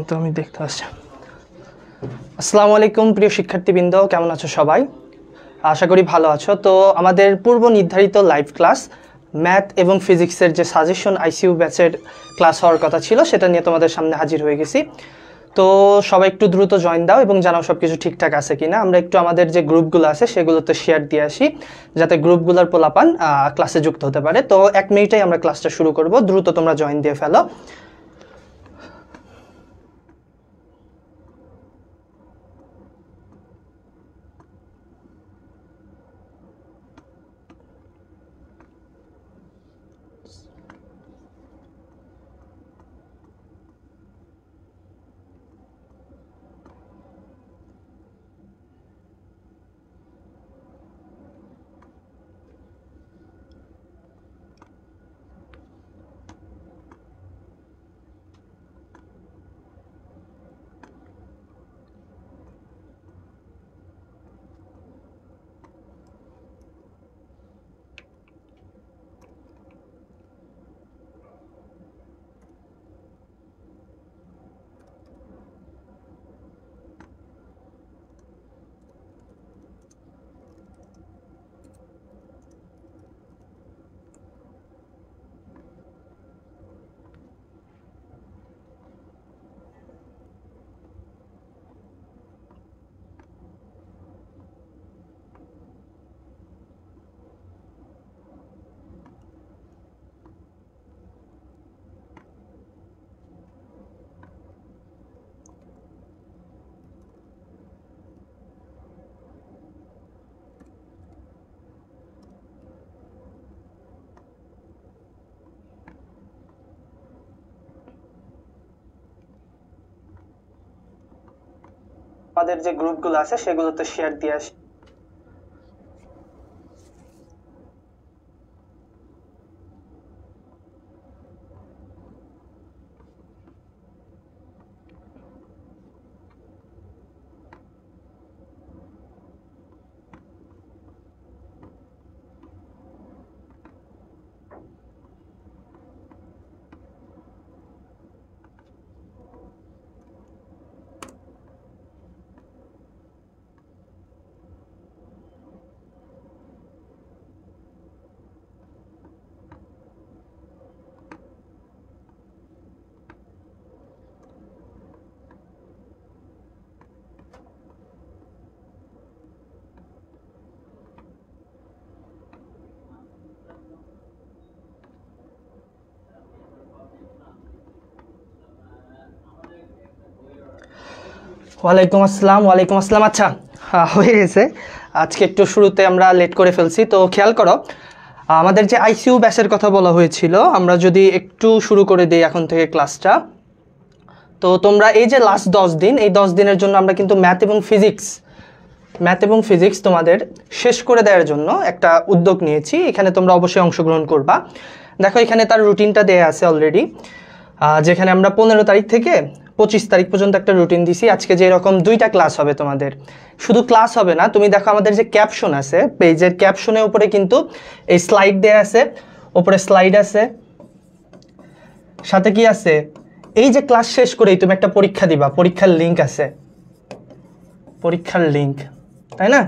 তো আমি দেখতে আসছি। আসসালামু আলাইকুম প্রিয় শিক্ষার্থীবৃন্দ, কেমন আছো সবাই? আশা করি ভালো আছো। তো আমাদের পূর্ব নির্ধারিত লাইভ ক্লাস ম্যাথ এবং ফিজিক্সের যে সাজেশন আইসিইউ ব্যাচের ক্লাস হওয়ার কথা ছিল সেটা নিয়ে তোমাদের সামনে হাজির হয়ে গেছি। তো সবাই একটু দ্রুত জয়েন দাও এবং জানাও সব কিছু ঠিকঠাক আছে কিনা। আমরা একটু আমাদের যে গ্রুপগুলো আছে সেগুলোতে শেয়ার দিয়ে আসি যাতে গ্রুপগুলোর পোলাপান ক্লাসে যুক্ত হতে পারে। তো 1 মিনিটেই আমরা ক্লাসটা শুরু করব, দ্রুত তোমরা জয়েন দিয়ে ফেলো। আমাদের যে গ্রুপগুলো আছে সেগুলোতে শেয়ার দিয়ে আসি। ওয়ালাইকুম আসসালাম। আচ্ছা, হয়ে গেছে। আজকে একটু শুরুতে আমরা লেট করে ফেলছি, তো খেয়াল করো আমাদের যে আইসিইউ ব্যাচের কথা বলা হয়েছিল, আমরা যদি একটু শুরু করে দিই এখন থেকে ক্লাসটা। তো তোমরা এই যে লাস্ট 10 দিন, এই 10 দিনের জন্য আমরা কিন্তু ম্যাথ এবং ফিজিক্স তোমাদের শেষ করে দেওয়ার জন্য একটা উদ্যোগ নিয়েছি। এখানে তোমরা অবশ্যই অংশগ্রহণ করবা। দেখো এখানে তার রুটিনটা দেয়া আছে অলরেডি, যেখানে আমরা 15 তারিখ থেকে 25 তারিখ পর্যন্ত একটা রুটিন দিছি। আজকে যে এরকম 2টা ক্লাস হবে তোমাদের, শুধু ক্লাস হবে না, তুমি দেখো আমাদের যে ক্যাপশন আছে পেজের ক্যাপশনের উপরে কিন্তু এই স্লাইড দেয়া আছে, উপরে স্লাইড আছে, সাথে কি আছে, এই যে ক্লাস শেষ করেই তুমি একটা পরীক্ষা দিবা, পরীক্ষার লিঙ্ক আছে, পরীক্ষার লিঙ্ক, তাই না?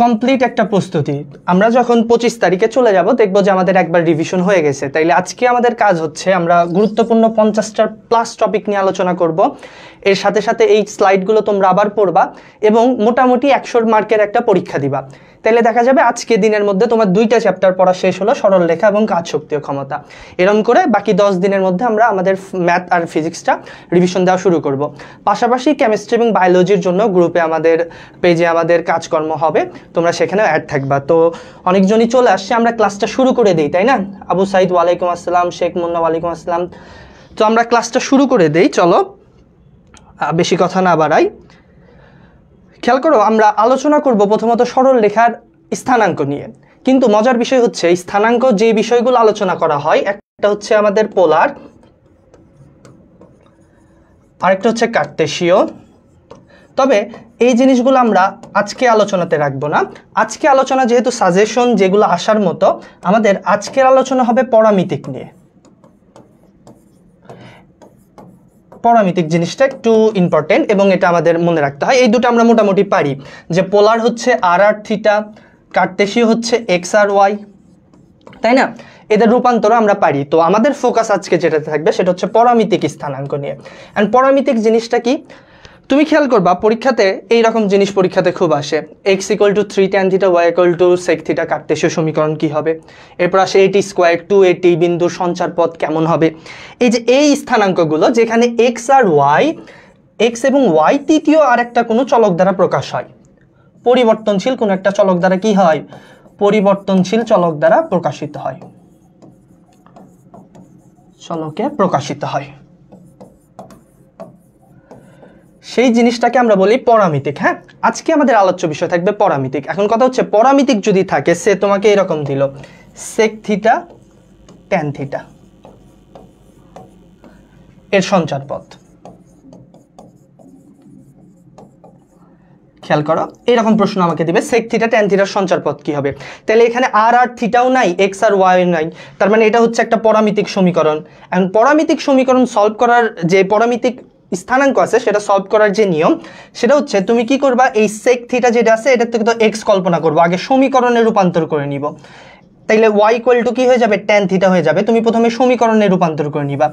কমপ্লিট একটা প্রস্তুতি। আমরা যখন 25 তারিখে চলে যাব দেখবো যে আমাদের একবার রিভিশন হয়ে গেছে। তাইলে আজকে আমাদের কাজ হচ্ছে আমরা গুরুত্বপূর্ণ 50টার প্লাস টপিক নিয়ে আলোচনা করব। এর সাথে সাথে এই স্লাইডগুলো তোমরা আবার পড়বা এবং মোটামুটি 100 মার্কের একটা পরীক্ষা দিবা। তাইলে দেখা যাবে আজকে দিনের মধ্যে তোমার 2টা চ্যাপ্টার পড়া শেষ হলো, সরল রেখা এবং কাজ শক্তি ও ক্ষমতা। এরকম করে বাকি 10 দিনের মধ্যে আমরা আমাদের ম্যাথ আর ফিজিক্সটা রিভিশন দেওয়া শুরু করব। পাশাপাশি কেমিস্ট্রি এবং বায়োলজির জন্য গ্রুপে আমাদের পেজে আমাদের কাজকর্ম হবে, তোমরা সেখানেও অ্যাড থাকবা। তো অনেকজনই চলে আসছে, আমরা ক্লাসটা শুরু করে দিই, তাই না? আবু সাইদ ওয়ালাইকুম আসসালাম, শেখ মুন্না ওয়ালাইকুম আসসালাম। তো আমরা ক্লাসটা শুরু করে দেই, চলো বেশি কথা না বাড়াই। খেয়াল করো আমরা আলোচনা করব প্রথমত সরল রেখার স্থানাঙ্ক নিয়ে। কিন্তু মজার বিষয় হচ্ছে স্থানাঙ্ক যে বিষয়গুলো আলোচনা করা হয়, একটা হচ্ছে আমাদের পোলার, আরেকটা হচ্ছে কার্তেশীয়। তবে এই জিনিসগুলো আমরা আজকে আলোচনাতে রাখবো না। আজকে আলোচনা যেহেতু সাজেশন যেগুলো আসার মতো, আমাদের আজকের আলোচনা হবে পরামিতিক নিয়ে। পরামিতিক জিনিসটা একটু ইম্পর্টেন্ট এবং এটা আমাদের মনে রাখতে হয়। এই দুটো আমরা মোটামুটি পারি, যে পোলার হচ্ছে আর আর থিটা, কার্টেসীয় হচ্ছে এক্স আর ওয়াই, তাই না? এদের রূপান্তর আমরা পারি। তো আমাদের ফোকাস আজকে যেটা থাকবে সেটা হচ্ছে পরামিতিক স্থানাঙ্ক নিয়ে। অ্যান্ড পরামিতিক জিনিসটা কি, তুমি খেয়াল করবা পরীক্ষাতে এইরকম জিনিস পরীক্ষাতে খুব আসে, x equal to 3 tan theta, y equal to sec theta, কার্টেসীয় সমীকরণ কি হবে, এরপর আসে 80 স্কোয়ার 280 বিন্দুর সঞ্চার পথ কেমন হবে। এই যে এই স্থানাঙ্কগুলো যেখানে এক্স আর ওয়াই, এক্স এবং ওয়াই তৃতীয় আর একটা কোনো চলক দ্বারা প্রকাশ হয়, পরিবর্তনশীল কোনো একটা চলক দ্বারা কি হয়, পরিবর্তনশীল চলক দ্বারা প্রকাশিত হয়, চলকে প্রকাশিত হয়, সেই জিনিসটাকে আমরা বলি পরামিতিক। হ্যাঁ, আজকে আমাদের আলোচ্য বিষয় থাকবে পরামিতিক। এখন কথা হচ্ছে পরামিতিক যদি থাকে, সে তোমাকে এরকম দিল সেক থিটা ট্যান থিটা এর সঞ্চার পথ, খেয়াল করো এরকম প্রশ্ন আমাকে দিবে সেক থিটা ট্যান থিটার সঞ্চার পথ কি হবে। তাহলে এখানে আর আর থিটাও নাই, এক্স আর ওয়াই নাই, তার মানে এটা হচ্ছে একটা পরামিতিক সমীকরণ। এখন পরামিতিক সমীকরণ সলভ করার যে পরামিতিক স্থানাঙ্ক আছে সেটা সলভ করার যে নিয়ম সেটা হচ্ছে তুমি কি করবা, এই সেক থিটা যেটা আছে এটার থেকে তো এক্স কল্পনা করবো, আগে সমীকরণে রূপান্তর করে নিব। তাইলে ওয়াই ইকুয়াল টু কি হয়ে যাবে, ট্যান থিটা হয়ে যাবে। তুমি প্রথমে সমীকরণে রূপান্তর করে নিবা,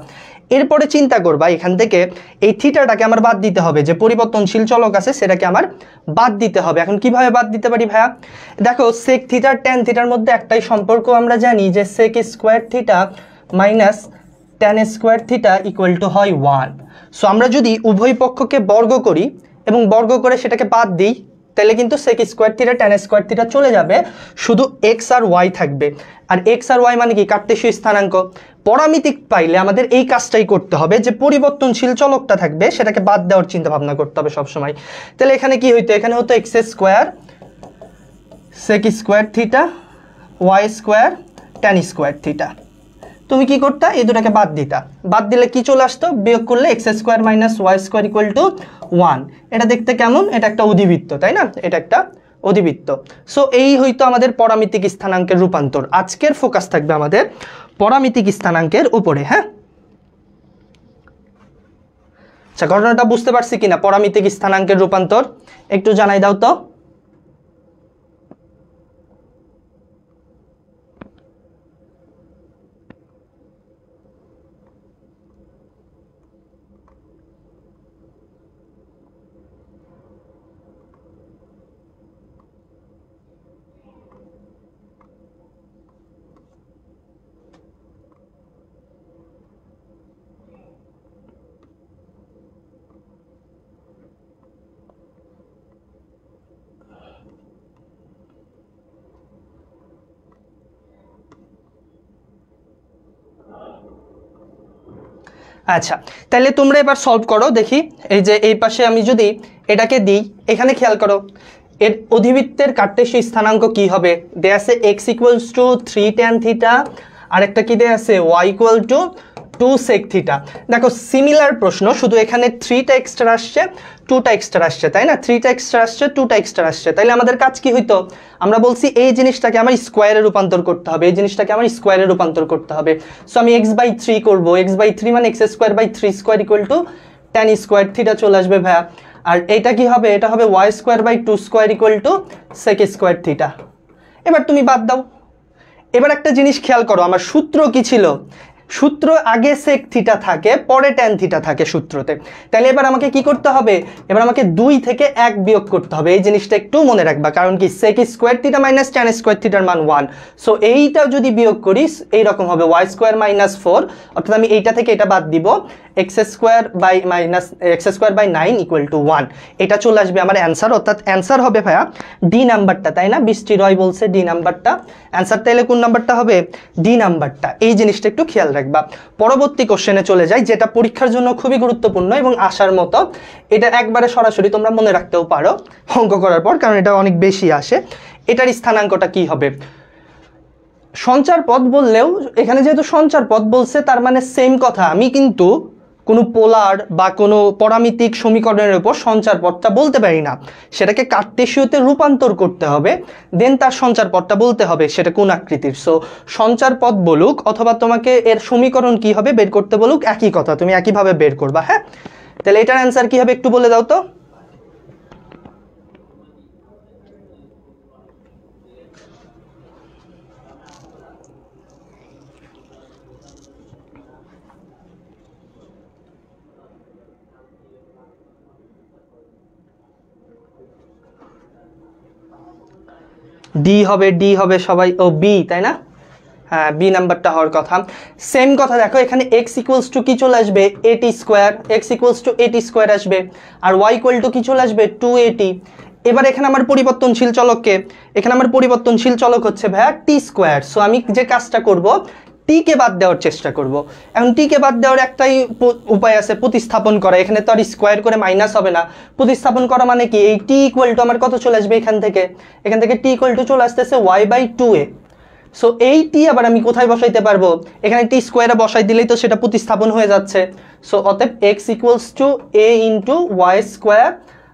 এরপরে চিন্তা করবা এখান থেকে এই থিটাটাকে আমার বাদ দিতে হবে, যে পরিবর্তনশীল চলক আছে সেটাকে আমার বাদ দিতে হবে। এখন কিভাবে বাদ দিতে পারি ভাইয়া, দেখো সেক থিটার ট্যান থিটার মধ্যে একটাই সম্পর্ক আমরা জানি, যে sec square theta minus tan square theta equal to হয় 1। সো আমরা যদি উভয় পক্ষকে বর্গ করি এবং বর্গ করে সেটাকে বাদ দিই, তাহলে কিন্তু sec square theta tan square theta চলে যাবে, শুধু এক্স আর ওয়াই থাকবে। আর এক্স আর ওয়াই মানে কি, কার্টেসীয় স্থানাঙ্ক। পরামিতিক পাইলে আমাদের এই কাজটাই করতে হবে, যে পরিবর্তনশীল চলকটা থাকবে সেটাকে বাদ দেওয়ার চিন্তা ভাবনা করতে হবে সবসময়। তাহলে এখানে কি হইতো, এখানে হতো x square sec square theta y square tan square theta. তুমি কি করতা, এই দুটাকে বাদ দিতা, বাদ দিলে কি চলে আসতো, বিয়োগ করলে x square minus y square equal to 1। এটা দেখতে কেমন, এটা একটা অধিবৃত্ত, তাই না, এটা একটা অধিবৃত্ত। সো এই হইতো আমাদের পরামিতিক স্থানাঙ্কের রূপান্তর। আজকের ফোকাস থাকবে আমাদের পরামিতিক স্থানাঙ্কের উপরে। হ্যাঁ, আচ্ছা ঘটনাটা বুঝতে পারছি কিনা, পরামিতিক স্থানাঙ্কের রূপান্তর একটু জানাই দাও তো। আচ্ছা তাহলে তোমরা এবার সলভ করো দেখি। এই যে এই পাশে আমি যদি এটাকে দিই, এখানে খেয়াল করো এর অধিবৃত্তের কার্টেসীয় স্থানাঙ্ক কি হবে, দেয়া আছে x equals to 3 tan theta, আর একটা কি দেয়া আছে y equal to 2 sec theta. দেখো সিমিলার প্রশ্ন, শুধু এখানে 3টা এক্সট্রা আসছে 2টা এক্সট্রা আসছে, তাই না, 3টা এক্সট্রা আসছে 2টা এক্সট্রা আসছে। তাইলে আমাদের কাজ কি হইতো, আমরা বলছি এই জিনিসটাকে আমার স্কোয়ারে রূপান্তর করতে হবে, এই জিনিসটাকে আমার স্কোয়ারে রূপান্তর করতে হবে। সো আমি x/3 করব, x/3 মানে x square by 3 square equal to tan square theta চলে আসবে ভাইয়া। আর এটা কি হবে, এটা হবে y square by 2 square equal to sec square theta. এবার তুমি বাদ দাও। এবার একটা জিনিস খেয়াল করো, আমার সূত্র কি ছিল, সূত্র আগে sec থিটা থাকে পরে tan থিটা থাকে সূত্রতে। তাহলে এবার আমাকে কি করতে হবে, এবার আমাকে 2 থেকে 1 বিয়োগ করতে হবে। এই জিনিসটা একটু মনে রাখবা, কারণ কি sec square theta minus tan square থিটার মান 1। সো এইটা যদি বিয়োগ করি এইরকম হবে y স্কোয়ার মাইনাস 4, অর্থাৎ আমি এইটা থেকে এটা বাদ দিব, x square by minus x square by 9 equal to 1। এটা চলে আসবে আমার অ্যান্সার, অর্থাৎ অ্যান্সার হবে ভাইয়া ডি নাম্বারটা, তাই না, বৃষ্টি রয় বলছে ডি নাম্বারটা অ্যান্সার। তাইলে কোন নাম্বারটা হবে, ডি নাম্বারটা। এই জিনিসটা একটু খেয়াল রাখবা। পরবর্তী কোশ্চেনে চলে যাই, যেটা পরীক্ষার জন্য খুবই গুরুত্বপূর্ণ এবং আসার মতো। এটা একবারে সরাসরি তোমরা মনে রাখতেও পারো অঙ্ক করার পর, কারণ এটা অনেক বেশি আসে। এটার স্থানাঙ্কটা কি হবে, সঞ্চার পথ বললেও এখানে যেহেতু সঞ্চার পথ বলছে তার মানে সেম কথা, আমি কিন্তু কোনো পোলার বা কোনো পরামিতিক সমীকরণের উপর সঞ্চার পথটা বলতে পারি না, সেটাকে কার্টেসীয়তে রূপান্তর করতে হবে, দেন তার সঞ্চার পথটা বলতে হবে সেটা কোন আকৃতির। সো সঞ্চার পথ বলুক অথবা তোমাকে এর সমীকরণ কি হবে বের করতে বলুক, একই কথা, তুমি একইভাবে বের করবা। হ্যাঁ, তাহলে এটার অ্যান্সার কি হবে একটু বলে দাও তো। ডি হবে সবাই, ও বি তাই না? হ্যাঁ, বি নাম্বারটা হওয়ার কথা। সেম কথা দেখো, এখানে এক্স ইকুয়ালস টু কি চলে আসবে, এটি স্কোয়ার, এক্স ইকুয়ালস টু এটি স্কোয়ার আসবে, আর ওয়াই ইকুয়াল টু কি চলে আসবে, 280। এবার এখানে আমার পরিবর্তনশীল চলককে, এখানে আমার পরিবর্তনশীল চলক হচ্ছে ভাইয়া টি স্কোয়ার। সো আমি যে কাজটা করব, টিকে বাদ দেওয়ার চেষ্টা করব। এখন টিকে বাদ দেওয়ার একটাই উপায় আছে, প্রতিস্থাপন করা। এখানে তো আর স্কোয়ার করে মাইনাস হবে না, প্রতিস্থাপন করা মানে কি, এই টি ইকুয়াল টু আমার কত চলে আসবে, এখান থেকে টি ইকুয়াল টু চলে আসতেছে ওয়াই বাই 2a। সো এই টি আবার আমি কোথায় বসাইতে পারবো, এখানে টি স্কোয়ারে বসাই দিলেই তো সেটা প্রতিস্থাপন হয়ে যাচ্ছে। সো অতএব x equals to a into y square,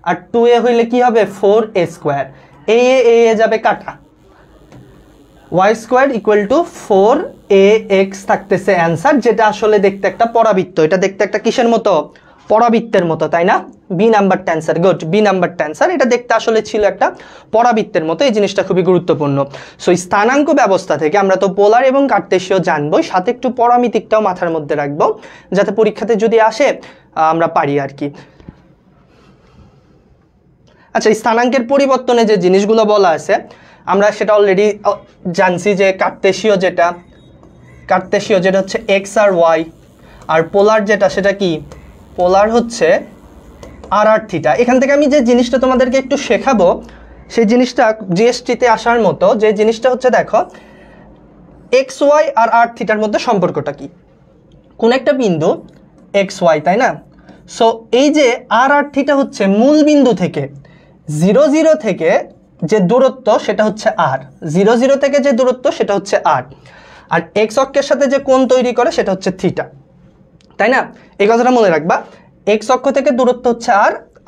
আর 2a হইলে কি হবে 4a স্কোয়ার, এ যাবে কাটা, Y square equal two 4ax থাকতেছে অ্যান্সার, যেটা আসলে দেখতে একটা পরাবৃত্ত। এটা দেখতে একটা কিসের মতো, পরাবৃত্তের মতো, তাই না? বি নাম্বারটা অ্যান্সার, গুড, বি নাম্বারটা অ্যান্সার। এটা দেখতে আসলে ছিল একটা পরাবৃত্তের মতো, এই জিনিসটা খুবই গুরুত্বপূর্ণ। সো স্থানাঙ্ক ব্যবস্থা থেকে আমরা তো পোলার এবং কার্টেসীয় জানবোই, সাথে একটু পরামিতিকটাও মাথার মধ্যে রাখবো, যাতে পরীক্ষাতে যদি আসে আমরা পারি আর কি। আচ্ছা, স্থানাঙ্কের পরিবর্তনে যে জিনিসগুলো বলা আছে আমরা সেটা অলরেডি জানছি, যে কার্টেসীয় যেটা হচ্ছে এক্স আর ওয়াই, আর পোলার যেটা সেটা কি, পোলার হচ্ছে আর আর থিটা। এখান থেকে আমি যে জিনিসটা তোমাদেরকে একটু শেখাবো, সেই জিনিসটা জিএসটিতে আসার মতো, যে জিনিসটা হচ্ছে দেখো এক্স ওয়াই আর আর থিটার মধ্যে সম্পর্কটা কি, কোন একটা বিন্দু এক্স ওয়াই, তাই না? সো এই যে আর আর থিটা হচ্ছে মূল বিন্দু থেকে 0 থেকে যে দূরত্ব সেটা হচ্ছে আর, 0 থেকে যে দূরত্ব সেটা হচ্ছে আর এক্স অক্ষের সাথে যে কোণ তৈরি করে সেটা হচ্ছে থিটা, তাই না? এই কথাটা মনে রাখবা, এক্স অক্ষ থেকে দূরত্ব হচ্ছে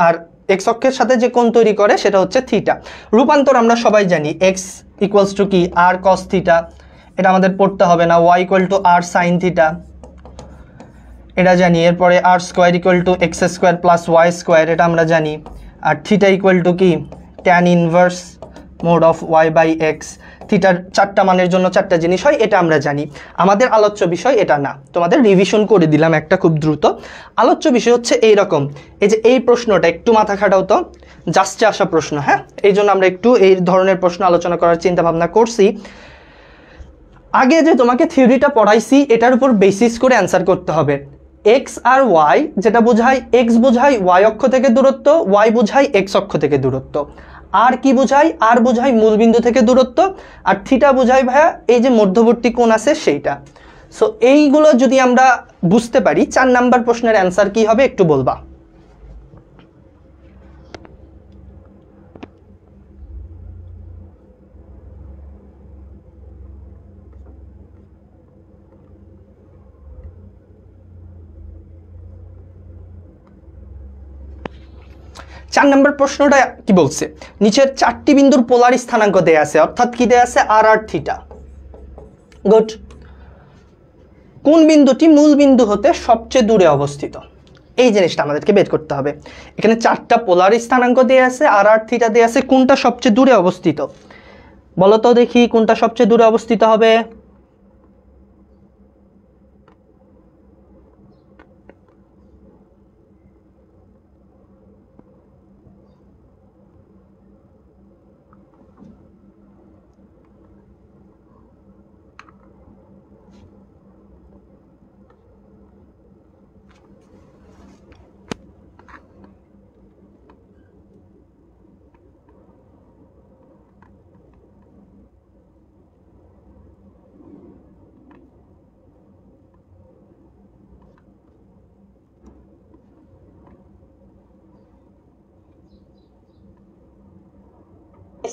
আর এক্স অক্ষের সাথে যে কোণ তৈরি করে সেটা হচ্ছে থিটা। রূপান্তর আমরা সবাই জানি, এক্স ইকুয়ালস টু কি আর কস থিটা, এটা আমাদের পড়তে হবে না। Y equal to r sine theta, এটা জানি। এরপরে r square equal to x square plus y square, এটা আমরা জানি। আর থিটা ইকুয়াল টু কি tan inverse mod of y by x. থিটার 4টা মানের জন্য 4টা জিনিস হয়, এটা আমরা জানি। আমাদের আলোচ্য বিষয় এটা না, তোমাদের রিভিশন করে দিলাম একটা খুব দ্রুত। আলোচ্য বিষয় হচ্ছে এইরকম, এই যে এই প্রশ্নটা একটু মাথা খাটাও তো, জাস্টে আসা প্রশ্ন। হ্যাঁ, এই জন্য আমরা একটু এই ধরনের প্রশ্ন আলোচনা করার চিন্তা ভাবনা করছি। আগে যে তোমাকে থিওরিটা পড়াইছি এটার উপর বেসিস করে অ্যান্সার করতে হবে। এক্স আর ওয়াই যেটা বোঝায়, এক্স বোঝায় ওয়াই অক্ষ থেকে দূরত্ব, ওয়াই বোঝায় এক্স অক্ষ থেকে দূরত্ব। আর কি বোঝায়, আর বোঝায় মূলবিন্দু থেকে দূরত্ব, আর থিটা বোঝায় ভাইয়া এই যে মধ্যবর্তী কোণ আছে সেইটা। সো এইগুলো যদি আমরা বুঝতে পারি, 4 নাম্বার প্রশ্নের অ্যান্সার কি হবে একটু বলবা। চার নম্বর প্রশ্নটা কি বলছে, নিচের 4টি বিন্দুর পোলার স্থানাঙ্ক দেয়া আছে, অর্থাৎ কি দেয়া আছে, আর আর থিটা। গুড। কোন বিন্দুটি মূল বিন্দু হতে সবচেয়ে দূরে অবস্থিত, এই জিনিসটা আমাদেরকে বের করতে হবে। এখানে 4টা পোলার স্থানাঙ্ক দেয়া আছে, আর আর থিটা দেয়া আছে, কোনটা সবচেয়ে দূরে অবস্থিত বলো তো দেখি, কোনটা সবচেয়ে দূরে অবস্থিত হবে?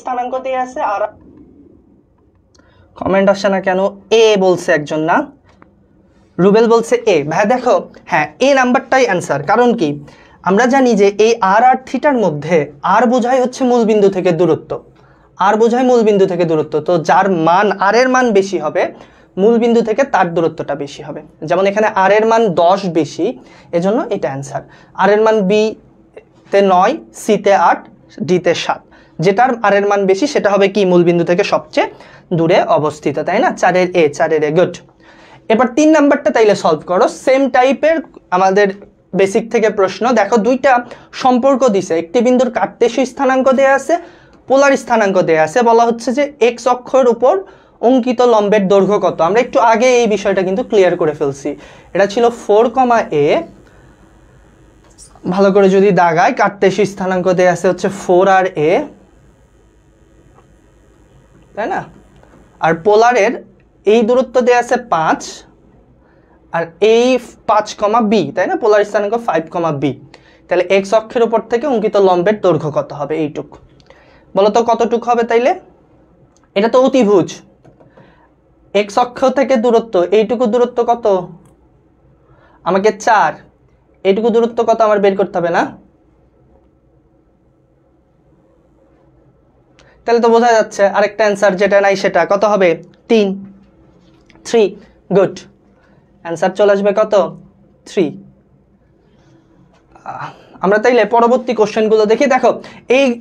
স্থানাঙ্ক দেয়া আছে, আর কমেন্ট আসছে না কেন? এ বলছে একজন, না রুবেল বলছে এ। ভাই দেখো, হ্যাঁ এ নাম্বারটাই অ্যান্সার। কারণ কি, আমরা জানি যে এই আর আর থিটার মধ্যে আর বোঝায় হচ্ছে মূলবিন্দু থেকে দূরত্ব, আর বোঝায় মূলবিন্দু থেকে দূরত্ব। তো যার মান আর এর মান বেশি হবে, মূলবিন্দু থেকে তার দূরত্বটা বেশি হবে। যেমন এখানে আর এর মান 10 বেশি, এজন্য এটা অ্যান্সার। আর এর মান বি তে 9, সি তে 8, ডি তে 7। যেটার আর এর মান বেশি সেটা হবে কি, মূলবিন্দু থেকে সবচেয়ে দূরে অবস্থিত, তাই না? 4-এর এ, 4-এর এ, গুড। এবার 3 নাম্বারটা তাইলে সলভ করো। সেম টাইপের আমাদের বেসিক থেকে প্রশ্ন। দেখো দুইটা সম্পর্ক দিছে, একটি বিন্দুর কার্তেশীয় স্থানাঙ্ক দেয়া আছে, পোলার স্থানাঙ্ক দেয়া আছে। বলা হচ্ছে যে এক্স অক্ষের উপর অঙ্কিত লম্বের দৈর্ঘ্য কত। আমরা একটু আগে এই বিষয়টা কিন্তু ক্লিয়ার করে ফেলছি। এটা ছিল 4, a। ভালো করে যদি দাগায়, কার্তেশীয় স্থানাঙ্ক দেয়া আছে হচ্ছে 4 আর a, তাই না? আর পোলারের এই দূরত্ব দেয়া আছে 5, আর এই 5, b, তাই না? পোলার স্থানাঙ্ক 5, b। তাহলে এক্স অক্ষের উপর থেকে অঙ্কিত লম্বের দৈর্ঘ্য কত হবে? এইটুক। বলো তো কতটুক হবে তাইলে? এটা তো অতিভুজ। এক্স অক্ষ থেকে দূরত্ব, এইটুকু দূরত্ব কত? আমাকে 4, এইটুকু দূরত্ব কত আমার বের করতে হবে না? তাহলে তো বোঝা যাচ্ছে আরেকটা অ্যান্সার যেটা নাই সেটা কত হবে? 3। গুড। অ্যান্সার চলে আসবে কত? 3। আমরা তাইলে পরবর্তী কোশ্চেনগুলো দেখি। দেখো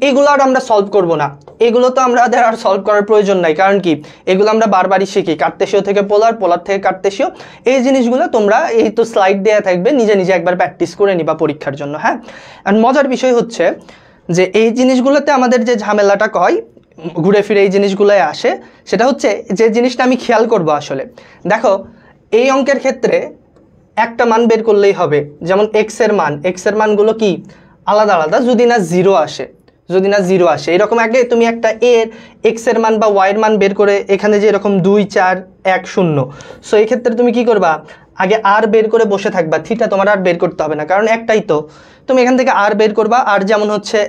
এইগুলো আর আমরা সলভ করব না, এগুলো তো আমাদের আর সলভ করার প্রয়োজন নাই। কারণ কি, এগুলো আমরা বারবারই শিখি, কার্তেশীয় থেকে পোলার, পোলার থেকে কার্তেশীয়। এই জিনিসগুলো তোমরা এই তো স্লাইড দেয়া থাকবে, নিজে নিজে একবার প্র্যাকটিস করে নিবা পরীক্ষার জন্য। হ্যাঁ, আর মজার বিষয় হচ্ছে যে এই জিনিসগুলোতে আমাদের যে ঝামেলাটা হয়, ঘুরে ফিরে এই জিনিসগুলোয় আসে, সেটা হচ্ছে যে জিনিসটা আমি খেয়াল করব আসলে। দেখো এই অঙ্কের ক্ষেত্রে একটা মান বের করলেই হবে। যেমন এক্স এর মানগুলো কি আলাদা আলাদা, যদি না জিরো আসে। এরকম আগে তুমি একটা এক্স এর মান বা ওয়াই এর মান বের করে এখানে যে এরকম 2, 4, 1, 0, সো এই ক্ষেত্রে তুমি কি করবা, আগে আর বের করে বসে থাকবা। থিটা তোমার আর বের করতে হবে না, কারণ একটাই তো। তুমি এখান থেকে আর বের করবা। আর যেমন হচ্ছে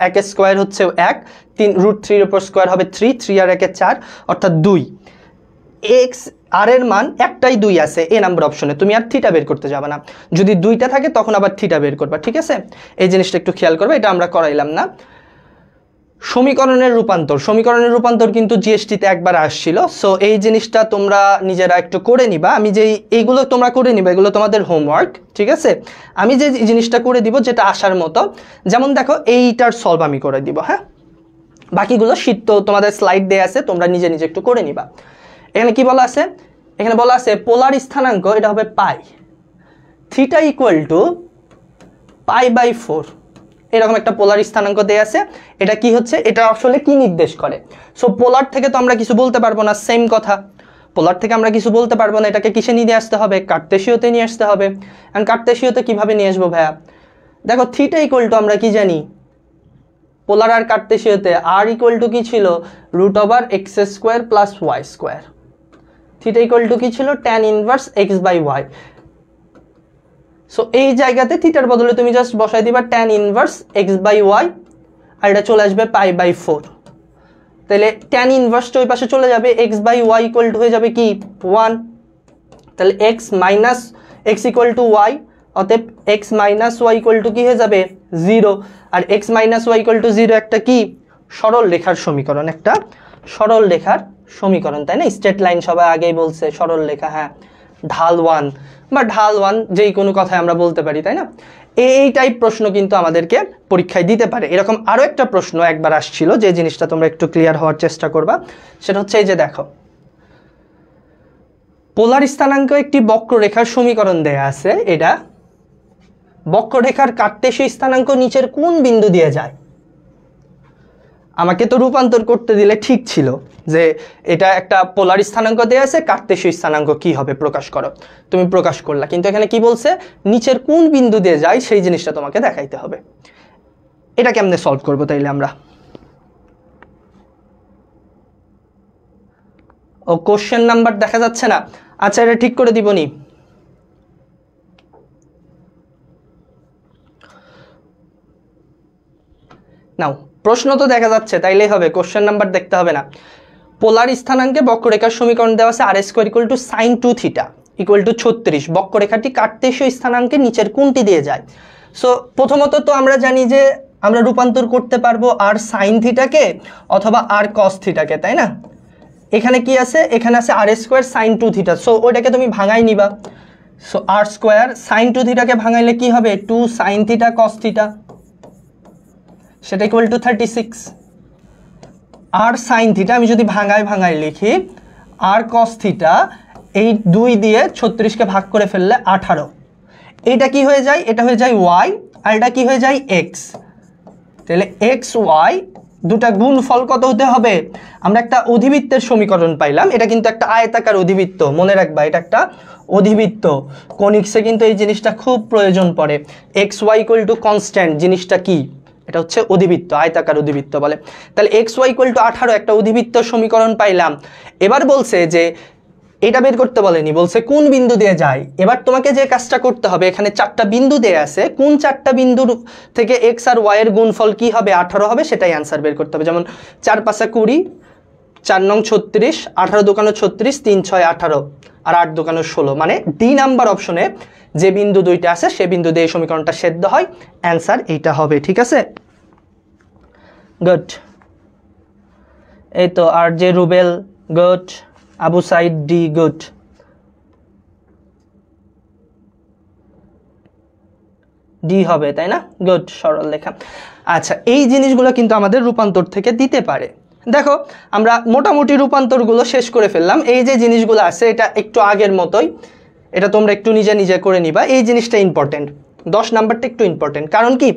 1 স্কোয়ার হচ্ছে 1, 3√3 এর উপর স্কোয়ার হবে 3 আর 1 4, অর্থাৎ 2। এক্স আর এর মান একটাই 2 আছে এ নাম্বার অপশনে, তুমি আর থিটা বের করতে যাবে না। যদি 2টা থাকে তখন আবার থিটা বের করবা, ঠিক আছে? এই জিনিসটা একটু খেয়াল করবে, এটা আমরা করাইলাম না। সমীকরণের রূপান্তর কিন্তু জিএসটিতে একবার আসছিল। সো এই জিনিসটা তোমরা নিজেরা একটু করে নিবা। আমি যেই এইগুলো তোমরা করে নিবা, এগুলো তোমাদের হোমওয়ার্ক, ঠিক আছে? আমি যে জিনিসটা করে দিব যেটা আসার মতো, যেমন দেখো এইটার সলভ আমি করে দিব। হ্যাঁ, বাকিগুলো শীট তো তোমাদের স্লাইড দেয়া আছে, তোমরা নিজে নিজে একটু করে নিবা। এখানে কি বলা আছে? এখানে বলা আছে পোলার স্থানাঙ্ক এটা হবে পাই, থিটা ইকুয়াল টু π/4। এরকম একটা পোলার স্থানাঙ্ক দেয়া আছে। এটা কি হচ্ছে, এটা আসলে কি নির্দেশ করে? সো পোলার থেকে তো আমরা কিছু বলতে পারবো না, সেম কথা। পোলার থেকে আমরা কিছু বলতে পারবো না, এটাকে কিসে নিয়ে আসতে হবে? কার্তেশীয়তে নিয়ে আসতে হবে। এন্ড কার্তেশীয়তে কিভাবে নিয়ে আসবো ভাইয়া? দেখো থিটা ইকুয়াল টু আমরা কি জানি, পোলার আর কার্তেশীয়তে আর ইকুয়াল টু কি ছিল? √x² + y²। Theta equal to কি ছিল? tan inverse x/y। সো এই জায়গাতে থিটার বদলে তুমি জাস্ট বসাই দিবা tan ইনভার্স x/y, আর এটা চলে আসবে π/4। তাহলে tan ইনভার্সটা ওই পাশে চলে যাবে, x/y ইকুয়াল টু হয়ে যাবে কি 1। তাহলে x ইকুয়াল টু y, অতএব x - y ইকুয়াল টু কি হয়ে যাবে 0। আর x - y ইকুয়াল টু 0 একটা কি সরল রেখার সমীকরণ, একটা সরল রেখার সমীকরণ, তাই না? স্ট্রেট লাইন সবাই আগেই বলছে, সরল রেখা। হ্যাঁ, ঢাল 1 বা ঢাল 1 যেই কোনো কথায় আমরা বলতে পারি, তাই না? এই টাইপ প্রশ্ন কিন্তু আমাদেরকে পরীক্ষায় দিতে পারে। এরকম আরও একটা প্রশ্ন একবার আসছিল, যে জিনিসটা তোমরা একটু ক্লিয়ার হওয়ার চেষ্টা করবা। সেটা হচ্ছে এই যে দেখো, পোলার স্থানাঙ্ক একটি বক্ররেখার সমীকরণ দেয়া আছে। এটা বক্ররেখার কার্তেশীয় স্থানাঙ্ক নিচের কোন বিন্দু দিয়ে যায়? আমাকে তো রূপান্তর করতে দিলে ঠিক ছিল যে এটা একটা পোলার স্থানাঙ্ক দেয়া আছে, কার্তেশীয় স্থানাঙ্ক কি হবে প্রকাশ করো। তুমি প্রকাশ করলা, কিন্তু এখানে কি বলছে? নিচের কোন বিন্দু দিয়ে যায় সেই জিনিসটা তোমাকে দেখাইতে হবে। এটা কেমনে সলভ করবো তাইলে আমরা? ও কোশ্চেন নাম্বার দেখা যাচ্ছে না। আচ্ছা, এটা ঠিক করে দিবনি। নাও, প্রশ্ন তো দেখা যাচ্ছে, তাইলেই হবে, কোশ্চেন নাম্বার দেখতে হবে না। পোলার স্থানাঙ্কে বক্ররেখার সমীকরণ দেওয়া আছে r² = sin 2θ। ইকুয়াল টু 36, বক্ররেখাটি কার্টেসীয় স্থানাঙ্কের নিচের কোনটি দিয়ে যায়? সো প্রথমত তো আমরা জানি যে আমরা রূপান্তর করতে পারবো আর সাইন থিটাকে অথবা আর কস থিটাকে, তাই না? এখানে কি আছে? এখানে আছে r square sine 2 theta, so ওইটাকে তুমি ভাঙাই নিবা। সো আর স্কোয়ার সাইন 2 থিটাকে ভাঙাইলে কি হবে? 2 সাইন থিটা কস থিটা, সেটা ইকুয়াল টু 36। আর সাইন থিটা আমি যদি ভাঙাই লিখি, আর কস থিটা এই 2 দিয়ে 36কে ভাগ করে ফেললে 18, এইটা কি হয়ে যায়? এটা হয়ে যায় ওয়াই, আর এটা কি হয়ে যায়? এক্স। তাহলে এক্স ওয়াই দুটা গুণফল কত হতে হবে? আমরা একটা অধিবৃত্তের সমীকরণ পাইলাম, এটা কিন্তু একটা আয়তাকার অধিবৃত্ত, মনে রাখবা এটা একটা অধিবৃত্ত। কোনিক্সে কিন্তু এই জিনিসটা খুব প্রয়োজন পড়ে। X y equal to constant জিনিসটা কি? এটা হচ্ছে অধিবৃত্ত, আয়তাকার অধিবৃত্ত বলে। তাহলে এক্স ওয়াই ইকুয়াল টু 18 একটা অধিবৃত্ত সমীকরণ পাইলাম। এবার বলছে যে এটা বের করতে বলেনি, বলছে কোন বিন্দু দিয়ে যায়। এবার তোমাকে যে কাজটা করতে হবে, এখানে 4টা বিন্দু দেয়া আছে, কোন 4টা বিন্দুর থেকে এক্স আর ওয়াই এর গুণফল কি হবে? 18 হবে, সেটাই অ্যান্সার বের করতে হবে। যেমন 4 5 20, 4 9 36, 18 2 36, 3 6 18, আর 8 2 16, মানে ডি নাম্বার অপশনে যে বিন্দু দুইটা আছে সে বিন্দু দিয়ে এই সমীকরণটা সেদ্ধ হয়, অ্যান্সার এইটা হবে। ঠিক আছে, গুড। এই তো আর যে Rubel, good. Abu Saeed D, good. D হবে, তাই না? গুড, সরল লেখা। আচ্ছা, এই জিনিসগুলো কিন্তু আমাদের রূপান্তর থেকে দিতে পারে। দেখো আমরা মোটামুটি রূপান্তরগুলো শেষ করে ফেললাম। এই যে জিনিসগুলো আছে এটা একটু আগের মতোই, এটা তোমরা একটু নিজে নিজে করে নিবা। এই জিনিসটা ইম্পর্টেন্ট, 10 নাম্বারটা একটু ইম্পর্টেন্ট। কারণ কি?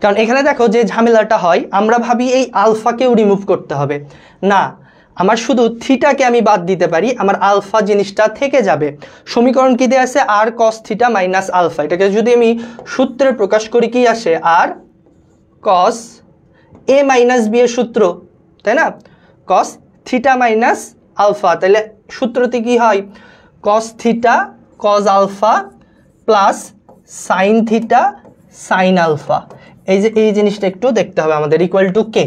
কারণ এখানে দেখো যে ঝামেলাটা হয়, আমরা ভাবি এই আলফাকেও রিমুভ করতে হবে। না, আমার শুধু থিটাকে আমি বাদ দিতে পারি, আমার আলফা জিনিসটা থেকে যাবে। সমীকরণ কি দেয়া আছে? আর কস থিটা মাইনাস আলফা। এটাকে যদি আমি সূত্রে প্রকাশ করি, কি আসে? আর কস এ মাইনাস বি এর সূত্র, তাই না? কস থিটা মাইনাস আলফা, তাহলে সূত্রটি কি হয়? Cos theta cos alpha plus sine theta sine alpha. এই যে এই জিনিসটা একটু দেখতে হবে আমাদের, ইকুয়াল টু কে।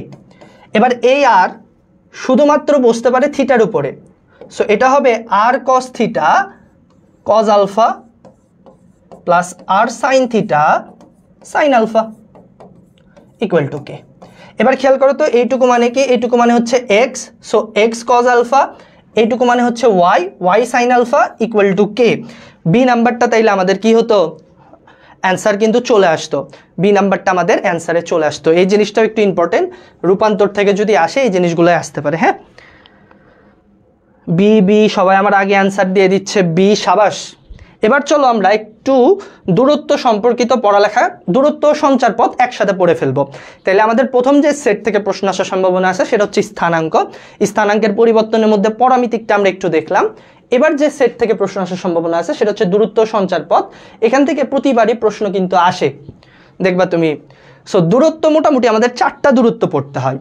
এবার এই আর শুধুমাত্র বসতে পারে থিটার উপরে, সো এটা হবে R cos theta cos alpha plus R sine theta sine alpha equal to K. এবার খেয়াল করো তো, এইটুকু মানে কি? এইটুকু মানে হচ্ছে x, so x cos alpha, এইটুকু মানে হচ্ছে y, y sine alpha equal to k. B নাম্বারটা তাইলে আমাদের কি হতো? অ্যান্সার কিন্তু চলে আসতো, বি নাম্বারটা আমাদের অ্যান্সারে চলে আসতো। এই জিনিসটাও একটু ইম্পর্টেন্ট, রূপান্তর থেকে যদি আসে এই জিনিসগুলো আসতে পারে। হ্যাঁ, বি বি সবাই আমার আগে অ্যান্সার দিয়ে দিচ্ছে, বি, সাবাস। এবার চলো আমরা একটু দূরত্ব সম্পর্কিত পড়ালেখা, দূরত্ব সঞ্চার পথ একসাথে পড়ে ফেলবো। তাহলে আমাদের প্রথম যে সেট থেকে প্রশ্ন আসার সম্ভাবনা আছে সেটা হচ্ছে স্থানাঙ্ক। স্থানাঙ্কের পরিবর্তনের মধ্যে পরামিতিকটা আমরা একটু দেখলাম। এবার যে সেট থেকে প্রশ্ন আসার সম্ভাবনা আছে সেটা হচ্ছে দূরত্ব সঞ্চার পথ। এখান থেকে প্রতিবারই প্রশ্ন কিন্তু আসে, দেখবা তুমি। সো দূরত্ব মোটামুটি আমাদের 4টা দূরত্ব পড়তে হয়,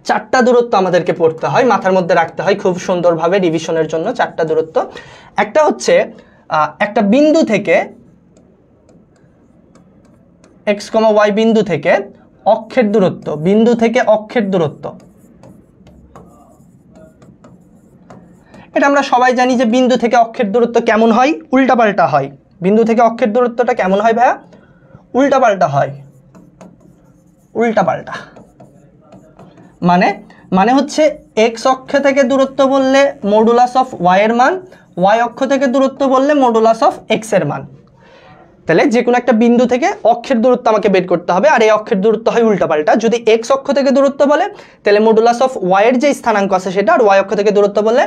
4টা দূরত্ব আমাদেরকে পড়তে হয়, মাথার মধ্যে রাখতে হয় খুব সুন্দরভাবে রিভিশনের জন্য। 4টা দূরত্ব, একটা হচ্ছে একটা বিন্দু থেকে এক্স কমা ওয়াই বিন্দু থেকে অক্ষের দূরত্ব, বিন্দু থেকে অক্ষের দূরত্ব। এটা আমরা সবাই জানি যে বিন্দু থেকে অক্ষের দূরত্ব কেমন হয়? উল্টাপাল্টা হয়। বিন্দু থেকে অক্ষের দূরত্বটা কেমন হয় ভাইয়া? উল্টাপাল্টা হয়, উল্টাপাল্টা। মানে হচ্ছে এক্স অক্ষ থেকে দূরত্ব বললে মডুলাস অফ ওয়াই এর মান, ওয়াই অক্ষ থেকে দূরত্ব বললে মডুলাস অফ এক্স এর মান। তাহলে যে কোনো একটা বিন্দু থেকে অক্ষের দূরত্ব আমাকে বের করতে হবে, আর এই অক্ষের দূরত্ব হয় উল্টাপাল্টা। যদি এক্স অক্ষ থেকে দূরত্ব বলে তাহলে মডুলাস অফ ওয়াই এর যে স্থানাঙ্ক আছে সেটা, আর ওয়াই অক্ষ থেকে দূরত্ব বললে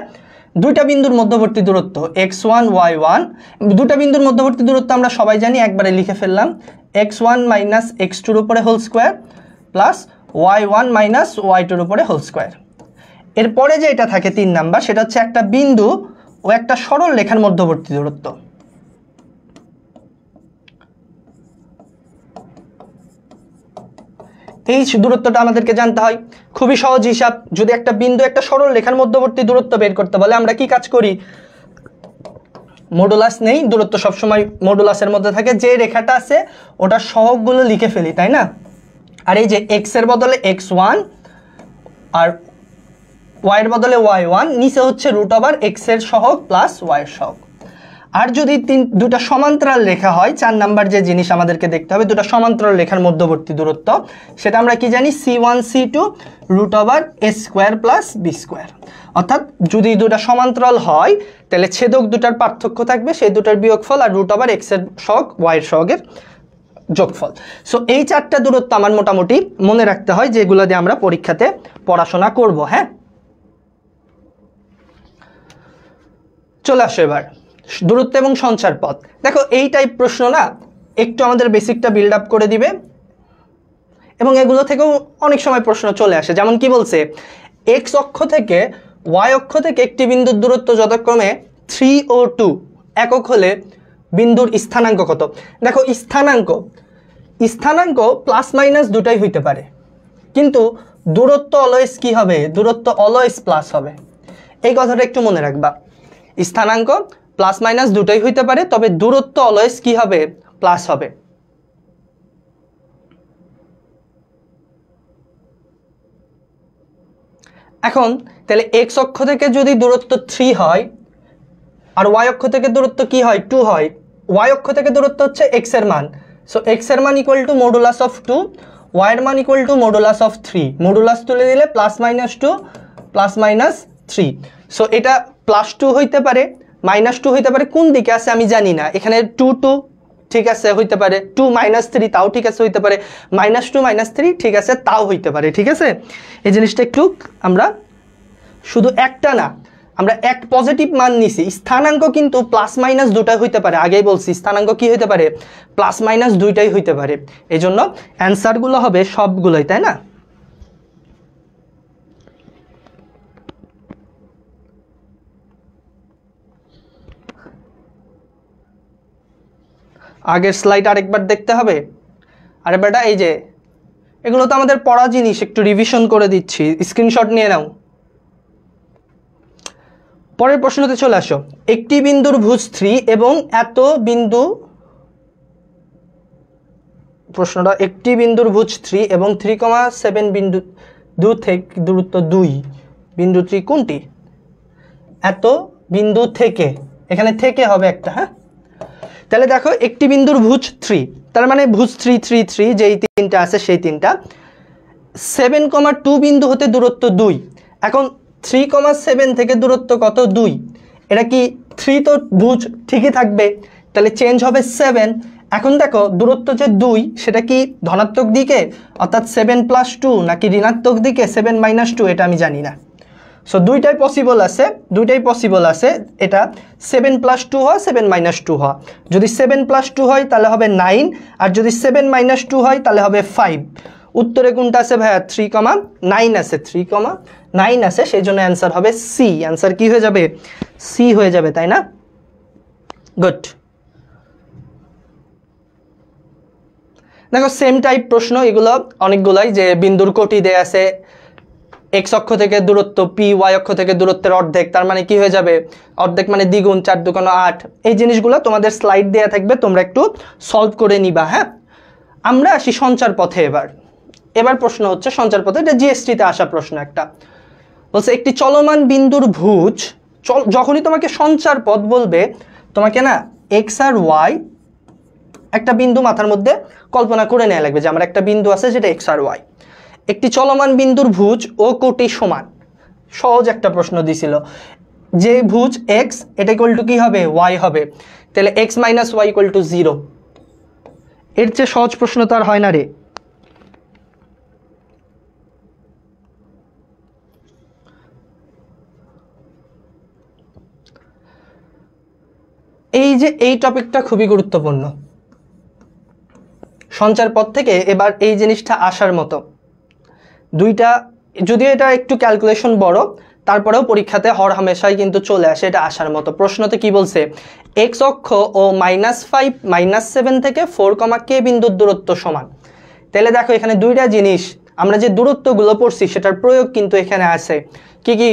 দুইটা বিন্দুর মধ্যবর্তী দূরত্ব x1 y1। দুটা বিন্দুর মধ্যবর্তী দূরত্ব আমরা সবাই জানি, একবারে লিখে ফেললাম, x1 মাইনাস x2 এর উপরে whole square plus y1 minus y2 এর উপরে হোল স্কোয়ার। এরপরে যে এটা থাকে 3 নাম্বার, সেটা হচ্ছে একটা বিন্দু ও একটা সরল রেখার মধ্যবর্তী দূরত্ব। এই দূরত্বটা আমাদেরকে জানতে হয়, খুবই সহজ হিসাব। যদি একটা বিন্দু একটা সরল রেখার মধ্যবর্তী দূরত্ব বের করতে বলে আমরা কি কাজ করি? মডুলাস নেই, দূরত্ব সবসময় মডুলাসের মধ্যে থাকে, যে রেখাটা আছে ওটার সহগগুলো লিখে ফেলি, তাই না? আর এই যে এক্স এর বদলে x1 আর ওয়াই এর বদলে y1, নিচে হচ্ছে রুট ওভার এক্স এর সহগ প্লাস ওয়াই এর সহগ। আর যদি দুটা সমান্তরাল রেখা হয়, 4 নাম্বার যে জিনিস আমাদেরকে দেখতে হবে, দুটা সমান্তরাল রেখার মধ্যবর্তী দূরত্ব, সেটা আমরা কি জানি, c1 c2 √a² + b²। অর্থাৎ যদি দুটা সমান্তরাল হয় তাহলে ছেদক দুটার পার্থক্য থাকবে, সেই দুটার বিয়োগফল, আর √x এর সহগ y এর সহগের যোগফল। সো এই 4টা দূরত্ব আমার মোটামুটি মনে রাখতে হয়, যেগুলো দিয়ে আমরা পরীক্ষাতে পড়াশোনা করব। হ্যাঁ, চলে আসো এবার দূরত্ব এবং সঞ্চার পথ। দেখো এই টাইপ প্রশ্ন না একটু আমাদের বেসিকটা বিল্ড আপ করে দিবে, এবং এগুলো থেকেও অনেক সময় প্রশ্ন চলে আসে। যেমন কি বলছে, x অক্ষ থেকে y অক্ষ থেকে একটি বিন্দুর দূরত্ব যথাক্রমে 3 ও 2 একক হলে বিন্দুর স্থানাঙ্ক কত? দেখো স্থানাঙ্ক প্লাস মাইনাস দুটাই হইতে পারে, কিন্তু দূরত্ব অলওয়েজ কি হবে? দূরত্ব অলওয়েজ প্লাস হবে। এই কথাটা একটু মনে রাখবা। স্থানাঙ্ক প্লাস মাইনাস দুটাই হইতে পারে, তবে দূরত্ব অলওয়েজ কি হবে? প্লাস হবে। এখন তাহলে x অক্ষ থেকে যদি দূরত্ব 3 হয় আর y অক্ষ থেকে দূরত্ব কি হয়? 2 হয়। y অক্ষ থেকে দূরত্ব হচ্ছে x এর মান, সো x এর মান equal to modulus of 2, y এর মান equal to modulus of 3। Modulus তুলে দিলে +-2 +-3। সো এটা +2 হইতে পারে, -2 হইতে পারে, কোন দিকে আছে আমি জানি না। এখানে 2 ঠিক আছে হইতে পারে, 2 -3 তাও ঠিক আছে হইতে পারে, -2 -3 ঠিক আছে তাও হইতে পারে। ঠিক আছে, এই জিনিসটা একটু আমরা শুধু একটা না, আমরা এক পজিটিভ মান নিছি। স্থানাঙ্ক কিন্তু প্লাস মাইনাস দুটাই হইতে পারে, আগেই বলছি স্থানাঙ্ক কি হইতে পারে? প্লাস মাইনাস দুইটাই হইতে পারে। এই জন্য অ্যান্সারগুলো হবে সবগুলোই, তাই না? আগের স্লাইড আরেকবার দেখতে হবে। আরে বেটা, এই যে এগুলো তো আমাদের পড়া জিনিস, একটু রিভিশন করে দিচ্ছি, স্ক্রিনশট নিয়ে নাও। পরের প্রশ্নতে চলে আসো। একটি বিন্দুর ভুজ 3 এবং এত বিন্দু, প্রশ্নটা একটি বিন্দুর ভুজ 3 এবং 3,7 বিন্দু থেকে দূরত্ব 2, বিন্দু 3 কোনটি? এত বিন্দু থেকে, এখানে থেকে হবে একটা। হ্যাঁ, তাহলে দেখো একটি বিন্দুর ভুজ 3, তার মানে ভুজ 3 3 3 যেই তিনটা আছে সেই তিনটা, 7,2 বিন্দু হতে দূরত্ব 2। এখন 3,7 থেকে দূরত্ব কত? 2। এটা কি 3 তো ভুজ ঠিকই থাকবে, তাহলে চেঞ্জ হবে 7। এখন দেখো দূরত্ব যে 2 সেটা কি ধনাত্মক দিকে অর্থাৎ 7 + 2 নাকি ঋণাত্মক দিকে 7 - 2, এটা আমি জানি না। সো দুইটাই পসিবল আছে, এটা 7 + 2 হয়, 7 - 2 হয়। যদি 7 + 2 হয় তাহলে হবে 9, আর যদি 7 - 2 হয় তাহলে হবে 5। উত্তরে কোনটা আছে ভাইয়া? 3,9 আছে, 3,9 আছে, সেই জন্য অ্যান্সার হবে সি। অ্যান্সার কি হয়ে যাবে? সি হয়ে যাবে, তাই না? গুড। দেখো সেম টাইপ প্রশ্ন এগুলো অনেকগুলাই, যে বিন্দুর কোটি দেয়া আছে, x অক্ষ থেকে দূরত্ব p, y অক্ষ থেকে দূরত্বের অর্ধেক, তার মানে কি হয়ে যাবে? অর্ধেক মানে দ্বিগুণ, 4 × 8। এই জিনিসগুলো তোমাদের স্লাইড দেয়া থাকবে, তোমরা একটু সলভ করে নিবা। হ্যাঁ, আমরা আসি সঞ্চার পথে। এবার প্রশ্ন হচ্ছে সঞ্চার পথে, এটা জিএসটিতে আসা প্রশ্ন একটা। বলছে একটি চলমান বিন্দুর ভুজ, যখনই তোমাকে সঞ্চার পথ বলবে, তোমাকে না x আর y একটা বিন্দু মাথার মধ্যে কল্পনা করে নেওয়া লাগবে, যে আমার একটা বিন্দু আছে যেটা x আর y। একটি চলমান বিন্দুর ভুজ ও কোটি সমান। সহজ একটা প্রশ্ন দিছিল, যে ভুজ x এটা ইকুয়াল টু কি হবে? y হবে, তাহলে x - y ইকুয়াল টু 0। এর চেয়ে সহজ প্রশ্ন তো আর হয় না রে। এই যে এই টপিকটা খুবই গুরুত্বপূর্ণ সঞ্চার পথ থেকে। এবার এই জিনিসটা আসার মতো দুইটা, যদিও এটা একটু ক্যালকুলেশন বড়, তারপরেও পরীক্ষাতে হরহামেশাই কিন্তু চলে আসে, এটা আসার মতো। প্রশ্নতে কি বলছে? x অক্ষ ও -5 -7 থেকে 4, k বিন্দুর দূরত্ব সমান। তাহলে দেখো এখানে দুইটা জিনিস, আমরা যে দূরত্বগুলো পড়ছি সেটার প্রয়োগ কিন্তু এখানে আছে। কি কি?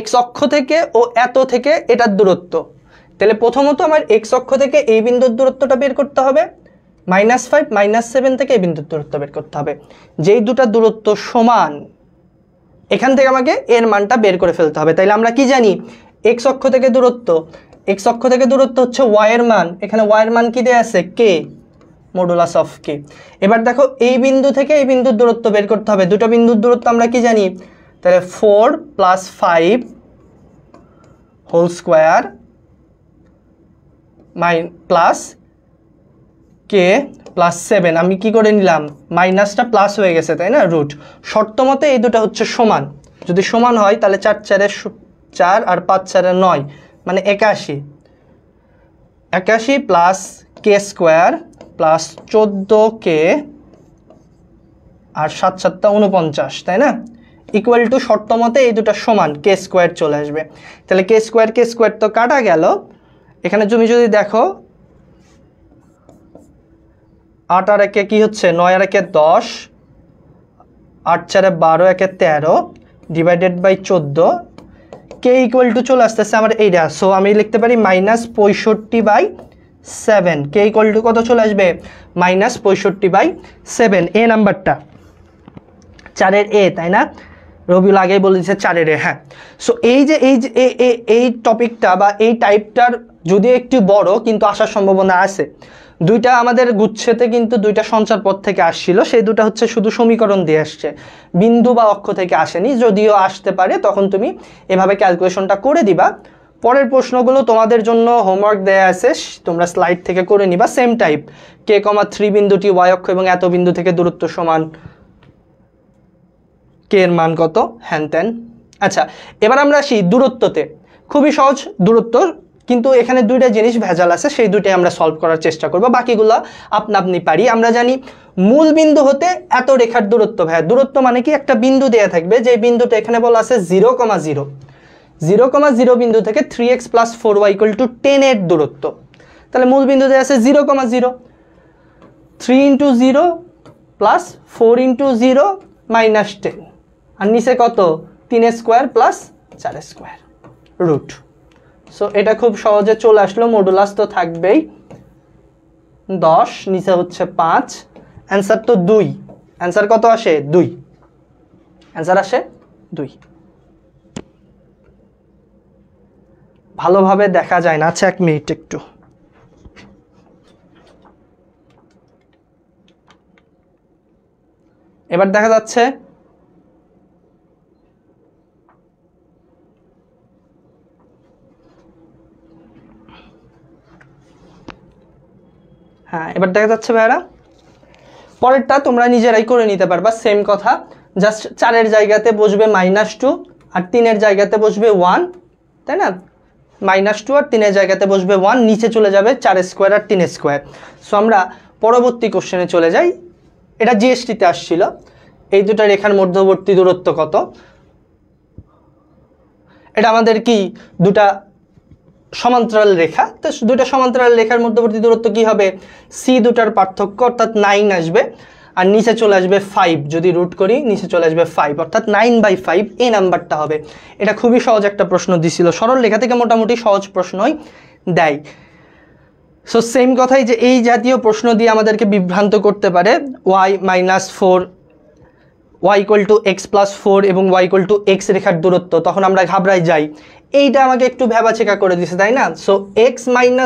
x অক্ষ থেকে ও এত থেকে এটার দূরত্ব। তাহলে প্রথমত আমার x অক্ষ থেকে এই বিন্দুর দূরত্বটা বের করতে হবে, -5 -7 থেকে এই বিন্দুর দূরত্ব বের করতে হবে। যেই দুটা দূরত্ব সমান, এখান থেকে আমাকে এর মানটা বের করে ফেলতে হবে। তাইলে আমরা কি জানি? এক্স অক্ষ থেকে দূরত্ব হচ্ছে ওয়াই এর মান, এখানে ওয়াই এর মান কি দেয়া আছে কে, মডুলাস অফ কে। এবার দেখো এই বিন্দু থেকে এই বিন্দুর দূরত্ব বের করতে হবে, দুটো বিন্দুর দূরত্ব আমরা কি জানি, তাহলে 4 + 5 whole square plus k plus 7, আমি কি করে নিলাম, মাইনাসটা প্লাস হয়ে গেছে তাই না, রুট। শর্ত মতে এই দুটো হচ্ছে সমান, যদি সমান হয় তাহলে 4 × 4 = 4 আর 5 × 4 = 9, মানে 81 প্লাস কে স্কোয়ার প্লাস 14 আর 7 × 7 = 49, তাই না, ইকুয়াল টু শর্ত মতে এই দুটো সমান, কে স্কোয়ার চলে আসবে। তাহলে কে স্কোয়ার তো কাটা গেল, এখানে তুমি যদি দেখো 8 আর 1 কি হচ্ছে, 9 আর 1 10, 8 × 4 = 12, 1 13 divided by 14, k equal to চলে আসতেছে আমার এইটা। সো আমি লিখতে পারি -65/7, কে ইকুয়াল টু কত চলে আসবে, -65/7, এ নাম্বারটা 4-এর এ, তাই না, রবিউল আগেই বলে দিচ্ছে 4-এর এ। হ্যাঁ, সো এই টপিকটা বা এই টাইপটার যদি একটু বড় কিন্তু আসার সম্ভাবনা আছে। দুইটা আমাদের গুচ্ছেতে কিন্তু দুইটা সঞ্চার পথ থেকে আসছিল, সেই দুটো হচ্ছে শুধু সমীকরণ দিয়ে আসছে, বিন্দু বা অক্ষ থেকে আসেনি। যদিও আসতে পারে তখন তুমি এভাবে ক্যালকুলেশনটা করে দিবা। পরের প্রশ্নগুলো তোমাদের জন্য হোমওয়ার্ক দেয়া আছে, তোমরা স্লাইড থেকে করে নিবা। সেম টাইপ, কে, 3 বিন্দুটি ওয়াই অক্ষ এবং এত বিন্দু থেকে দূরত্ব সমান, কে এর মান কত, হ্যান ত্যান। আচ্ছা, এবার আমরা আসি দূরত্বতে। খুবই সহজ দূরত্ব, কিন্তু এখানে দুইটা জিনিস ভেজাল আছে, সেই দুইটাই আমরা সলভ করার চেষ্টা করব, বাকিগুলো আপনি পারি। আমরা জানি মূল বিন্দু হতে এত রেখার দূরত্ব, ভাই দূরত্ব মানে কি, একটা বিন্দু দেয়া থাকবে, যে বিন্দুটা এখানে বলা আছে 0,0, 0,0 বিন্দু থেকে 3x + 4y = 10 এর দূরত্ব। তাহলে মূল বিন্দু দেয়া আছে 0,0, 3 × 0 + 4 × 0 -10, আর নিচে কত, 3 square plus 4 square root. So এটা খুব সহজে চলে আসলো, মডুলাস তো থাকবেই 10, নিচে হচ্ছে 5, অ্যান্সার তো 2, অ্যান্সার কত আসে 2, অ্যান্সার আসে 2। ভালোভাবে দেখা যায় না, আচ্ছা 1 মিনিট একটু। এবার দেখা যাচ্ছে, হ্যাঁ এবার দেখা যাচ্ছে ভাইরা, পরেরটা তোমরা নিজেরাই করে নিতে পারবা, সেম কথা, জাস্ট 4-এর জায়গাতে বসবে -2 আর 3-এর জায়গাতে বসবে 1, তাই না, -2 আর 3-এর জায়গাতে বসবে 1, নিচে চলে যাবে 4 স্কোয়ার আর 3 স্কোয়ার। সো আমরা পরবর্তী কোশ্চেনে চলে যাই। এটা জিএসটিতে আসছিল, এই দুটো রেখার মধ্যবর্তী দূরত্ব কত, এটা আমাদের কি দুটা সমান্তরাল রেখা, তো দুটো সমান্তরাল রেখার মধ্যবর্তী দূরত্ব কি হবে, সি দুটার পার্থক্য অর্থাৎ 9 আসবে, আর নিচে চলে আসবে 5, যদি রুট করি নিচে চলে আসবে 5, অর্থাৎ 9/5 এই নাম্বারটা হবে। এটা খুবই সহজ একটা প্রশ্ন দিছিল, সরল রেখা থেকে মোটামুটি সহজ প্রশ্নই দেয়। সো সেম কথাই, যে এই জাতীয় প্রশ্ন দিয়ে আমাদেরকে বিভ্রান্ত করতে পারে, y-4, y = x + 4 এবং y = x রেখার দূরত্ব, তখন আমরা ঘাবড়াই যাই, এইটা আমাকে একটু ভেবাচেকা করে দিছে, তাই না। সো x - y +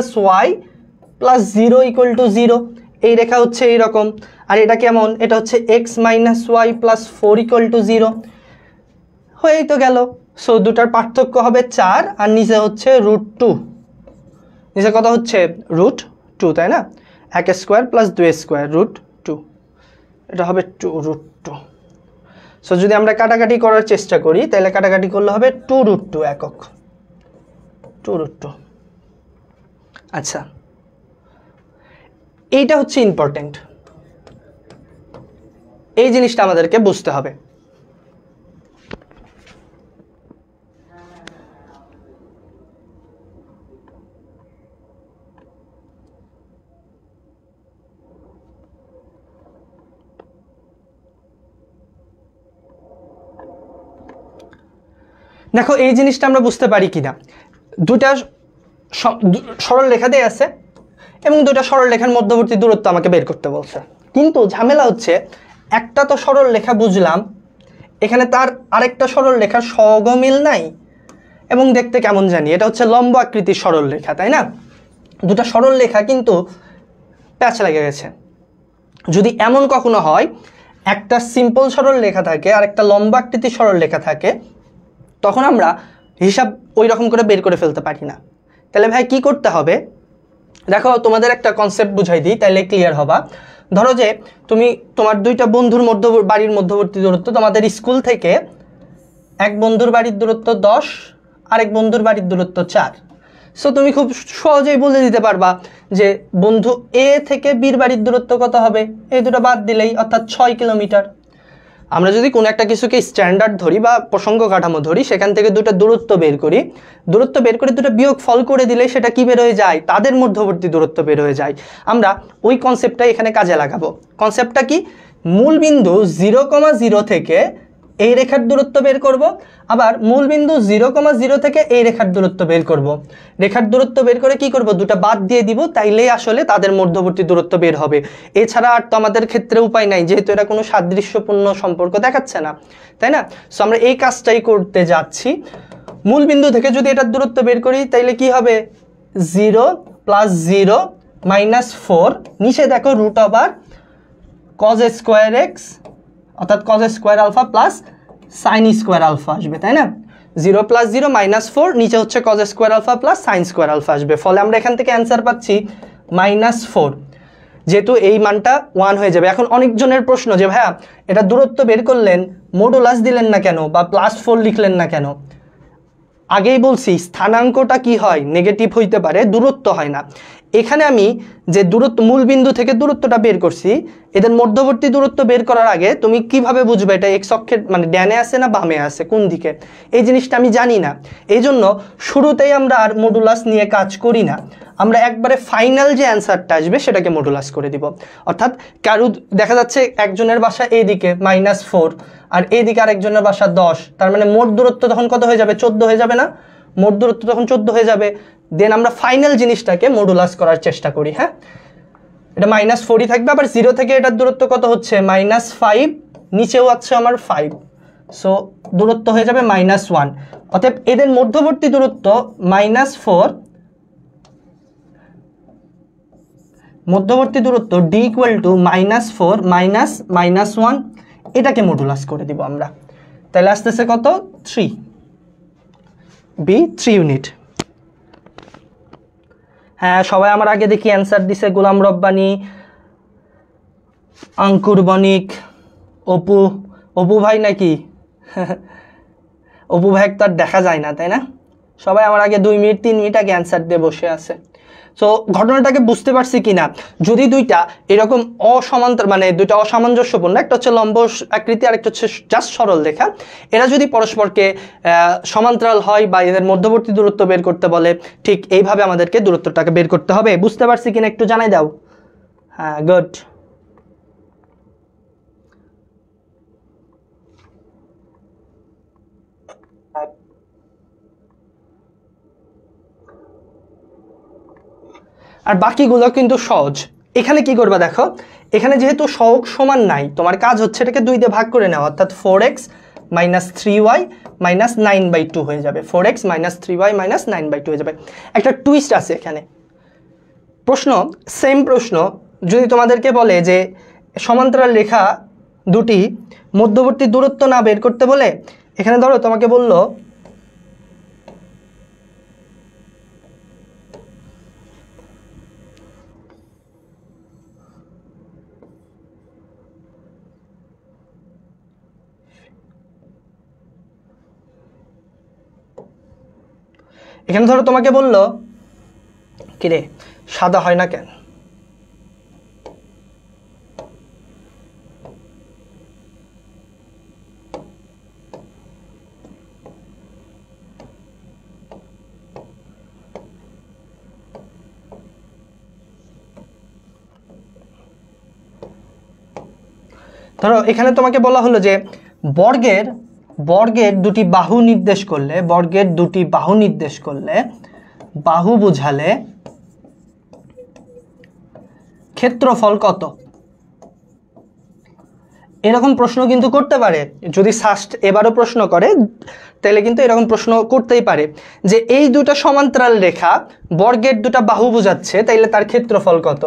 0 = 0, এই রেখা হচ্ছে এইরকম, আর এটা কেমন, এটা হচ্ছে x - y + 4 = 0, হয়েই তো গেল। সো দুটার পার্থক্য হবে 4, আর নিচে হচ্ছে √2, নিচে কত হচ্ছে √2, তাই না, 1 স্কোয়ার প্লাস 2 স্কোয়ার √2, এটা হবে 2√2। সো যদি আমরা কাটাকাটি করার চেষ্টা করি, তাহলে কাটাকাটি করলে হবে 2√2 একক, 2√2। আচ্ছা, এইটা হচ্ছে ইম্পর্টেন্ট, এই জিনিসটা আমাদেরকে বুঝতে হবে। দেখো এই জিনিসটা আমরা বুঝতে পারি কিনা, দুটা সরল রেখা দিয়ে আছে এবং দুটা সরল রেখার মধ্যবর্তী দূরত্ব আমাকে বের করতে বলছে, কিন্তু ঝামেলা হচ্ছে একটা তো সরল রেখা বুঝলাম, এখানে তার আরেকটা সরল রেখার সহগ মিল নাই, এবং দেখতে কেমন জানি, এটা হচ্ছে লম্ব আকৃতির সরল রেখা, তাই না? দুটা সরল রেখা কিন্তু প্যাচ লেগে গেছে। যদি এমন কখনো হয় একটা সিম্পল সরল রেখা থাকে আর একটা লম্ব আকৃতির সরল রেখা থাকে, তখন আমরা হিসাব ওই রকম করে বের করে ফেলতে পারি না। তাহলে ভাই কি করতে হবে, দেখো তোমাদের একটা কনসেপ্ট বুঝাই দিই, তাহলে ক্লিয়ার হবা। ধরো যে তুমি তোমার দুইটা বন্ধুর বাড়ির মধ্যবর্তী দূরত্ব, তোমাদের স্কুল থেকে এক বন্ধুর বাড়ির দূরত্ব 10, আরেক বন্ধুর বাড়ির দূরত্ব 4। সো তুমি খুব সহজেই বলে দিতে পারবা যে বন্ধু এ থেকে বির বাড়ির দূরত্ব কত হবে, এই দুটো বাদ দিলেই, অর্থাৎ 6 কিলোমিটার। আমরা যদি কোনো একটা কিছুকে স্ট্যান্ডার্ড ধরি বা প্রসঙ্গ কাঠামো ধরি, সেখান থেকে দুটো দূরত্ব বের করি, দূরত্ব বের করে দুটো বিয়োগ ফল করে দিলে সেটা কি বের হয়ে যায়, তাদের মধ্যবর্তী দূরত্ব বের হয়ে যায়। আমরা ওই কনসেপ্টটাই এখানে কাজে লাগাবো। কনসেপ্টটা কি, মূল বিন্দু 0,0 থেকে এই রেখার দূরত্ব বের করব, আবার মূল বিন্দু 0,0 থেকে এই রেখার দূরত্ব বের করব। রেখার দূরত্ব বের করে কি করব, দুটো বাদ দিয়ে দিব, তাইলেই আসলে তাদের মধ্যবর্তী দূরত্ব বের হবে। এছাড়া আর তো আমাদের ক্ষেত্রে উপায় নাই, যেহেতু এটা কোনো সাদৃশ্যপূর্ণ সম্পর্ক দেখাচ্ছে না, তাই না? সো আমরা এই কাজটাই করতে যাচ্ছি। মূল বিন্দু থেকে যদি এটার দূরত্ব বের করি, তাইলে কি হবে, 0 + 0 - 4, নিচে দেখো √, cos স্কোয়ার এক্স অর্থাৎ cos square alpha plus sin square alpha আসবে, তাই না? 0 + 0 - 4, নিচে হচ্ছে cos square alpha plus sin square alpha আসবে। ফলে আমরা এখান থেকে অ্যান্সার পাচ্ছি -4, যেহেতু এই মানটা 1 হয়ে যাবে। এখন অনেকজনের প্রশ্ন যে ভাইয়া এটা দূরত্ব বের করলেন, মডুলাস দিলেন না কেন, বা +4 লিখলেন না কেন? আগেই বলছি স্থানাঙ্কটা কি হয়, নেগেটিভ হইতে পারে, দূরত্ব হয় না। এখানে আমি যে দূরত্ব মূল বিন্দু থেকে দূরত্বটা বের করছি, এদের মধ্যবর্তী দূরত্ব বের করার আগে তুমি কিভাবে বুঝবে এটা এক্স অক্ষের মানে ডানে আছে না বামে আছে, কোন দিকে, এই জিনিসটা আমি জানি না। এই জন্য শুরুতেই আমরা আর মডুলাস নিয়ে কাজ করি না, আমরা একবারে ফাইনাল যে অ্যান্সারটা আসবে সেটাকে মডুলাস করে দিব। অর্থাৎ কারু দেখা যাচ্ছে একজনের বাসা এইদিকে -4 আর এইদিকে আরেকজনের বাসা 10, তার মানে মোট দূরত্ব তখন কত হয়ে যাবে, 14 হয়ে যাবে না? মোট দূরত্ব তখন 14 হয়ে যাবে। দেন আমরা ফাইনাল জিনিসটাকে মডুলাস করার চেষ্টা করি। হ্যাঁ, এটা -4ই থাকবে। আবার 0 থেকে এটার দূরত্ব কত হচ্ছে, -5, নিচেও আছে আমার 5, সো দূরত্ব হয়ে যাবে -1। অতএব এদের মধ্যবর্তী দূরত্ব -4, মধ্যবর্তী দূরত্ব d = -4 - -1, এটাকে মডুলাস করে দিব আমরা। তাহলে আসতেছে কত, 3, b 3 ইউনিট। হ্যাঁ, সবাই আমার আগে দেখি অ্যান্সার দিছে, গোলাম রব্বানি, আঙ্কুর বণিক, অপু ভাই নাকি? অপু ভাই তো আর দেখা যায় না, তাই না? সবাই আমার আগে 2 মিনিট 3 মিনিট আগে অ্যান্সার দিয়ে বসে আছে। সো ঘটনাটাকে বুঝতে পারছি কিনা, যদি দুইটা এরকম অসমান্তর মানে দুইটা অসামঞ্জস্যপূর্ণ, একটা হচ্ছে লম্ব আকৃতি আর একটা হচ্ছে জাস্ট সরল রেখা, এরা যদি পরস্পরকে সমান্তরাল হয় বা এদের মধ্যবর্তী দূরত্ব বের করতে বলে, ঠিক এইভাবে আমাদেরকে দূরত্বটাকে বের করতে হবে। বুঝতে পারছি কিনা একটু জানাই দাও। হ্যাঁ, গুড। আর বাকিগুলো কিন্তু সহজ। এখানে কি করবা দেখো, এখানে যেহেতু সহগ সমান নাই, তোমার কাজ হচ্ছে এটাকে 2 দিয়ে ভাগ করে নেওয়া, অর্থাৎ 4x - 3y - 9/2 হয়ে যাবে। 4x - 3y - 9/2 হয়ে যাবে। একটা টুইস্ট আছে এখানে। প্রশ্ন, সেম প্রশ্ন, যদি তোমাদেরকে বলে যে সমান্তরাল রেখা দুটি মধ্যবর্তী দূরত্ব না বের করতে বলে, এখানে ধরো তোমাকে বললো এখানে ধরো তোমাকে বললো কিরে সাদা হয় না কেন, ধরো এখানে তোমাকে বলা হলো যে বর্গের দুটি বাহু নির্দেশ করলে, বাহু বোঝালে ক্ষেত্রফল কত। এরকম প্রশ্ন কিন্তু করতে পারে, যদি সাস্ট এবারও প্রশ্ন করে তাহলে কিন্তু এরকম প্রশ্ন করতেই পারে যে এই দুটো সমান্তরাল রেখা বর্গের দুটো বাহু বোঝাচ্ছে, তাইলে তার ক্ষেত্রফল কত।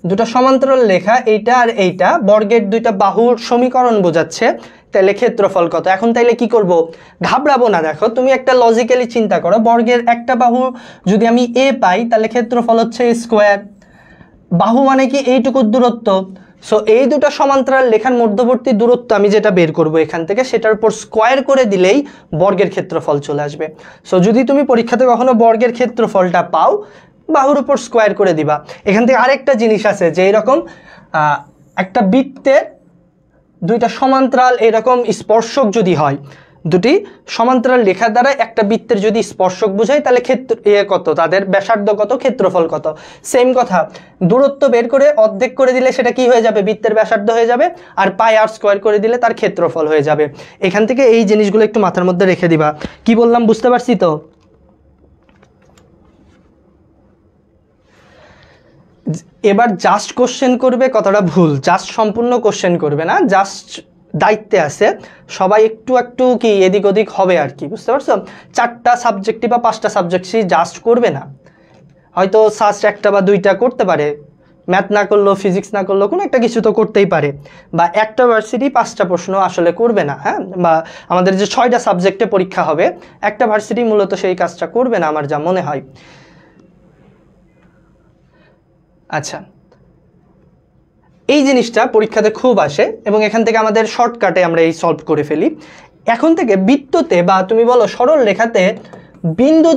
দুটো সমান্তরাল রেখা এইটা আর এইটা বর্গের দুইটা বাহুর সমীকরণ বোঝাচ্ছে, তাহলে ক্ষেত্রফল কত। এখন তাইলে কি করব, ঘাবড়াবো না। দেখো তুমি একটা লজিক্যালি চিন্তা করো, বর্গের একটা বাহু যদি আমি এ পাই তাহলে ক্ষেত্রফল হচ্ছে স্কোয়ার, বাহু মানে কি এইটুকু দূরত্ব। সো এই দুটো সমান্তরাল রেখার মধ্যবর্তী দূরত্ব আমি যেটা বের করব এখান থেকে, সেটার উপর স্কোয়ার করে দিলেই বর্গের ক্ষেত্রফল চলে আসবে। সো যদি তুমি পরীক্ষাতে কখনো বর্গের ক্ষেত্রফলটা পাও, বাহুর উপর স্কোয়ার করে দিবা। এখান থেকে আরেকটা জিনিস আছে যে এরকম একটা বৃত্তের দুইটা সমান্তরাল এরকম স্পর্শক যদি হয়, দুটি সমান্তরাল রেখা দ্বারা একটা বৃত্তের যদি স্পর্শক বোঝায় তাহলে ক্ষেত্র কত, তাদের ব্যাসার্ধ কত, ক্ষেত্রফল কত। সেম কথা, দূরত্ব বের করে অর্ধেক করে দিলে সেটা কি হয়ে যাবে, বৃত্তের ব্যাসার্ধ হয়ে যাবে, আর পাই আর স্কোয়ার করে দিলে তার ক্ষেত্রফল হয়ে যাবে। এখান থেকে এই জিনিসগুলো একটু মাথার মধ্যে রেখে দিবা। কি বললাম বুঝতে পারছি তো? এবার জাস্ট কোশ্চেন করবে, কথাটা ভুল, জাস্ট সম্পূর্ণ কোশ্চেন করবে না, জাস্ট দায়িত্বে আছে সবাই একটু একটু কি এদিক ওদিক হবে আর কি, বুঝতে পারছো? 4টা সাবজেক্টই বা 5টা সাবজেক্টই জাস্ট করবে না, হয়তো জাস্ট একটা বা 2টা করতে পারে, ম্যাথ না করলেও ফিজিক্স না করলেও কোনো একটা কিছু তো করতেই পারে, বা একটা ভার্সিটি 5টা প্রশ্ন আসলে করবে না। হ্যাঁ, বা আমাদের যে 6টা সাবজেক্টে পরীক্ষা হবে, একটা ভার্সিটি মূলত সেই কাজটা করবে না আমার যা মনে হয়। আচ্ছা, এই জিনিসটা পরীক্ষাতে খুব আসে এবং এখান থেকে আমাদের শর্টকাটে আমরা এই সলভ করে ফেলি। এখন থেকে বৃত্ততে বা তুমি বলো সরল রেখাতে বিন্দু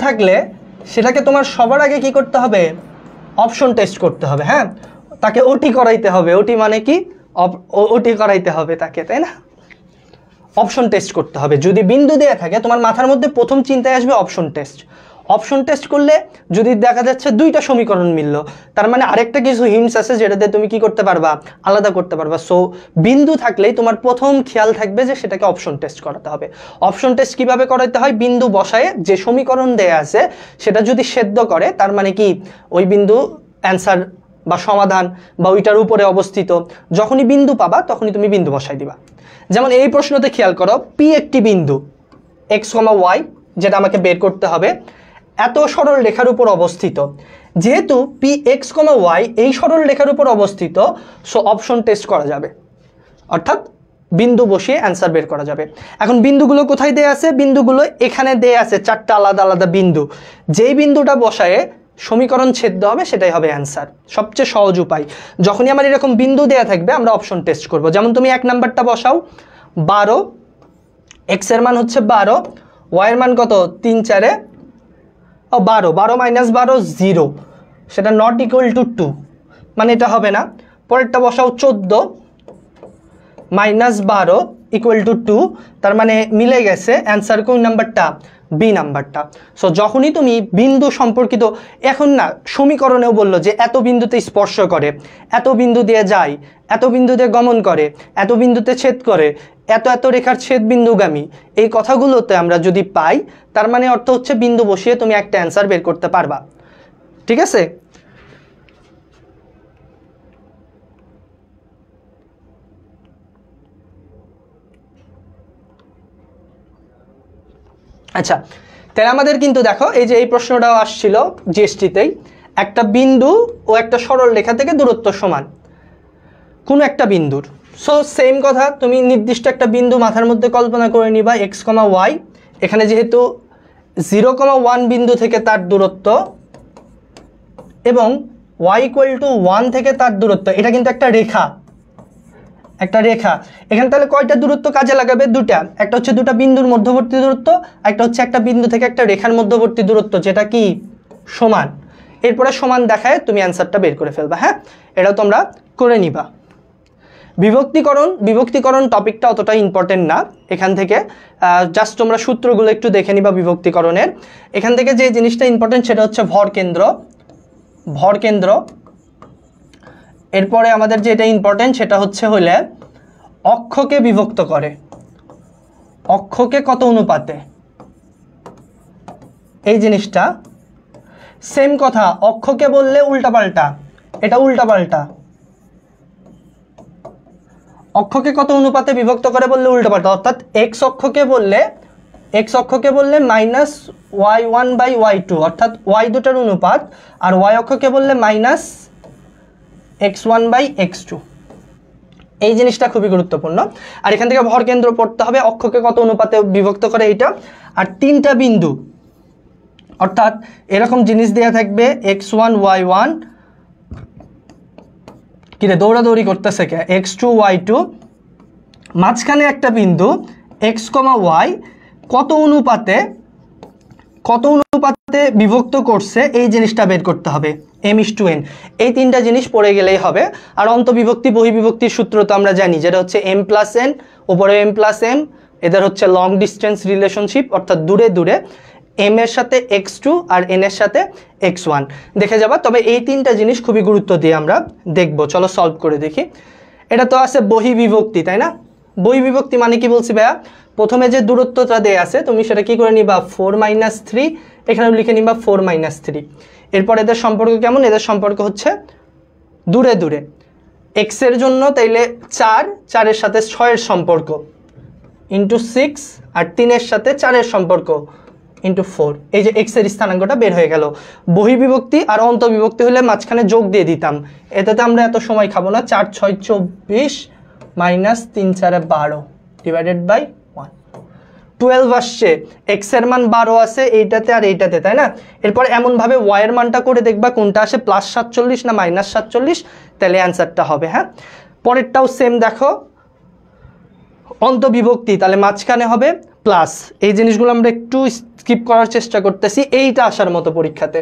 থাকলে সেটাকে তোমার সবার আগে কি করতে হবে, অপশন টেস্ট করতে হবে। হ্যাঁ, তাকে ওটি করাইতে হবে। ওটি মানে কি, ওটি করাইতে হবে তাকে, তাই না? অপশন টেস্ট করতে হবে। যদি বিন্দু দেয়া থাকে তোমার মাথার মধ্যে প্রথম চিন্তায় আসবে অপশন টেস্ট। অপশন টেস্ট করলে যদি দেখা যাচ্ছে 2টা সমীকরণ মিলল, তার মানে আরেকটা কিছু হিন্টস আছে যেটাতে তুমি কি করতে পারবা, আলাদা করতে পারবা। সো বিন্দু থাকলেই তোমার প্রথম খেয়াল থাকবে যে সেটাকে অপশন টেস্ট করাতে হবে। অপশন টেস্ট কিভাবে করাতে হয়, বিন্দু বসায়ে যে সমীকরণ দেয়া আছে সেটা যদি সেদ্ধ করে, তার মানে কি ওই বিন্দু অ্যান্সার বা সমাধান বা ওইটার উপরে অবস্থিত। যখনই বিন্দু পাবা তখনই তুমি বিন্দু বসাই দিবা। যেমন এই প্রশ্নতে খেয়াল করো, পি একটি বিন্দু x, y যেটা আমাকে বের করতে হবে, এত সরল রেখার উপর অবস্থিত। যেহেতু পি x, y এই সরল রেখার উপর অবস্থিত, সো অপশন টেস্ট করা যাবে, অর্থাৎ বিন্দু বসিয়ে অ্যান্সার বের করা যাবে। এখন বিন্দুগুলো কোথায় দেয়া আছে, বিন্দুগুলো এখানে দেয়া আছে 4টা আলাদা আলাদা বিন্দু। যেই বিন্দুটা বসায়ে সমীকরণ ছেদ্য হবে সেটাই হবে অ্যান্সার। সবচেয়ে সহজ উপায়, যখনই আমার এরকম বিন্দু দেয়া থাকবে আমরা অপশন টেস্ট করব। যেমন তুমি 1 নাম্বারটা বসাও, 12, x এর মান হচ্ছে 12, y এর মান কত, 3 4 12, 12 - 12 0, সেটা নট ইকুয়াল টু 2, মানে এটা হবে না। পরেরটা বসাও 14 - 12 ইকুয়াল টু 2, তার মানে মিলে গেছে, অ্যান্সার কোন নাম্বারটা, বি নাম্বারটা। সো যখনই তুমি বিন্দু সম্পর্কিত, এখন না সমীকরণেও বললো যে এত বিন্দুতে স্পর্শ করে, এত বিন্দু দিয়ে যায়, এত বিন্দু দিয়ে গমন করে, এত বিন্দুতে ছেদ করে, এত এত রেখার ছেদ বিন্দুগামী, এই কথাগুলোতে আমরা যদি পাই তার মানে অর্থ হচ্ছে বিন্দু বসিয়ে তুমি একটা অ্যান্সার বের করতে পারবা। ঠিক আছে? আচ্ছা, তাহলে আমাদের কিন্তু দেখো এই যে এই প্রশ্নটাও আসছিল জিএসটিতেই, একটা বিন্দু ও একটা সরল রেখা থেকে দূরত্ব সমান কোনো একটা বিন্দুর। সো সেম কথা, তুমি নির্দিষ্ট একটা বিন্দু মাথার মধ্যে কল্পনা করে নিবা x, y। এখানে যেহেতু 0,1 বিন্দু থেকে তার দূরত্ব এবং y = 1 থেকে তার দূরত্ব, এটা কিন্তু একটা রেখা, এখানে তাহলে কয়টা দূরত্ব কাজে লাগাবে, 2টা। একটা হচ্ছে 2টা বিন্দুর মধ্যবর্তী দূরত্ব, একটা হচ্ছে একটা বিন্দু থেকে একটা রেখার মধ্যবর্তী দূরত্ব, যেটা কি সমান। এরপরে সমান দেখায় তুমি অ্যান্সারটা বের করে ফেলবা। হ্যাঁ, এটাও তোমরা করে নিবা। বিভক্তিকরণ টপিকটা অতটা ইম্পর্টেন্ট না, এখান থেকে জাস্ট তোমরা সূত্রগুলো একটু দেখে নিবা বিভক্তিকরণের। এখান থেকে যে জিনিসটা ইম্পর্টেন্ট সেটা হচ্ছে ভরকেন্দ্র। এরপরে আমাদের যেটা ইম্পর্টেন্ট সেটা হচ্ছে হলে অক্ষকে বিভক্ত করে, অক্ষকে কত অনুপাতে, এই জিনিসটা। সেম কথা, অক্ষকে বললে উল্টাপাল্টা, এটা উল্টাপাল্টা, অক্ষকে কত অনুপাতে বিভক্ত করে বললে উল্টাপাল্টা, অর্থাৎ এক্স অক্ষকে বললে মাইনাস y1/y2, অর্থাৎ y দুটার অনুপাত, আর y অক্ষকে বললে মাইনাস x1/x2। এই জিনিসটা খুবই গুরুত্বপূর্ণ। আর এখান থেকে ভর কেন্দ্র পড়তে হবে, অক্ষকে কত অনুপাতে বিভক্ত করে এইটা, আর তিনটা বিন্দু, অর্থাৎ এরকম জিনিস দেয়া থাকবে x1 y1, কিরে দৌড়াদৌড়ি করতেছে কে, x2 y2, মাঝখানে একটা বিন্দু x, y কত অনুপাতে বিভক্ত করছে এই জিনিসটা বের করতে হবে, m/n। এই তিনটা জিনিস পড়ে গেলেই হবে। আর অন্তবিভক্তি বহিবিভক্তির সূত্র তো আমরা জানি, যেটা হচ্ছে m+n, উপরে m+m, এদের হচ্ছে লং ডিস্টেন্স রিলেশনশিপ, অর্থাৎ দূরে দূরে m এর সাথে x2 আর n এর সাথে x1 দেখে যাবা। তবে এই তিনটা জিনিস খুবই গুরুত্ব দিয়ে আমরা দেখব। চলো সলভ করে দেখি। এটা তো আছে বহিবিভক্তি, তাই না? বহিবিভক্তি মানে কি বলছি ভাইয়া, প্রথমে যে দূরত্বটা দেয়া আছে তুমি সেটা কি করে নিবা, 4 - 3, এখানেও লিখে নিবা 4 - 3। এরপর এদের সম্পর্ক কেমন, এদের সম্পর্ক হচ্ছে দূরে দূরে। x এর জন্য তাইলে 4 এর সাথে 6 এর সম্পর্ক ইন্টু 6, আর 3 এর সাথে 4 এর সম্পর্ক ইন্টু 4। এই যে x এর স্থানাঙ্কটা বের হয়ে গেল। বহিবিভক্তি আর অন্তবিভক্তি হলে মাঝখানে যোগ দিয়ে দিতাম, এটাতে আমরা এত সময় খাবো না। 4 × 6 = 24 -3 × 4 = 12 ডিভাইডেড বাই 1। 12 আসছে, x এর মান 12 আছে এইটাতে আর এইটাতে, তাই না? এরপর এমনভাবে y এর মানটা করে দেখবা কোনটা আসে, +47 না -47, তাহলে অ্যান্সারটা হবে। হ্যাঁ, পরেরটাও সেম দেখো, অন্তবিভক্তি, তাহলে মাঝখানে হবে প্লাস। এই জিনিসগুলো আমরা একটু স্কিপ করার চেষ্টা করতেছি, এইটা আসার মতো পরীক্ষাতে।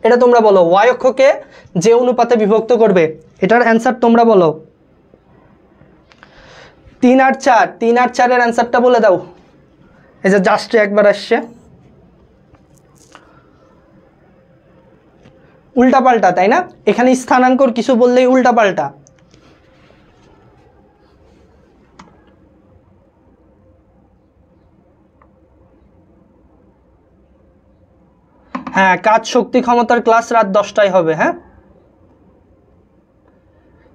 এটা তোমরা বলো, y অক্ষকে যে অনুপাতে বিভক্ত করবে, এটার অ্যান্সার তোমরা বলো। 3 আর 4 এর অ্যান্সারটা বলে দাও। এই যে জাস্ট একবার আসছে, উল্টাপাল্টা, তাই না? এখানে স্থানাঙ্কর কিছু বললেই উল্টাপাল্টা। হ্যাঁ, কাজ শক্তি ক্ষমতার ক্লাস রাত 10টায় হবে। হ্যাঁ,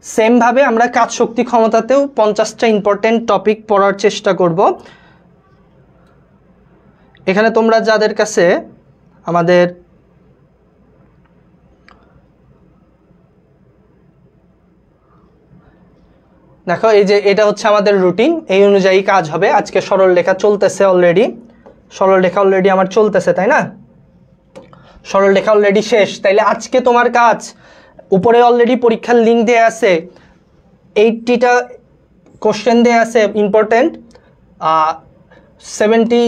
সেম ভাবে আমরা কাজ শক্তি ক্ষমতাতেও 50টা ইম্পর্টেন্ট টপিক পড়ার চেষ্টা করব। এখানে তোমরা যাদের কাছে আমাদের দেখো, এই যে এটা হচ্ছে আমাদের রুটিন, এই অনুযায়ী কাজ হবে। আজকে সরলরেখা চলতেছে অলরেডি, সরলরেখা অলরেডি আমার চলতেছে, তাই না? সরলরেখা অলরেডি শেষ। তাইলে আজকে তোমার কাজ, উপরে অলরেডি পরীক্ষার লিঙ্ক দেয়া আছে, 80টা কোশ্চেন দেয়া আছে ইম্পর্টেন্ট, 70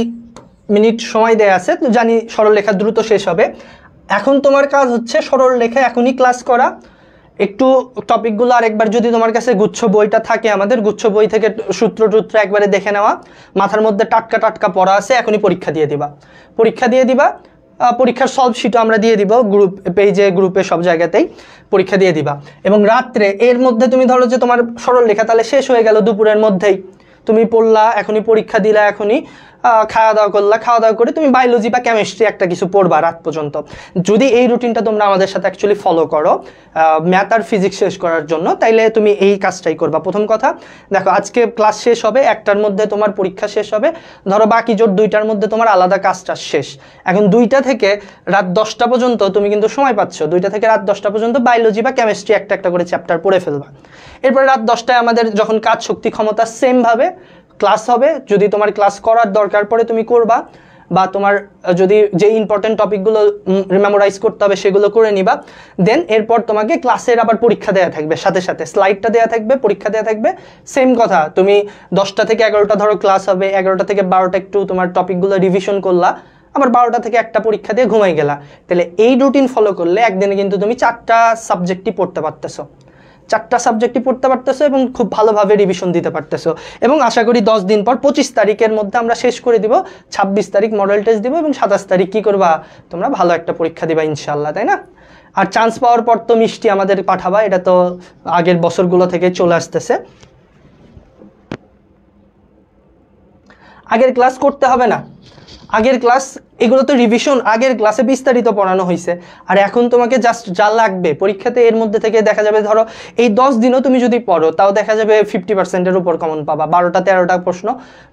মিনিট সময় দেয়া আছে। তো জানি সরলরেখা দ্রুত শেষ হবে। এখন তোমার কাজ হচ্ছে সরলরেখা এখনই ক্লাস করা, একটু টপিকগুলো আরেকবার, যদি তোমার কাছে গুচ্ছ বইটা থাকে, আমাদের গুচ্ছ বই থেকে সূত্র একবারে দেখে নেওয়া, মাথার মধ্যে টাটকা পড়া আছে, এখনই পরীক্ষা দিয়ে দিবা। পরীক্ষার সলভ শিটও আমরা দিয়ে দিব গ্রুপ পেজে, গ্রুপে, সব জায়গাতেই পরীক্ষা দিয়ে দিবা। এবং রাত্রে এর মধ্যে তুমি ধরো যে তোমার সরলরেখা তাহলে শেষ হয়ে গেল, দুপুরের মধ্যেই তুমি পড়লা, এখনই পরীক্ষা দিলা, এখনই খাওয়া দাওয়া করলা, খাওয়া দাওয়া করে তুমি বায়োলজি বা কেমিস্ট্রি একটা কিছু পড়বা রাত পর্যন্ত। যদি এই রুটিনটা তোমরা আমাদের সাথে অ্যাকচুয়ালি ফলো করো ম্যাথ আর ফিজিক্স শেষ করার জন্য, তাইলে তুমি এই কাজটাই করবা। প্রথম কথা দেখো, আজকে ক্লাস শেষ হবে, 1টার মধ্যে তোমার পরীক্ষা শেষ হবে, ধরো বাকি জোট 2টার মধ্যে তোমার আলাদা কাজটা শেষ। এখন 2টা থেকে রাত 10টা পর্যন্ত তুমি কিন্তু সময় পাচ্ছ, 2টা থেকে রাত 10টা পর্যন্ত বায়োলজি বা কেমিস্ট্রি একটা করে চ্যাপ্টার পড়ে ফেলবা। এরপরে রাত 10টায় আমাদের যখন কাজ শক্তি ক্ষমতা সেমভাবে ক্লাস হবে। যদি তোমার ক্লাস করার দরকার পড়ে তুমি করবা, বা তোমার যদি যে ইম্পর্টেন্ট টপিকগুলো মেমোরাইজ করতে হবে সেগুলো করে নিবা। দেন এরপর তোমাকে ক্লাসের আবার পরীক্ষা দেওয়া থাকবে, সাথে সাথে স্লাইডটা দেওয়া থাকবে, পরীক্ষা দেওয়া থাকবে। সেম কথা, তুমি 10টা থেকে 11টা ধরো ক্লাস হবে, 11টা থেকে 12টা একটু তোমার টপিকগুলো রিভিশন করলা, আবার 12টা থেকে 1টা পরীক্ষা দিয়ে ঘুমাই গেলা। তাহলে এই রুটিন ফলো করলে একদিনে কিন্তু তুমি 4টা সাবজেক্টই পড়তে পারতেছো, 4টা সাবজেক্টই পড়তে পারতেছো এবং খুব ভালোভাবে রিভিশন দিতে পারতেছো। এবং আশা করি 10 দিন পর 25 তারিখের মধ্যে আমরা শেষ করে দিব, 26 তারিখ মডেল টেস্ট দিব, এবং 27 তারিখ কী করবা, তোমরা ভালো একটা পরীক্ষা দিবা ইনশাল্লাহ, তাই না? আর চান্স পাওয়ার পর তো মিষ্টি আমাদের পাঠাবা, এটা তো আগের বছরগুলো থেকে চলে আসতেছে। আগের ক্লাস করতে হবে না, আগের ক্লাস এগুলো তো রিভিশন, আগের ক্লাসে বিস্তারিত পড়ানো হয়েছে। আর এখন তোমাকে জাস্ট যা লাগবে পরীক্ষাতে এর মধ্যে থেকে দেখা যাবে, ধরো এই 10 দিনও তুমি যদি পড়ো তাও দেখা যাবে 50%-এর উপর কমন পাবা। 12টা 13টা প্রশ্ন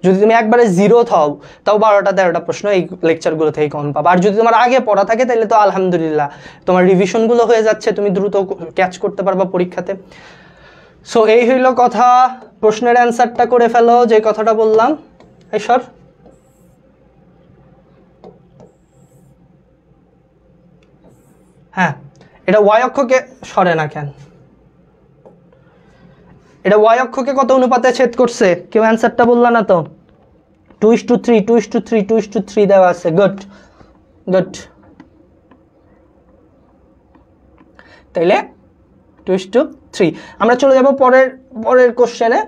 যদি তুমি একবারে জিরো থাও তাও 12টা 13টা প্রশ্ন এই লেকচারগুলো থেকে কমন পাবা। আর যদি তোমার আগে পড়া থাকে তাহলে তো আলহামদুলিল্লাহ, তোমার রিভিশনগুলো হয়ে যাচ্ছে, তুমি দ্রুত ক্যাচ করতে পারবা পরীক্ষাতে। সো এই হইল কথা, প্রশ্নের অ্যান্সারটা করে ফেলো যে কথাটা বললাম। এই সর, হ্যাঁ এটা ওয়াই অক্ষকে সরে না কেন, এটা ওয়াই অক্ষকে কত অনুপাতে ছেদ করছে? কেউ অ্যান্সারটা বললা না তো? 2:3 2:3 2:3 দেওয়া আছে। গুড গুড, তাইলে 2:3। আমরা চলে যাব পরের কোশ্চেনে।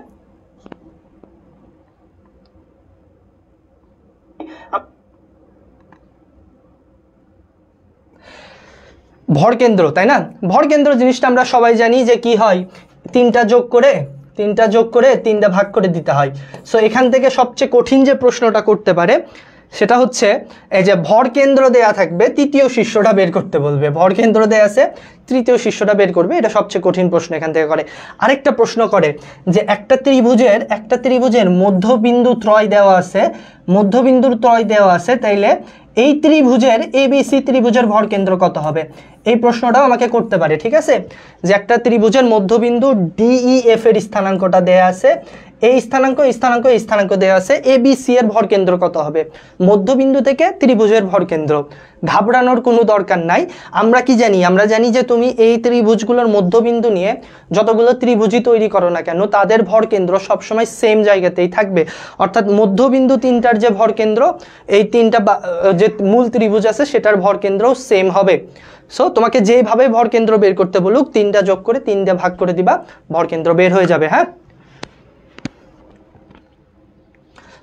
ভর কেন্দ্র, তাই না? ভর কেন্দ্র জিনিসটা আমরা সবাই জানি যে কি হয়, 3টা যোগ করে 3টা ভাগ করে দিতে হয়। সো এখান থেকে সবচেয়ে কঠিন যে প্রশ্নটা করতে পারে সেটা হচ্ছে এই যে ভর কেন্দ্র দেয়া থাকবে, তৃতীয় শীর্ষটা বের করতে বলবে। ভর কেন্দ্র দেয়া আছে, তৃতীয় শীর্ষটা বের করবে, এটা সবচেয়ে কঠিন প্রশ্ন এখান থেকে করে। আরেকটা প্রশ্ন করে যে একটা ত্রিভুজের মধ্যবিন্দু ত্রয় দেওয়া আছে, মধ্যবিন্দুর ত্রয় দেওয়া আছে, তাইলে এই ত্রিভুজের ABC ত্রিভুজের ভর কেন্দ্র কত হবে? এই প্রশ্নটাও আমাকে করতে পারে, ঠিক আছে? যে একটা ত্রিভুজের মধ্যবিন্দু DEF এর স্থানাঙ্কটা দেয়া আছে, এই স্থানাঙ্ক দেওয়া আছে, ABC এর ভর কেন্দ্র কত হবে? মধ্যবিন্দু থেকে ত্রিভুজের ভর কেন্দ্র। ঘাবড়ানোর কোনো দরকার নাই। আমরা কি জানি? আমরা জানি যে তুমি এই ত্রিভুজগুলোর মধ্যবিন্দু নিয়ে যতগুলো ত্রিভুজই তৈরি করো না কেন তাদের ভর কেন্দ্র সবসময় সেম জায়গাতেই থাকবে। অর্থাৎ মধ্যবিন্দু 3টার যে ভর কেন্দ্র, এই 3টা যে মূল ত্রিভুজ আছে সেটার ভর কেন্দ্রও সেম হবে। সো তোমাকে যেভাবে ভর কেন্দ্র বের করতে বলুক 3টা যোগ করে 3টা ভাগ করে দিবা, ভর কেন্দ্র বের হয়ে যাবে। হ্যাঁ,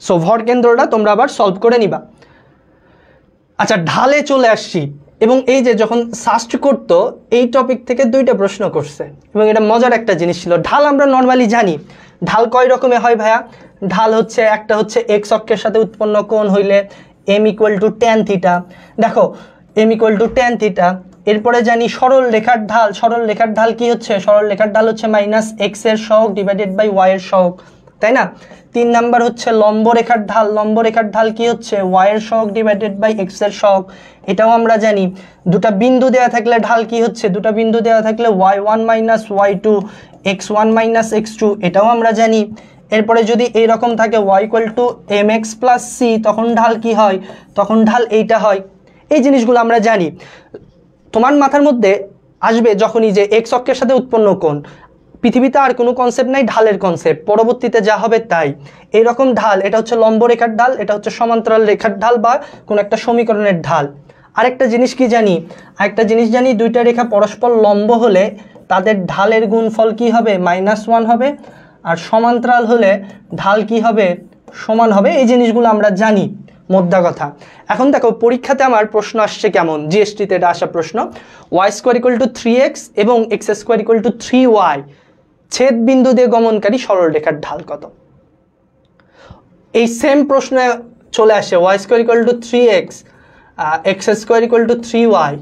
সো ভর কেন্দ্রটা তোমরা আবার সলভ করে নিবা। আচ্ছা, ঢালে চলে আসছি। এবং এই যে যখন সার্চ করতো এই টপিক থেকে 2টা প্রশ্ন করছে, এবং এটা মজার একটা জিনিস ছিল। ঢাল আমরা নর্মালি জানি, ঢাল কয় রকমের হয় ভাইয়া? ঢাল হচ্ছে একটা হচ্ছে এক্স অক্ষের সাথে উৎপন্ন কোণ হইলে m = tan θ। দেখো m = tan θ। এরপরে জানি সরল রেখার ঢাল। সরল রেখার ঢাল কি হচ্ছে? সরল রেখার ঢাল হচ্ছে -x এর সহগ ডিভাইডেড বাই y এর সহগ, তাই না? 3 নাম্বার হচ্ছে লম্ব রেখার ঢাল। লম্ব রেখার ঢাল কি হচ্ছে? y এর সহগ ডিভাইডেড বাই x এর সহগ, এটাও আমরা জানি। দুটা বিন্দু দেওয়া থাকলে ঢাল কি হচ্ছে? দুটা বিন্দু দেওয়া থাকলে y1 - y2 x1 - x2, এটাও আমরা জানি। এরপরে যদি এইরকম থাকে y = mx + c, তখন ঢাল কি হয়? তখন ঢাল এইটা হয়। এই জিনিসগুলো আমরা জানি। তোমার মাথার মধ্যে আসবে যখনই যে এক্স অক্ষের সাথে উৎপন্ন কোণ, পৃথিবীতে আর কোনো কনসেপ্ট নাই, ঢালের কনসেপ্ট। পরবর্তীতে যা হবে তাই। এইরকম ঢাল, এটা হচ্ছে লম্ব রেখার ঢাল, এটা হচ্ছে সমান্তরাল রেখার ঢাল বা কোনো একটা সমীকরণের ঢাল। আরেকটা জিনিস কি জানি? আরেকটা জিনিস জানি, দুইটা রেখা পরস্পর লম্ব হলে তাদের ঢালের গুণফল কি হবে? -1 হবে। আর সমান্তরাল হলে ঢাল কি হবে? সমান হবে। এই জিনিসগুলো আমরা জানি, মোদ্দা কথা। এখন দেখো পরীক্ষাতে আমার প্রশ্ন আসছে কেমন, জিএসটিতে এটা আসা প্রশ্ন, y² = 3x এবং x² = 3y ছেদ বিন্দু দিয়ে গমনকারী সরল রেখার ঢাল কত? এই সেম প্রশ্নে চলে আসে y² = 3x, x² = 3y,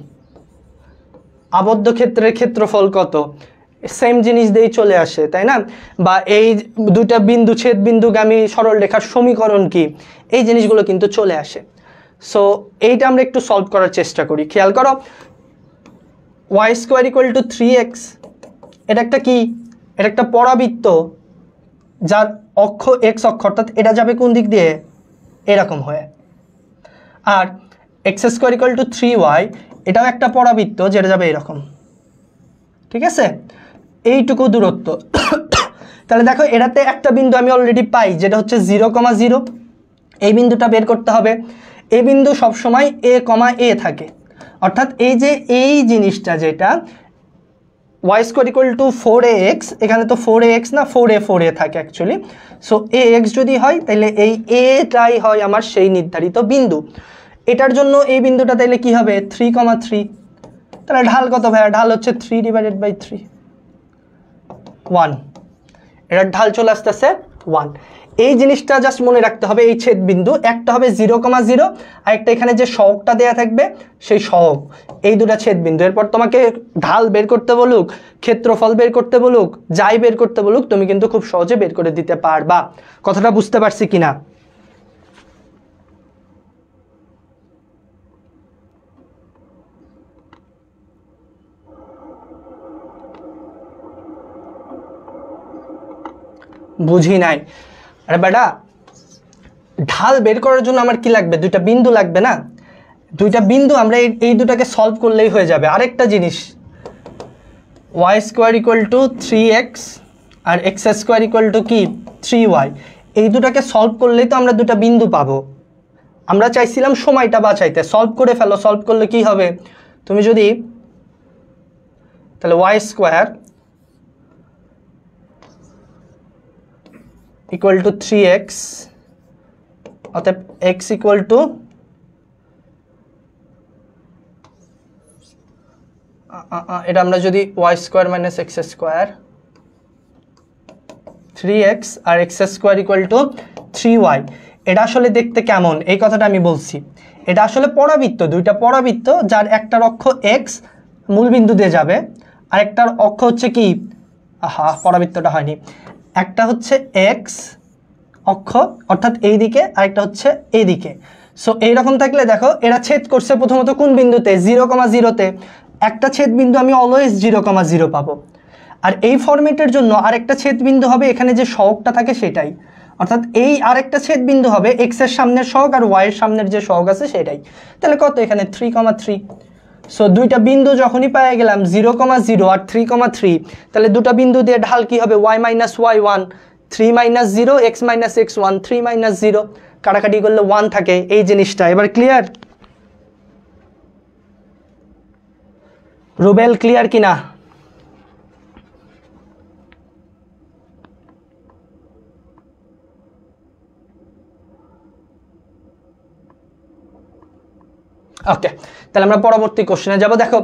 আবদ্ধ ক্ষেত্রের ক্ষেত্রফল কত? সেম জিনিস দিয়েই চলে আসে, তাই না? বা এই দুইটা বিন্দু ছেদ বিন্দুগামী সরল রেখার সমীকরণ কি? এই জিনিসগুলো কিন্তু চলে আসে। সো এইটা আমরা একটু সলভ করার চেষ্টা করি। খেয়াল করো, y² = 3x, এটা একটা কি? এটা একটা পরাবৃত্ত যার অক্ষ x অক্ষ, অর্থাৎ এটা যাবে কোন দিক দিয়ে? এরকম হয়ে। আর x² = 3y, এটাও একটা পরাবৃত্ত যেটা যাবে এরকম, ঠিক আছে? এইটুকু দূরত্ব। তাহলে দেখো এটাতে একটা বিন্দু আমি অলরেডি পাই, যেটা হচ্ছে 0,0। এই বিন্দুটা বের করতে হবে। এই বিন্দু সবসময় a, থাকে। অর্থাৎ এই যে এই জিনিসটা যেটা y² = 4ax, এখানে তো 4ax না 4a থাকে অ্যাকচুয়ালি। সো ax যদি হয় তাহলে এই এটাই হয় আমার সেই নির্ধারিত বিন্দু। এটার জন্য এই বিন্দুটা তাহলে কি হবে? 3,3। তাহলে ঢাল কত ভাইয়া? ঢাল হচ্ছে 3/3, 1। এটার ঢাল চলে আসতেছে 1। এই জিনিসটা জাস্ট মনে রাখতে হবে, এই ছেদ বিন্দু একটা হবে 0,0 আর একটা এখানে যে সহগটা দেয়া থাকবে সেই সহগ, এই দুটা ছেদ বিন্দু। এরপর তোমাকে ঢাল বের করতে বলুক, ক্ষেত্রফল বের করতে বলুক, যাই বের করতে বলুক, তুমি কিন্তু খুব সহজে বের করে দিতে পারবা। কথাটা বুঝতে পারছি কিনা? বুঝি নাই। আরে বেটা, ঢাল বের করার জন্য আমার কি লাগবে? দুইটা বিন্দু লাগবে না? দুইটা বিন্দু আমরা এই দুটাকে সলভ করলেই হয়ে যাবে। আরেকটা জিনিস, y square equal to 3x আর x স্কোয়ার ইকুয়াল টু কি 3y, এই দুটাকে সলভ করলেই তো আমরা দুটা বিন্দু পাবো। আমরা চাইছিলাম সময়টা বাঁচাইতে, সলভ করে ফেলো। সলভ করলে কি হবে? তুমি যদি তাহলে y square equal to 3x, অতএব x ইকুয়াল টু এটা আমরা যদি y square minus x square 3x আর x square equal to 3y, এটা আসলে দেখতে কেমন এই কথাটা আমি বলছি। এটা আসলে পরাবৃত্ত, দুইটা পরাবৃত্ত, যার একটার অক্ষ x মূলবিন্দু দিয়ে যাবে, আর একটার অক্ষ হচ্ছে কি, পরাবৃত্তটা হয়নি, একটা হচ্ছে x অক্ষ অর্থাৎ এই দিকে, আরেকটা হচ্ছে এই দিকে। সো এইরকম থাকলে দেখো এরা ছেদ করছে প্রথমত কোন বিন্দুতে? 0,0-তে। একটা ছেদ বিন্দু আমি অলওয়েজ 0,0 পাবো। আর এই ফরম্যাটের জন্য আরেকটা ছেদ বিন্দু হবে এখানে যে সহগটা থাকে সেটাই, অর্থাৎ এই আরেকটা ছেদ বিন্দু হবে x এর সামনের সহগ আর y এর সামনের যে সহগ আছে সেটাই। তাহলে কত? এখানে 3,3। সো দুইটা বিন্দু যখনই পেয়ে গেলাম 0,0 আর 3,3, তাহলে দুটা বিন্দু দিয়ে ঢাল কি হবে? y minus y1, 3 minus 0, x minus x1, 3 minus 0, কাটাকাটি করলে 1 থাকে। এই জিনিসটা এবার ক্লিয়ার? রুবেল ক্লিয়ার কিনা? ওকে, তাহলে আমরা পরবর্তী কোশ্চেনে যাব। দেখো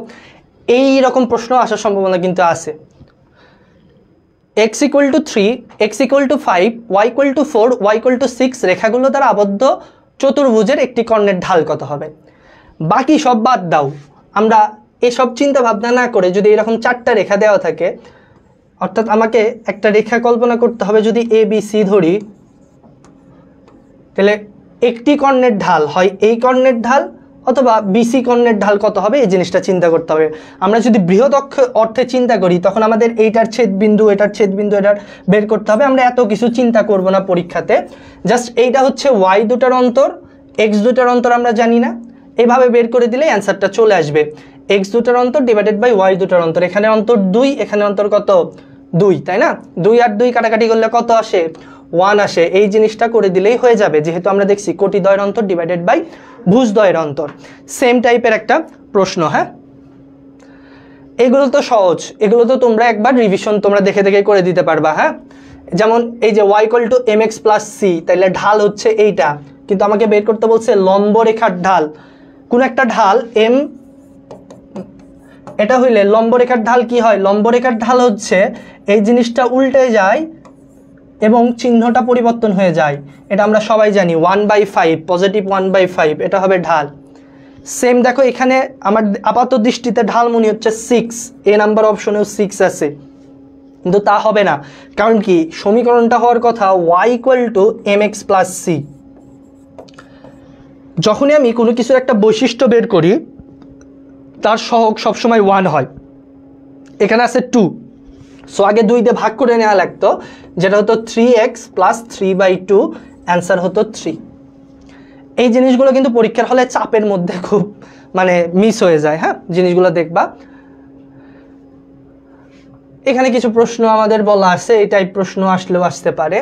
এই রকম প্রশ্ন আসার সম্ভাবনা কিন্তু আছে। x equal to 3, x equal to 5, y equal to 4, y equal to 6 রেখাগুলো দ্বারা আবদ্ধ চতুর্ভুজের একটি কর্ণের ঢাল কত হবে? বাকি সব বাদ দাও, আমরা এসব চিন্তা ভাবনা না করে যদি এরকম চারটা রেখা দেওয়া থাকে, অর্থাৎ আমাকে একটা রেখা কল্পনা করতে হবে, যদি এ বি সি ধরি, তাহলে একটি কর্ণের ঢাল হয় এই কর্ণের ঢাল অথবা বিসি কর্ণের ঢাল কত হবে এই জিনিসটা চিন্তা করতে হবে। আমরা যদি বৃহৎ অর্থে চিন্তা করি তখন আমাদের এইটার ছেদবিন্দু, এটার ছেদবিন্দু, এটার বের করতে হবে। আমরা এত কিছু চিন্তা করব না পরীক্ষাতে, জাস্ট এইটা হচ্ছে ওয়াই দুটার অন্তর, এক্স দুটার অন্তর আমরা জানি না, এইভাবে বের করে দিলে অ্যান্সারটা চলে আসবে। এক্স দুটার অন্তর ডিভাইডেড বাই ওয়াই দুটার অন্তর, এখানে অন্তর 2, এখানে অন্তর কত 2, তাই না? 2 আর 2 কাটাকাটি করলে কত আসে? 1 আসে। এই জিনিসটা করে দিলেই হয়ে যাবে, যেহেতু আমরা দেখছি কোটিদ্বয়ের অন্তর ডিভাইডেড বাই ভুজদ্বয়ের অন্তর। সেম টাইপের একটা প্রশ্ন। হ্যাঁ, এগুলো তো সহজ, এগুলো তো তোমরা একবার রিভিশন তোমরা দেখে দেখে করে দিতে পারবা। হ্যাঁ, যেমন এই যে y = mx + c, তাইলে ঢাল হচ্ছে এইটা, কিন্তু আমাকে বের করতে বলছে লম্ব রেখার ঢাল। কোন একটা ঢাল m, এটা হইলে লম্ব রেখার ঢাল কি হয়? লম্ব রেখার ঢাল হচ্ছে এই জিনিসটা উল্টে যায় এবং চিহ্নটা পরিবর্তন হয়ে যায়, এটা আমরা সবাই জানি। 1/5 পজিটিভ 1/5, এটা হবে ঢাল। সেম দেখো এখানে আমার আপাত দৃষ্টিতে ঢাল মনে হচ্ছে 6, এ নাম্বার অপশনেও 6 আছে, কিন্তু তা হবে না। কারণ কি? সমীকরণটা হওয়ার কথা y = mx + c। যখনই আমি কোনো কিছুর একটা বৈশিষ্ট্য বের করি তার সহগ সবসময় 1 হয়। এখানে আছে 2, সো আগে 2 দিয়ে ভাগ করে নেওয়া লাগতো, যেটা হতো 3x + 3/2, অ্যান্সার হতো 3। এই জিনিসগুলো কিন্তু পরীক্ষার হলে চাপের মধ্যে খুব মানে মিস হয়ে যায়। হ্যাঁ, জিনিসগুলো দেখবা। এখানে কিছু প্রশ্ন আমাদের বলা আছে, এই টাইপ প্রশ্ন আসলেও আসতে পারে।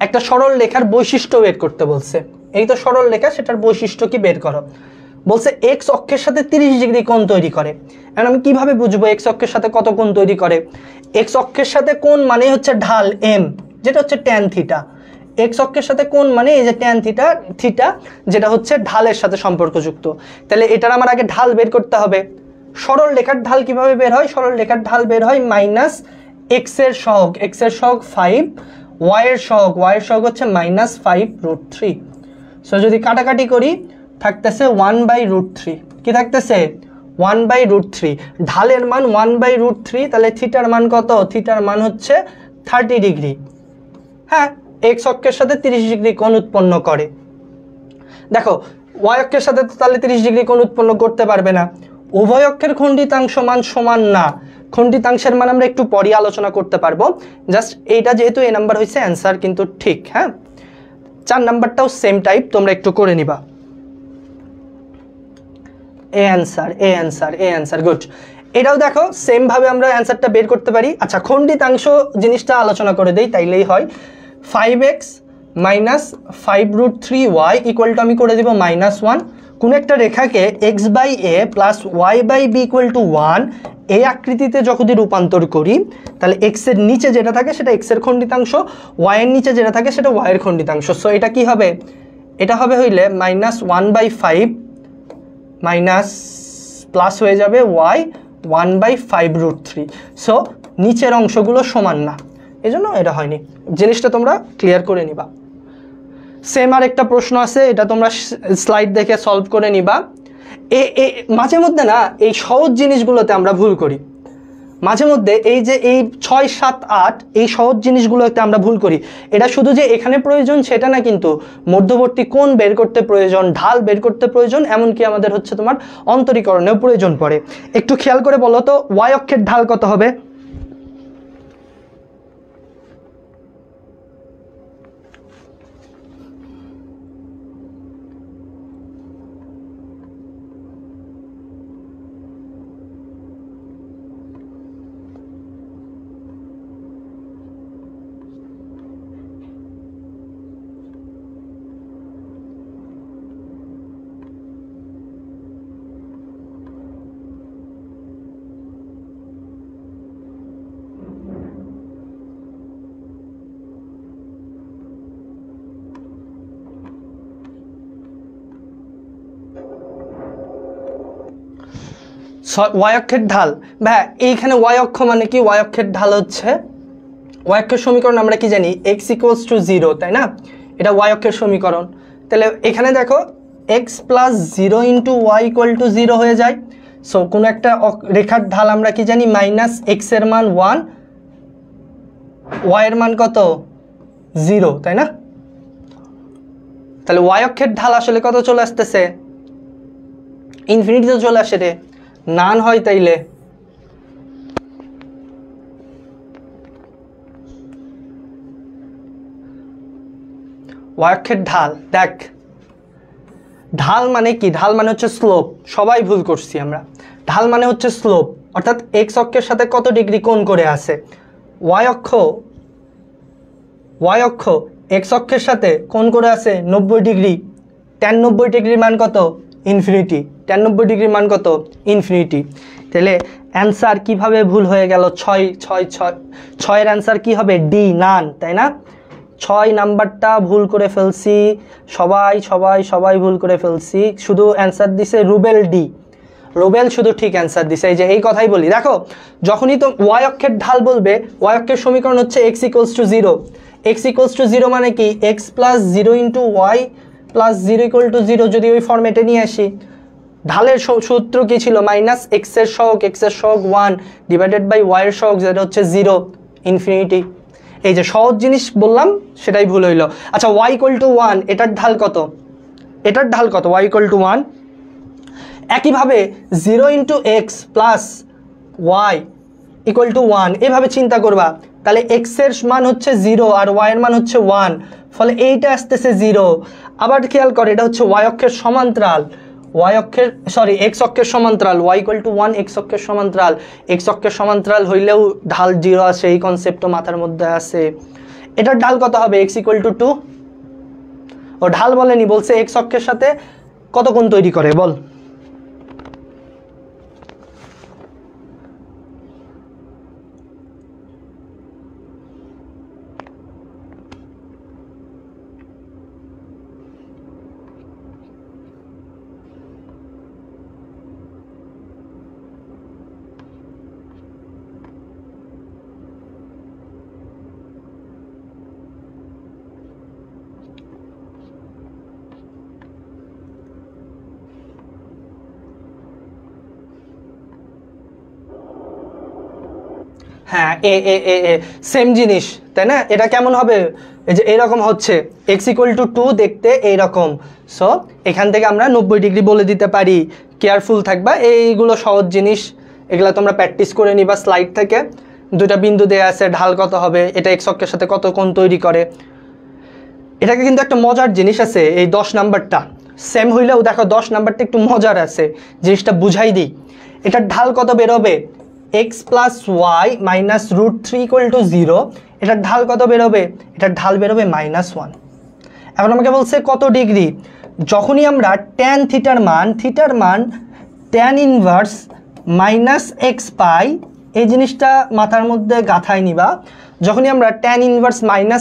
একটা সরল রেখার বৈশিষ্ট্য বের করতে বলছে, এই তো সরল রেখা, সেটার বৈশিষ্ট্য কি বের করো বলছে। এক্স অক্ষের সাথে 30 ডিগ্রি কোণ তৈরি করে। এখন আমি কিভাবে বুঝবো এক্স অক্ষের সাথে কত কোণ তৈরি করে? এক্স অক্ষের সাথে কোণ মানে হচ্ছে ঢাল m, যেটা হচ্ছে tan থিটা। এক্স অক্ষের সাথে কোণ মানে এই যে tan থিটা, যেটা হচ্ছে ঢালের সাথে সম্পর্কযুক্ত। তাহলে এটার আমার আগে ঢাল বের করতে হবে। সরল রেখার ঢাল কিভাবে বের হয়? সরল রেখার ঢাল বের হয় এক্স এর সহগ, এক্স এর সহগ 5, ওয়াই এর সহগ হচ্ছে -5√3। সো যদি কাটাকাটি করি থাকতেছে 1/√3। কি থাকতেছে? 1/√3। ঢালের মান 1/√3, তাহলে থিটার মান কত? থিটার মান হচ্ছে 30 ডিগ্রি। হ্যাঁ, এক্স অক্ষের সাথে 30 ডিগ্রি কোণ উৎপন্ন করে। দেখো ওয়াই অক্ষের সাথে তো তাহলে 30 ডিগ্রি কোণ উৎপন্ন করতে পারবে না। উভয় অক্ষের খণ্ডিতাংশ মান সমান না। খণ্ডিতাংশের মান আমরা একটু পরে আলোচনা করতে পারবো। জাস্ট এইটা যেহেতু এ নাম্বার হয়েছে, অ্যান্সার কিন্তু ঠিক। হ্যাঁ, 4 নাম্বারটাও সেম টাইপ, তোমরা একটু করে নিবা। A answer good. এটাও দেখো সেম ভাবে আমরা অ্যান্সারটা বের করতে পারি। আচ্ছা, খণ্ডিতাংশ জিনিসটা আলোচনা করে দেই, তাইলেই হয়। 5x - 5√3y ইকুয়াল টু আমি করে দিব -1। কোন একটা রেখাকে x/a plus y/b equal to 1 এই আকৃতিতে যখন রূপান্তর করি, তাহলে x এর নিচে যেটা থাকে সেটা x এর খণ্ডিতাংশ, y এর নিচে যেটা থাকে সেটা y এর খণ্ডিতাংশ। সো এটা কি হবে? এটা হবে হইলে -1/5 মাইনাস প্লাস হয়ে যাবে y 1/5√3। সো নিচের অংশগুলো সমান না, এজন্য এটা হয়নি। জিনিসটা তোমরা ক্লিয়ার করে নিবা। সেম আর একটা প্রশ্ন আছে, এটা তোমরা স্লাইড দেখে সলভ করে নিবা। মাঝে মধ্যে না এই সহজ জিনিসগুলোতে আমরা ভুল করি। মাঝে মধ্যে এই যে এই 6, 7, 8 এই সহজ জিনিসগুলোতে আমরা ভুল করি। এটা শুধু যে এখানে প্রয়োজন সেটা না, কিন্তু মধ্যবর্তী কোণ বের করতে প্রয়োজন, ঢাল বের করতে প্রয়োজন, এমনকি আমাদের হচ্ছে তোমার অন্তরীকরণেও প্রয়োজন পড়ে। একটু খেয়াল করে বলো তো, ওয়াই অক্ষের ঢাল কত হবে? ওয়াই অক্ষের ঢাল, ভাই এইখানে ওয়াই অক্ষ মানে কি? ওয়াই অক্ষের ঢাল হচ্ছে, ওয়াই অক্ষের সমীকরণ আমরা কি জানি? x = 0, তাই না? এটা ওয়াই অক্ষের সমীকরণ। তাহলে এখানে দেখো x + 0 × y = 0 হয়ে যায়। সো কোনো একটা রেখার ঢাল আমরা কি জানি? -x এর মান 1, y এর মান কত? 0, তাই না? তাহলে ওয়াই অক্ষের ঢাল আসলে কত চলে আসতেছে? ইনফিনিটিতে চলে আসে রে। নান হয় তাইলে ওয়াই অক্ষের ঢাল, দেখ ঢাল মানে কি? ঢাল মানে হচ্ছে স্লোপ। সবাই ভুল করছি আমরা। ঢাল মানে হচ্ছে স্লোপ, অর্থাৎ এক্স অক্ষের সাথে কত ডিগ্রি কোণ করে আছে। ওয়াই অক্ষ এক্স অক্ষের সাথে কোণ করে আছে 90 ডিগ্রি। tan 90 ডিগ্রির মান কত? ইনফিনিটি। tan 90 ডিগ্রির মান কত? ইনফিনিটি। তাহলে অ্যান্সার কিভাবে ভুল হয়ে গেল? 6 এর অ্যান্সার কি হবে? ডি, নান, তাই না? 6 নাম্বারটা ভুল করে ফেলছি। সবাই ভুল করে ফেলছি। শুধু অ্যান্সার দিছে রুবেল ডি। রুবেল শুধু ঠিক অ্যান্সার দিছে। এই যে এই কথাই বলি, দেখো যখনই তো ওয়াই অক্ষের ঢাল বলবে, ওয়াই অক্ষের সমীকরণ হচ্ছে x = 0। x = 0 মানে কি? x + 0 × y + 0 = 0। যদি ওই ফরম্যাটে নিয়ে আসি, ঢালের সূত্র কি ছিল? -x এর সহগ 1 ডিভাইডেড বাই y এর সহগ যেটা হচ্ছে 0, ইনফিনিটি। এই যে সহজ জিনিস বললাম সেটাই ভুল হইল। আচ্ছা, y = 1, এটার ঢাল কত? এটার ঢাল কত? y = 1। একইভাবে 0 × x + y = 1, এভাবে চিন্তা করবা। তাহলে x এর মান হচ্ছে 0 আর y এর মান হচ্ছে 1, ফলে এইটা আসতেছে 0। আবার খেয়াল করে, এটা হচ্ছে y অক্ষের সমান্তরাল, x অক্ষের সমান্তরাল। y = 1 x অক্ষের সমান্তরাল। x অক্ষের সমান্তরাল হইলেও ঢাল 0 আসে, এই কনসেপ্টও মাথার মধ্যে আছে। এটার ঢাল কত হবে? x = 2। ও ঢাল বলেনি, বলছে x অক্ষের সাথে কত কোণ তৈরি করে বল। হ্যাঁ এ এ এ এ সেম জিনিস, তাই না? এটা কেমন হবে? এই যে এরকম হচ্ছে x = 2 দেখতে এইরকম। সো এখান থেকে আমরা 90 ডিগ্রি বলে দিতে পারি। কেয়ারফুল থাকবা, এইগুলো সহজ জিনিস, এগুলা তোমরা প্র্যাকটিস করে নিবা। স্লাইড থেকে দুটা বিন্দু দেয়া আছে, ঢাল কত হবে, এটা x অক্ষের সাথে কত কোণ তৈরি করে। এটাকে কিন্তু একটা মজার জিনিস আছে, এই 10 নাম্বারটা সেম হইলেও দেখো 10 নাম্বারটা একটু মজার আছে, জিনিসটা বুঝাই দিই। এটার ঢাল কত বেরোবে? x + y - √3 = 0। এটার ঢাল কত বেরোবে? এটার ঢাল বেরোবে -1। এখন আমাকে বলছে কত ডিগ্রি? যখনই আমরা tan থিটার মান tan ইনভার্স -x পাই, এই জিনিসটা মাথার মধ্যে গাঁথায় নিবা। যখনই আমরা tan ইনভার্স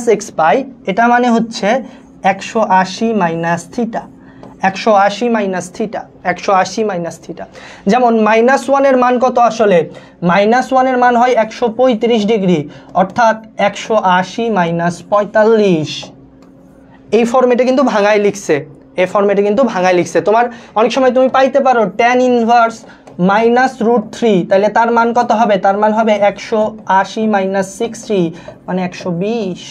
-x পাই, এটা মানে হচ্ছে 180 - থিটা, 180 - থিটা। যেমন -1 এর মান কত? আসলে -1 এর মান হয় 135 ডিগ্রি, অর্থাৎ 180 - 45। এই ফর্মেটে কিন্তু ভাঙায় লিখছে, তোমার অনেক সময় তুমি পাইতে পারো tan ইনভার্স -√3, তাহলে তার মান কত হবে? তার মান হবে 180 - 60 মানে 120।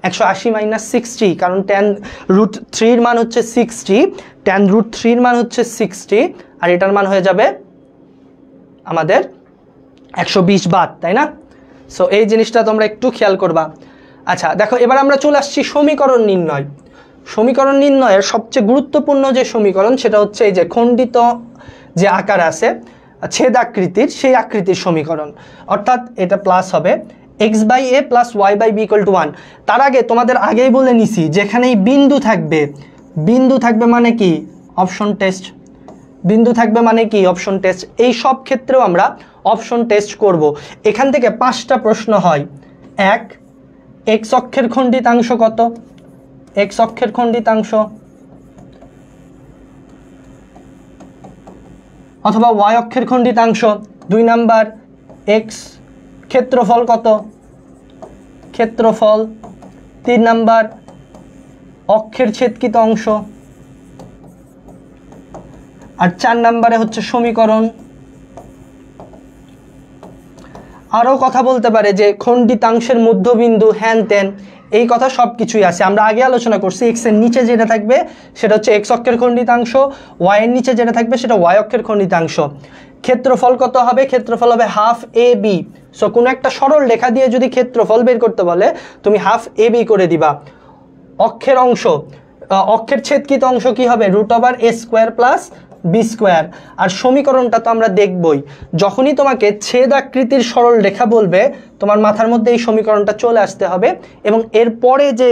180 - 60, কারণ tan√3 এর মান হচ্ছে 60, tan√3 এর মান হচ্ছে 60, আর এটার মান হয়ে যাবে আমাদের 120 বাদ, তাই না? সো এই জিনিসটা তোমরা একটু খেয়াল করবা। আচ্ছা দেখো, এবার আমরা চলে আসছি সমীকরণ নির্ণয়। সমীকরণ নির্ণয়ের সবচেয়ে গুরুত্বপূর্ণ যে সমীকরণ, সেটা হচ্ছে এই যে খণ্ডিত যে আকার আছে ছেদ আকৃতির, সেই আকৃতির সমীকরণ। অর্থাৎ এটা প্লাস হবে x/a + y/b = 1। তার আগে তোমাদের আগেই বলে নিছি, যেখানেই বিন্দু থাকবে মানে কি? Option test. বিন্দু থাকবে মানে কি? Option test. এই সব ক্ষেত্রেও আমরা অপশন টেস্ট করব। এখান থেকে 5টা প্রশ্ন হয়। 1, x অক্ষের খণ্ডিতাংশ কত? x অক্ষের খণ্ডিতাংশ, অথবা y অক্ষের খণ্ডিতাংশ। 2 নাম্বার, x ক্ষেত্রফল কত? ক্ষেত্রফল। 3 নাম্বার, অক্ষের ছেদকৃত অংশ। আর 4 নাম্বারে হচ্ছে সমীকরণ। আরও কথা বলতে পারে যে খণ্ডিতাংশের মধ্যবিন্দু, হ্যান ত্যান, এই কথা সব কিছুই আছে। আমরা আগে আলোচনা করছি, x এর নিচে যেটা থাকবে সেটা হচ্ছে x অক্ষের খণ্ডিতাংশ, y এর নিচে যেটা থাকবে সেটা y অক্ষের খণ্ডিতাংশ। ক্ষেত্রফল কত হবে? ক্ষেত্রফল হবে ½ AB। সো কোনো একটা সরল রেখা দিয়ে যদি ক্ষেত্রফল বের করতে বলে, তুমি ½ AB করে দিবা। অক্ষের অংশ, অক্ষের ছেদকৃত অংশ কি হবে? √a² + b²। আর সমীকরণটা তো আমরা দেখবই, যখনই তোমাকে ছেদ আকৃতির সরল রেখা বলবে, তোমার মাথার মধ্যে এই সমীকরণটা চলে আসতে হবে, এবং এরপরে যে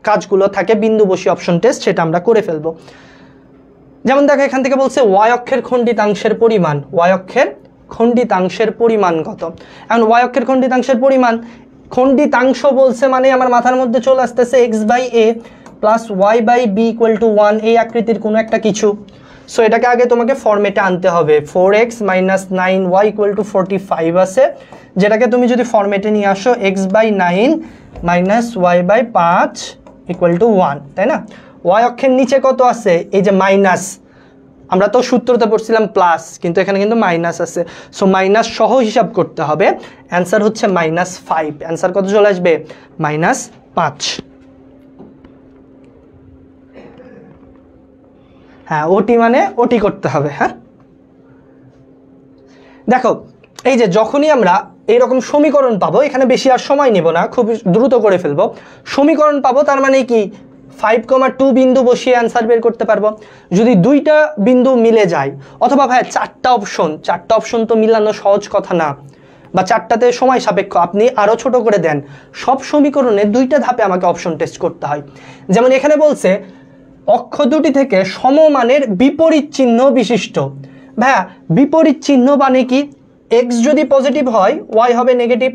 কাজগুলো থাকে বিন্দু বসি অপশন টেস্ট, সেটা আমরা করে ফেলবো। যেমন দেখো, এখান থেকে বলছে y অক্ষের খণ্ডিতাংশের পরিমাণ। y অক্ষের খণ্ডিতাংশের পরিমাণ কত? এখন y অক্ষের খণ্ডিতাংশের পরিমাণ, খণ্ডিতাংশ বলছে মানে আমার মাথার মধ্যে চলে আসতেছে x/a + y/b = 1, এই আকৃতির কোনো একটা কিছু। সো এটাকে আগে তোমাকে ফরম্যাটে আনতে হবে। 4x - 9y = 45 আছে, যেটাকে তুমি যদি ফরম্যাটে নিয়ে আসো x/9 - y/5 = 1, তাই না? y অক্ষের নিচে কত আছে? এই যে মাইনাস, আমরা তো সূত্রতে পড়ছিলাম প্লাস, কিন্তু এখানে কিন্তু মাইনাস আছে। সো মাইনাস সহ হিসাব করতে হবে। অ্যান্সার হচ্ছে -5। অ্যান্সার কত চলে আসবে? -5। হ্যাঁ, ওটি মানে ওটি করতে হবে। হ্যাঁ দেখো, এই যে যখনই আমরা এইরকম সমীকরণ পাবো, এখানে বেশি আর সময় নেব না, খুব দ্রুত করে ফেলবো। সমীকরণ পাবো তার মানে কি? 5,2 বিন্দু বসিয়ে অ্যান্সার বের করতে পারবো। যদি 2টা বিন্দু মিলে যায়, অথবা ভাই 4টা অপশন তো মিলানো সহজ কথা না, বা 4টাতে সময় সাপেক্ষ, আপনি আরও ছোট করে দেন। সব সমীকরণে 2টা ধাপে আমাকে অপশন টেস্ট করতে হয়। যেমন এখানে বলছে অক্ষ দুটি থেকে সমমানের বিপরীত চিহ্ন বিশিষ্ট। ভাইয়া বিপরীত চিহ্ন মানে কি? x যদি পজিটিভ হয় y হবে নেগেটিভ,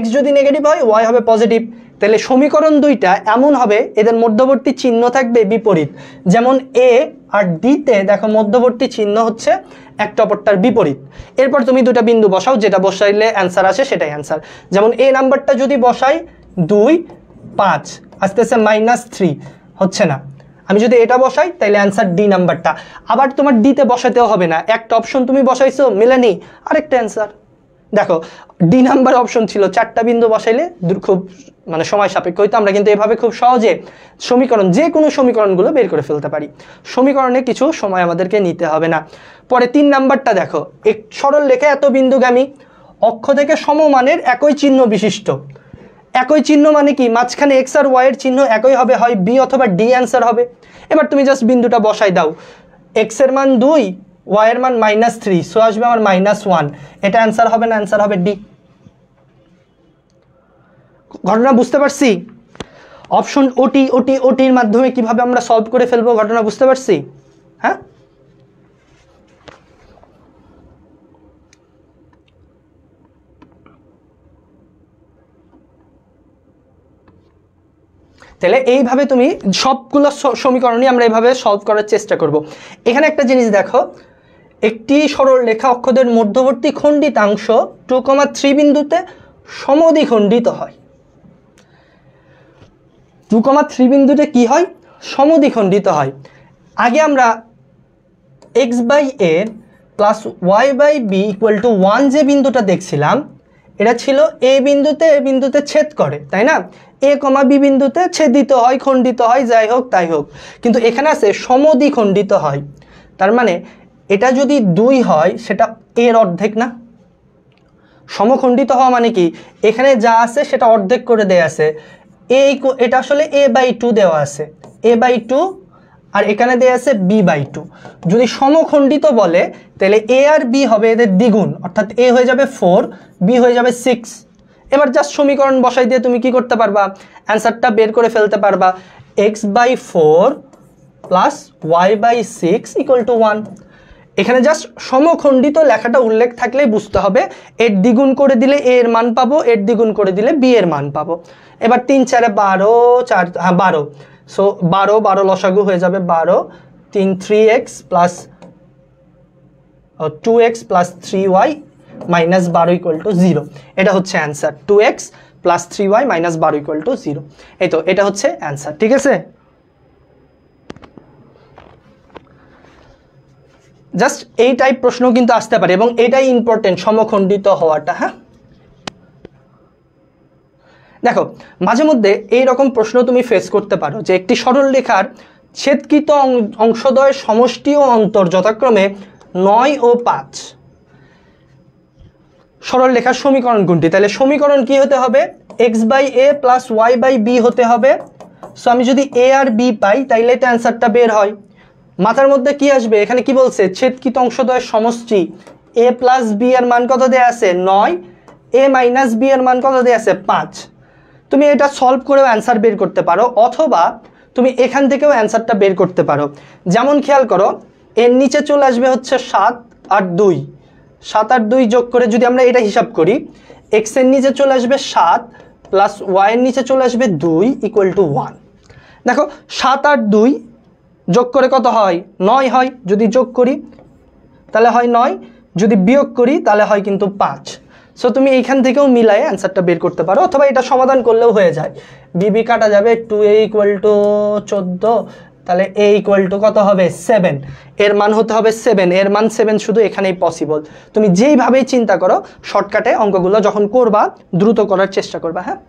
x যদি নেগেটিভ হয় y হবে পজিটিভ। তাহলে সমীকরণ 2টা এমন হবে, এদের মধ্যবর্তী চিহ্ন থাকবে বিপরীত। যেমন a আর d তে দেখো মধ্যবর্তী চিহ্ন হচ্ছে একটা অপরটার বিপরীত। এরপর তুমি 2টা বিন্দু বসাও, যেটা বসাইলে অ্যান্সার আসে সেটাই অ্যান্সার। যেমন a নাম্বারটা যদি বসাই 2, 5, আসতেছে -3, হচ্ছে না। আমি যদি এটা বসাই তাহলে অ্যান্সার ডি নাম্বারটা। আবার তোমার ডিতে বসাতেও হবে না, একটা অপশন তুমি বসাইছো মিলেনি, আরেকটা অ্যান্সার। দেখো ডি নাম্বার অপশন ছিল 4টা বিন্দু বসাইলে খুব মানে সময় সাপেক্ষ হইতো, আমরা কিন্তু এভাবে খুব সহজে সমীকরণ যে কোনো সমীকরণগুলো বের করে ফেলতে পারি, সমীকরণে কিছু সময় আমাদেরকে নিতে হবে না। পরে 3 নাম্বারটা দেখো, এক সরল রেখা এত বিন্দুগামী অক্ষ থেকে সমমানের একই চিহ্ন বিশিষ্ট। একই চিহ্ন মানে কি, মাঝখানে এক্স আর ওয়াই এর চিহ্ন একই হবে, হয় বি অথবা ডি অ্যান্সার হবে। এবার তুমি জাস্ট বিন্দুটা বসাই দাও, এক্স এর মান 2, ওয়াই এর মান -3, সো আসবে আমার -1, এটা অ্যান্সার হবে না, অ্যান্সার হবে ডি। ঘটনা বুঝতে পারছি? অপশন ওটির মাধ্যমে কিভাবে আমরা সলভ করে ফেলবো, ঘটনা বুঝতে পারছি? হ্যাঁ, তাহলে এইভাবে তুমি সবগুলো সমীকরণই আমরা এইভাবে সলভ করার চেষ্টা করব। এখানে একটা জিনিস দেখো, একটি সরল রেখা অক্ষদের মধ্যবর্তী খণ্ডিতাংশ 2,3 বিন্দুতে সমদ্বিখণ্ডিত হয়। 2,3 বিন্দুতে কি হয়? সমদ্বিখণ্ডিত হয়। আগে আমরা x/a প্লাস y/b = 1 যে বিন্দুটা দেখছিলাম, এটা ছিল এ বিন্দুতে ছেদ করে, তাই না? a, b বিন্দুতে ছেদিত হয়, খণ্ডিত হয়, যাই হোক তাই হোক, কিন্তু এখানে আছে সমদ্বিখণ্ডিত হয়। তার মানে এটা যদি 2 হয় সেটা এর অর্ধেক না? সমখণ্ডিত হওয়া মানে কি, এখানে যা আছে সেটা অর্ধেক করে দেয়া আছে, এটা আসলে a/2 দেওয়া আছে, a/2, আর এখানে দেয়া আছে b/2। যদি সমখণ্ডিত বলে তাহলে a আর b হবে এদের দ্বিগুণ, অর্থাৎ a হয়ে যাবে 4, b হয়ে যাবে 6। এবার জাস্ট সমীকরণ বসাই দিয়ে তুমি কি করতে পারবা, অ্যান্সারটা বের করে ফেলতে পারবা, x/4 প্লাস y/6 = 1। এখানে জাস্ট সমখণ্ডিত লেখাটা উল্লেখ থাকলেই বুঝতে হবে, এর দ্বিগুণ করে দিলে a এর মান পাবো, এর দ্বিগুণ করে দিলে b এর মান পাবো। এবার 3 4 12, 12, সো 12 লসাগু হয়ে যাবে 12, 3 3x plus 2x plus 3y minus 12 = 0। এটা হচ্ছে answer, 2x plus 3y minus 12 = 0। এই তো এটা হচ্ছে অ্যান্সার, ঠিক আছে? জাস্ট এই টাইপ প্রশ্ন কিন্তু আসতে পারে এবং এটাই ইম্পর্টেন্ট, সমখণ্ডিত হওয়াটা। হ্যাঁ, দেখো মাঝে মধ্যে এইরকম প্রশ্ন তুমি ফেস করতে পারো যে একটি সরল রেখার ছেদকৃত অংশদ্বয়ের সমষ্টি ও অন্তর যথাক্রমে 9 ও 5। সরল রেখার সমীকরণ কোনটি? তাহলে সমীকরণ কি হতে হবে, x/a প্লাস y/b হতে হবে। সো আমি যদি a আর b পাই তাইলে এটা অ্যান্সারটা বের হয়। মাথার মধ্যে কি আসবে, এখানে কি বলছে, ছেদকৃত অংশদ্বয়ের সমষ্টি, a প্লাস b এর মান কত দেয়া আছে 9, a মাইনাস b এর মান কত দেয়া আছে 5। তুমি এটা সলভ করেও অ্যান্সার বের করতে পারো, অথবা তুমি এখান থেকেও অ্যান্সারটা বের করতে পারো। যেমন খেয়াল করো, এর নিচে চলে আসবে হচ্ছে 7 আর 2, 7 আর 2 যোগ করে যদি আমরা এটা হিসাব করি, x এর নিচে চলে আসবে 7 প্লাস y এর নিচে চলে আসবে 2 = 1। দেখো 7 আর 2 যোগ করে কত হয়, 9 হয়। যদি যোগ করি তাহলে হয় 9, যদি বিয়োগ করি তাহলে হয় কিন্তু 5। সো তুমি এইখান থেকেও মিলায়ে অ্যান্সারটা বের করতে পারো, অথবা এটা সমাধান করলেও হয়ে যায়। বিবি কাটা যাবে, 2a = 14, তাহলে a = কত হবে 7, এর মান হতে হবে 7, এর মান 7 শুধু এখানেই পসিবল। তুমি যেইভাবেই চিন্তা করো, শর্টকাটে অঙ্কগুলো যখন করবা দ্রুত করার চেষ্টা করবা। হ্যাঁ,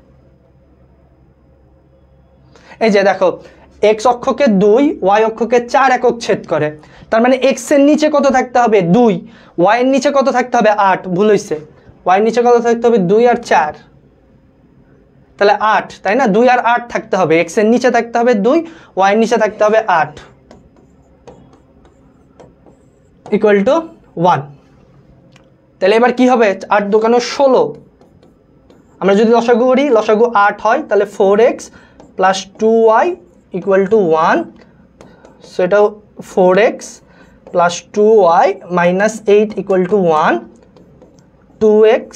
এই যে দেখো, x অক্ষকে 2, y অক্ষকে 4 একক ছেদ করে, তার মানে x এর নিচে কত থাকতে হবে 2, y এর নিচে কত থাকতে হবে 8, ভুল হইছে, y এর নিচে কত থাকতে হবে 2 আর 4, তাহলে 8, তাই না? 2 আর 8 থাকতে হবে, x এর নিচে থাকতে হবে 2, y এর নিচে থাকতে হবে 8 = 1। তাহলে এবার কি হবে, 8 দোকানে 16, আমরা যদি লসাগু করি, লসাগু 8 হয়, তাহলে 4x প্লাস 2y = 1। সো এটা 4x plus 2y minus 8 = 1, 2x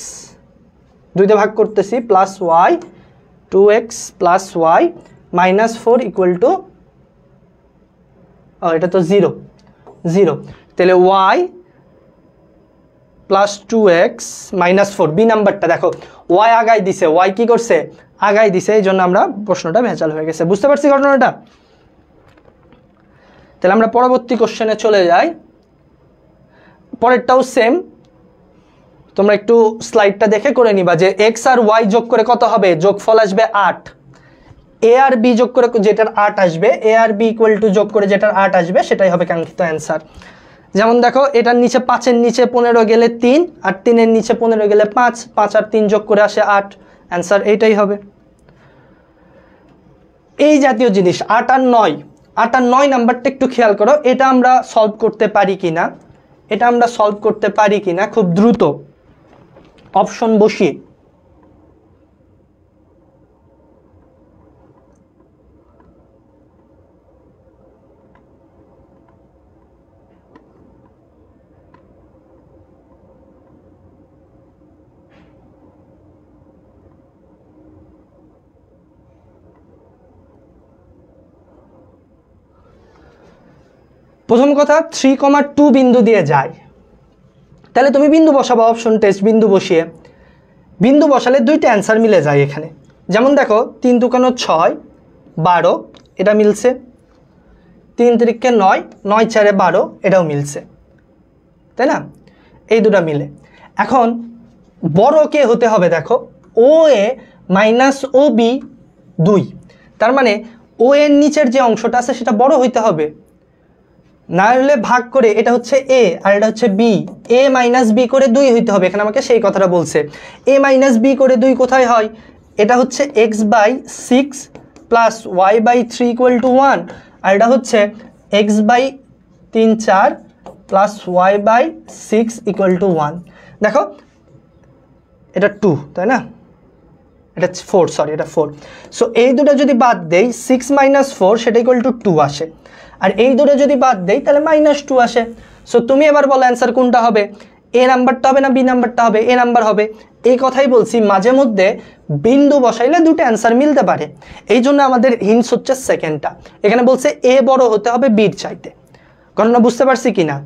2 ভাগ করতেছি plus y, 2x plus y minus 4 = এটা তো 0, তাহলে y plus 2x minus 4। B নাম্বারটা দেখো, y আগাই দিছে, y কি করছে, আগাই দিছে, এই জন্য আমরা প্রশ্নটা ভেজাল হয়ে গেছে। বুঝতে পারছি ঘটনাটা? তাহলে আমরা পরবর্তী কোশ্চেনে চলে যাই। পরেরটাও সেম, তোমরা একটু স্লাইডটা দেখে করে নিবা যে এক্স আর ওয়াই যোগ করে কত হবে, যোগফল আসবে 8। এ আর বি যোগ করে যেটার 8 আসবে, এ আর বি ইকুয়াল টু যোগ করে যেটার 8 আসবে সেটাই হবে কাঙ্ক্ষিত অ্যান্সার। যেমন দেখো এটার নিচে 5-এর নিচে 15 গেলে 3, আর 3-এর নিচে 15 গেলে 5, 5 আর 3 যোগ করে আসে 8, অ্যান্সার এইটাই হবে। এই জাতীয় জিনিস 8 আর 9, 8 আর 9 নাম্বারটা একটু খেয়াল করো, এটা আমরা সলভ করতে পারি কিনা, এটা আমরা সলভ করতে পারি কিনা খুব দ্রুত অপশন বসিয়ে। প্রথম কথা 3,2 বিন্দু দিয়ে যায়, তাহলে তুমি বিন্দু বসাবো অপশন টেস্ট, বিন্দু বসিয়ে বিন্দু বসালে দুইটা অ্যান্সার মিলে যায় এখানে। যেমন দেখো 3 দুকানো 6, 12 এটা মিলছে, 3 3কে 9, 9 4 12 এটাও মিলছে, তাই না? এই দুটা মিলে। এখন বড় কে হতে হবে, দেখো ও এ মাইনাস ও বি 2, তার মানে ও এর নিচের যে অংশটা আছে সেটা বড় হইতে হবে, না হলে ভাগ করে এটা হচ্ছে এ আর এটা হচ্ছে বি, এ মাইনাস বি করে 2 হইতে হবে। এখানে আমাকে সেই কথাটা বলছে, এ মাইনাস বি করে 2 কোথায় হয়, এটা হচ্ছে x/6 plus y/3 equal to 1, আর এটা হচ্ছে x/3 4 plus y/6 equal to 1। দেখো এটা 2, তাই না? এটা 4, সরি এটা 4। সো এই দুটো যদি বাদ দেই 6 - 4 সেটা ইকুয়াল টু 2 আসে, আর এই দুটো যদি বাদ দেই তাহলে -2 আসে। সো তুমি এবার বলো অ্যান্সার কোনটা হবে, এ নাম্বারটা হবে না বি নাম্বারটা হবে? এ নাম্বার হবে। এই কথাই বলছি, মাঝে মধ্যে বিন্দু বসাইলে দুটো অ্যান্সার মিলতে পারে, এই জন্য আমাদের হিন্টস হচ্ছে সেকেন্ডটা। এখানে বলছে এ বড় হতে হবে বির চাইতে। ঘটনা বুঝতে পারছি কিনা?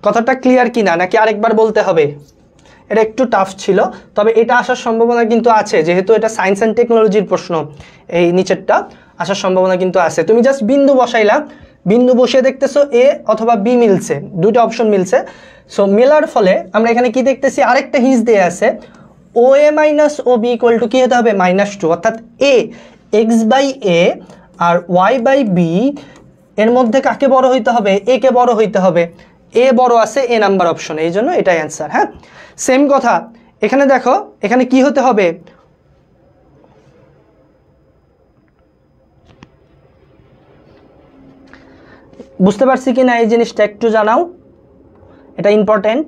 কথাটা ক্লিয়ার কিনা, নাকি আরেকবার বলতে হবে? এটা একটু টাফ ছিল, তবে এটা আসার সম্ভাবনা কিন্তু আছে, যেহেতু এটা সায়েন্স অ্যান্ড টেকনোলজির প্রশ্ন, এই নিচেরটা আসার সম্ভাবনা কিন্তু আছে। তুমি জাস্ট বিন্দু বসাইলা, বিন্দু বসিয়ে দেখতেছো এ অথবা বি মিলছে, দুইটা অপশন মিলছে। সো মেলার ফলে আমরা এখানে কি দেখতেছি, আরেকটা হিন্স দিয়ে আছে, O A minus O B equal to কি হতে হবে, -2, অর্থাৎ এ x/a আর y/b এর মধ্যে কাকে বড় হইতে হবে, এ কে বড় হইতে হবে। এ বড় আছে এ নাম্বার অপশনে, এই জন্য এটাই অ্যান্সার। হ্যাঁ, সেম কথা এখানে দেখো, এখানে কি হতে হবে, বুঝতে পারছি কি না এই জিনিসটা একটু জানাও, এটা ইম্পর্টেন্ট।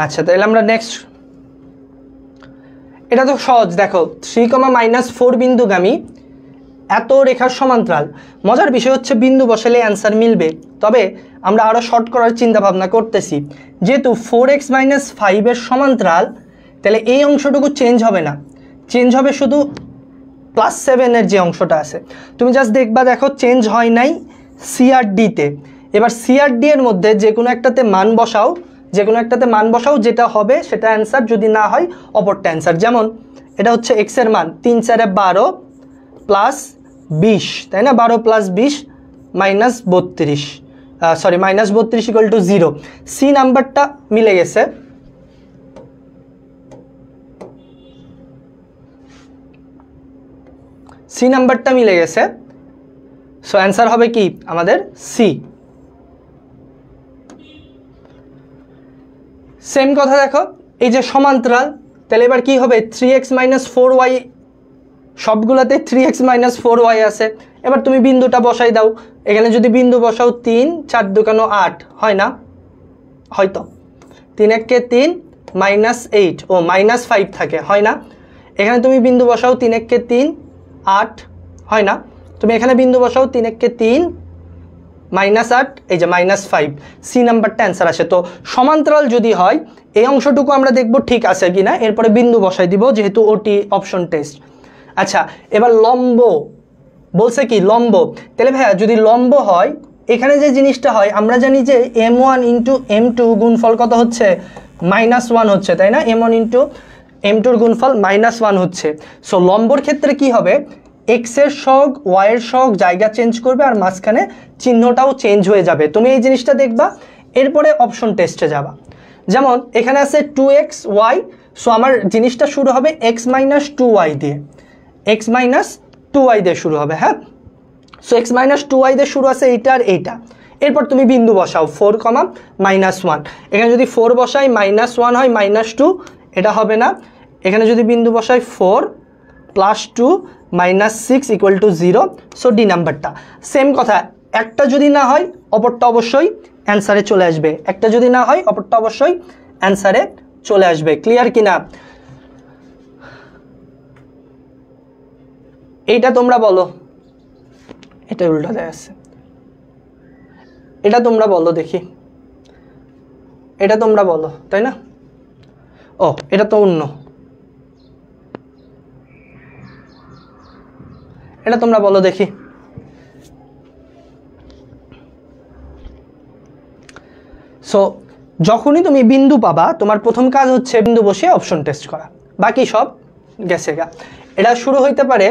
আচ্ছা, তাহলে আমরা নেক্সট, এটা তো সহজ। দেখো 3,-4 বিন্দুগামী এত রেখার সমান্তরাল। মজার বিষয় হচ্ছে বিন্দু বসালে অ্যান্সার মিলবে, তবে আমরা আরও শর্ট করার চিন্তা ভাবনা করতেছি। যেহেতু 4x - 5 এর সমান্তরাল, তাহলে এই অংশটুকু চেঞ্জ হবে না, চেঞ্জ হবে শুধু +7 এর যে অংশটা আছে। তুমি জাস্ট দেখবা, দেখো চেঞ্জ হয় নাই সি আর ডিতে। এবার সি আর ডি এর মধ্যে যে কোনো একটাতে মান বসাও, যে কোনো একটাতে মান বসাও, যেটা হবে সেটা অ্যান্সার, যদি না হয় অপরটা অ্যান্সার। যেমন এটা হচ্ছে এক্স এর মান 3 4 12 প্লাস 20, তাই না? 12 plus 20 -32, sorry -32 equal to 0। C নাম্বারটা মিলে গেছে, সি নাম্বারটা মিলে গেছে। সো অ্যান্সার হবে কি আমাদের সি। সেম কথা দেখো, এই যে সমান্তরাল, তাহলে এবার কি হবে, 3x - 4y, সবগুলোতে 3x - 4y আছে। এবার তুমি বিন্দুটা বসাই দাও, এখানে যদি বিন্দু বসাও 3 4 2 8 হয় না, হয়তো 3 1 কে 3 -8 ও -5 থাকে, হয় না? এখানে তুমি বিন্দু বসাও 3 1 কে 3 8 হয় না? তুমি এখানে বিন্দু বসাও 3 1 কে 3 -8, এই যে -5, সি নাম্বারটা অ্যান্সার আসে। তো সমান্তরাল যদি হয়, এই অংশটুকু আমরা দেখব ঠিক আছে কিনা, এরপরে বিন্দু বসাই দিব, যেহেতু ওটি অপশন টেস্ট। আচ্ছা এবার লম্ব বলছে কি লম্ব, তাহলে ভাইয়া যদি লম্ব হয় এখানে যে জিনিসটা হয় আমরা জানি যে m1 ইন্টু m2 গুণফল কত হচ্ছে -1 হচ্ছে, তাই না? m1 ইন্টু m2 গুণফল -1 হচ্ছে। সো লম্বর ক্ষেত্রে কি হবে, এক্স এর সহগ ওয়াই এর সহগ জায়গা চেঞ্জ করবে আর মাঝখানে চিহ্নটাও চেঞ্জ হয়ে যাবে। তুমি এই জিনিসটা দেখবা, এরপরে অপশন টেস্টে যাবা। যেমন এখানে আছে 2xy, সো আমার জিনিসটা শুরু হবে x - 2y দিয়ে, x - 2y দিয়ে শুরু হবে। হ্যাঁ, সো x - 2y দিয়ে শুরু আছে এইটা আর এইটা। এরপর তুমি বিন্দু বসাও 4, -1। এখানে যদি 4 বসাই -1 হয় -2, এটা হবে না। এখানে যদি বিন্দু বসাই 4 + 2 -6 = 0, সো ডি নাম্বারটা। সেম কথা, একটা যদি না হয় অপরটা অবশ্যই অ্যান্সারে চলে আসবে, একটা যদি না হয় অপরটা অবশ্যই অ্যান্সারে চলে আসবে। ক্লিয়ার কিনা? এইটা তোমরা বলো, এটা উল্টা দেয়া আছে, এটা তোমরা বলো দেখি, এটা তোমরা বলো, তাই না? ও এটা তো অন্য, এটা তোমরা বলো দেখি। সো যখনই তুমি বিন্দু পাবা তোমার প্রথম কাজ হচ্ছে বিন্দু বসিয়ে অপশন টেস্ট করা, বাকি সব গেছে গা। এটা শুরু হইতে পারে,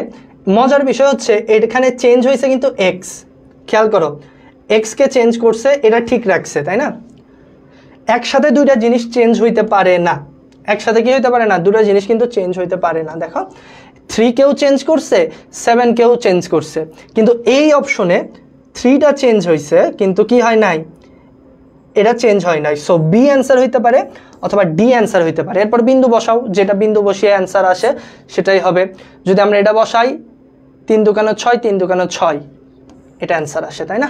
মজার বিষয় হচ্ছে এখানে চেঞ্জ হয়েছে কিন্তু এক্স, খেয়াল করো এক্সকে চেঞ্জ করছে, এটা ঠিক রাখছে, তাই না? একসাথে দুইটা জিনিস চেঞ্জ হইতে পারে না, একসাথে কি হইতে পারে না, দুটো জিনিস কিন্তু চেঞ্জ হইতে পারে না। দেখো 3 কেও চেঞ্জ করছে, 7 কেও চেঞ্জ করছে, কিন্তু এই অপশনে 3টা চেঞ্জ হয়েছে কিন্তু কি হয় নাই, এটা চেঞ্জ হয় নাই। সো বি অ্যান্সার হইতে পারে অথবা ডি অ্যান্সার হইতে পারে। এরপর বিন্দু বসাও, যেটা বিন্দু বসিয়ে অ্যান্সার আসে সেটাই হবে। যদি আমরা এটা বসাই 3 × 6, 3 × 6, এটা অ্যান্সার আসে, তাই না?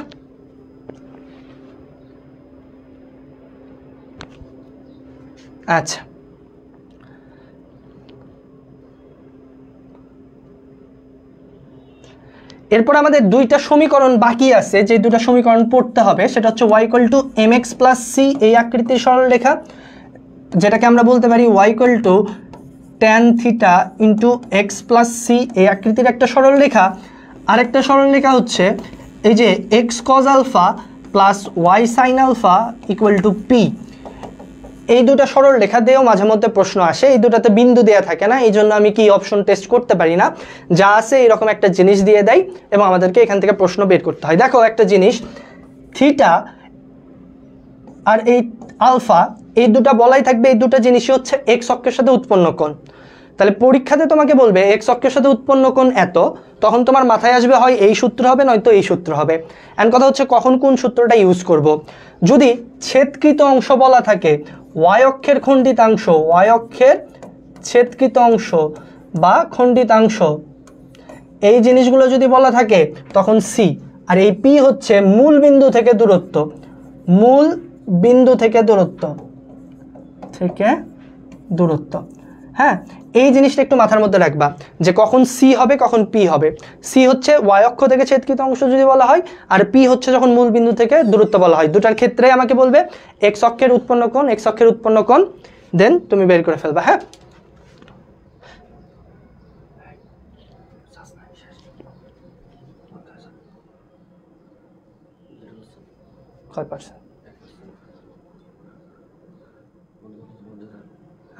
আচ্ছা এরপর আমাদের দুইটা সমীকরণ বাকি আছে, যে দুটো সমীকরণ পড়তে হবে সেটা হচ্ছে y = mx + c, এই আকৃতির সরলরেখা, যেটাকে আমরা বলতে পারি y = tan θ × x + c, এই আকৃতির একটা সরলরেখা। আরেকটা সরলরেখা হচ্ছে এই যে x cos α + y sin α = p। এই দুটো সরলরেখা দিয়েও মাঝে মধ্যে প্রশ্ন আসে, এই দুটাতে বিন্দু দেয়া থাকে না, এই জন্য আমি কি অপশন টেস্ট করতে পারি না, যা আছে এরকম একটা জিনিস দিয়ে দেয় এবং আমাদেরকে এখান থেকে প্রশ্ন বের করতে হয়। দেখো একটা জিনিস, থিটা আর এই আলফা, এই দুটো বলাই থাকবে, এই দুটো জিনিসই হচ্ছে এক্স অক্ষের সাথে উৎপন্ন কোণ। তাহলে পরীক্ষাতে তোমাকে বলবে এক্স অক্ষের সাথে উৎপন্ন কোণ এত, তখন তোমার মাথায় আসবে হয় এই সূত্র হবে নয়তো এই সূত্র হবে। এন্ড কথা হচ্ছে কখন কোন সূত্রটা ইউজ করব। যদি ছেদকৃত অংশ বলা থাকে, ওয়াই অক্ষের খণ্ডিতাংশ, ওয়াই অক্ষের ছেদকৃত অংশ বা খণ্ডিতাংশ, এই জিনিসগুলো যদি বলা থাকে তখন সি। আর এই পি হচ্ছে মূল বিন্দু থেকে দূরত্ব, মূল বিন্দু থেকে দূরত্ব। হ্যাঁ, এই জিনিসটা একটু মাথার মধ্যে রাখবা যে কখন সি হবে কখন পি হবে। সি হচ্ছে ওয়াই অক্ষ থেকে ছেদকৃত অংশ যদি বলা হয়, আর পি হচ্ছে যখন মূল বিন্দু থেকে দূরত্ব বলা হয়। দুটার ক্ষেত্রে আমাকে বলবে এক্স অক্ষের উৎপন্ন কোণ, দেন তুমি বের করে ফেলবা। হ্যাঁ,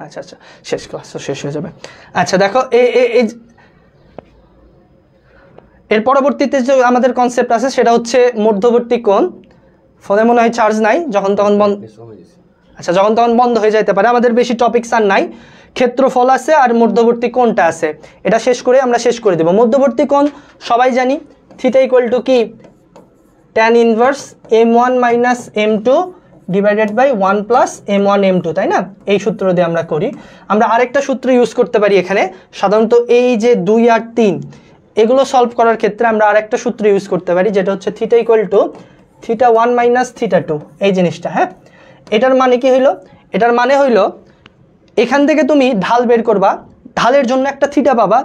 আচ্ছা আচ্ছা, শেষ ক্লাস তো শেষ হয়ে যাবে। আচ্ছা দেখো এর পরবর্তীতে যে আমাদের কনসেপ্ট আছে সেটা হচ্ছে মধ্যবর্তী কোণ। ফোনে মনে হয় চার্জ নাই, যখন তখন বন্ধ, আচ্ছা যখন তখন বন্ধ হয়ে যেতে পারে। আমাদের বেশি টপিকস আর নাই, ক্ষেত্রফল আছে আর মধ্যবর্তী কোণটা আছে, এটা শেষ করে আমরা শেষ করে দেব। মধ্যবর্তী কোণ সবাই জানি, থিটা = কি, tan inverse m1 - m2 divided by 1 + m1 m2, তাই না? এই সূত্র দিয়ে আমরা করি। আমরা আরেকটা সূত্র ইউজ করতে পারি এখানে, সাধারণত এই যে 2 আর 3 এগুলো সলভ করার ক্ষেত্রে আমরা আরেকটা সূত্র ইউজ করতে পারি, যেটা হচ্ছে থিটা = θ1 - θ2, এই জিনিসটা। হ্যাঁ, এটার মানে কি হইলো, এটার মানে হইলো এখান থেকে তুমি ঢাল বের করবা, ঢালের জন্য একটা থিটা পাবা,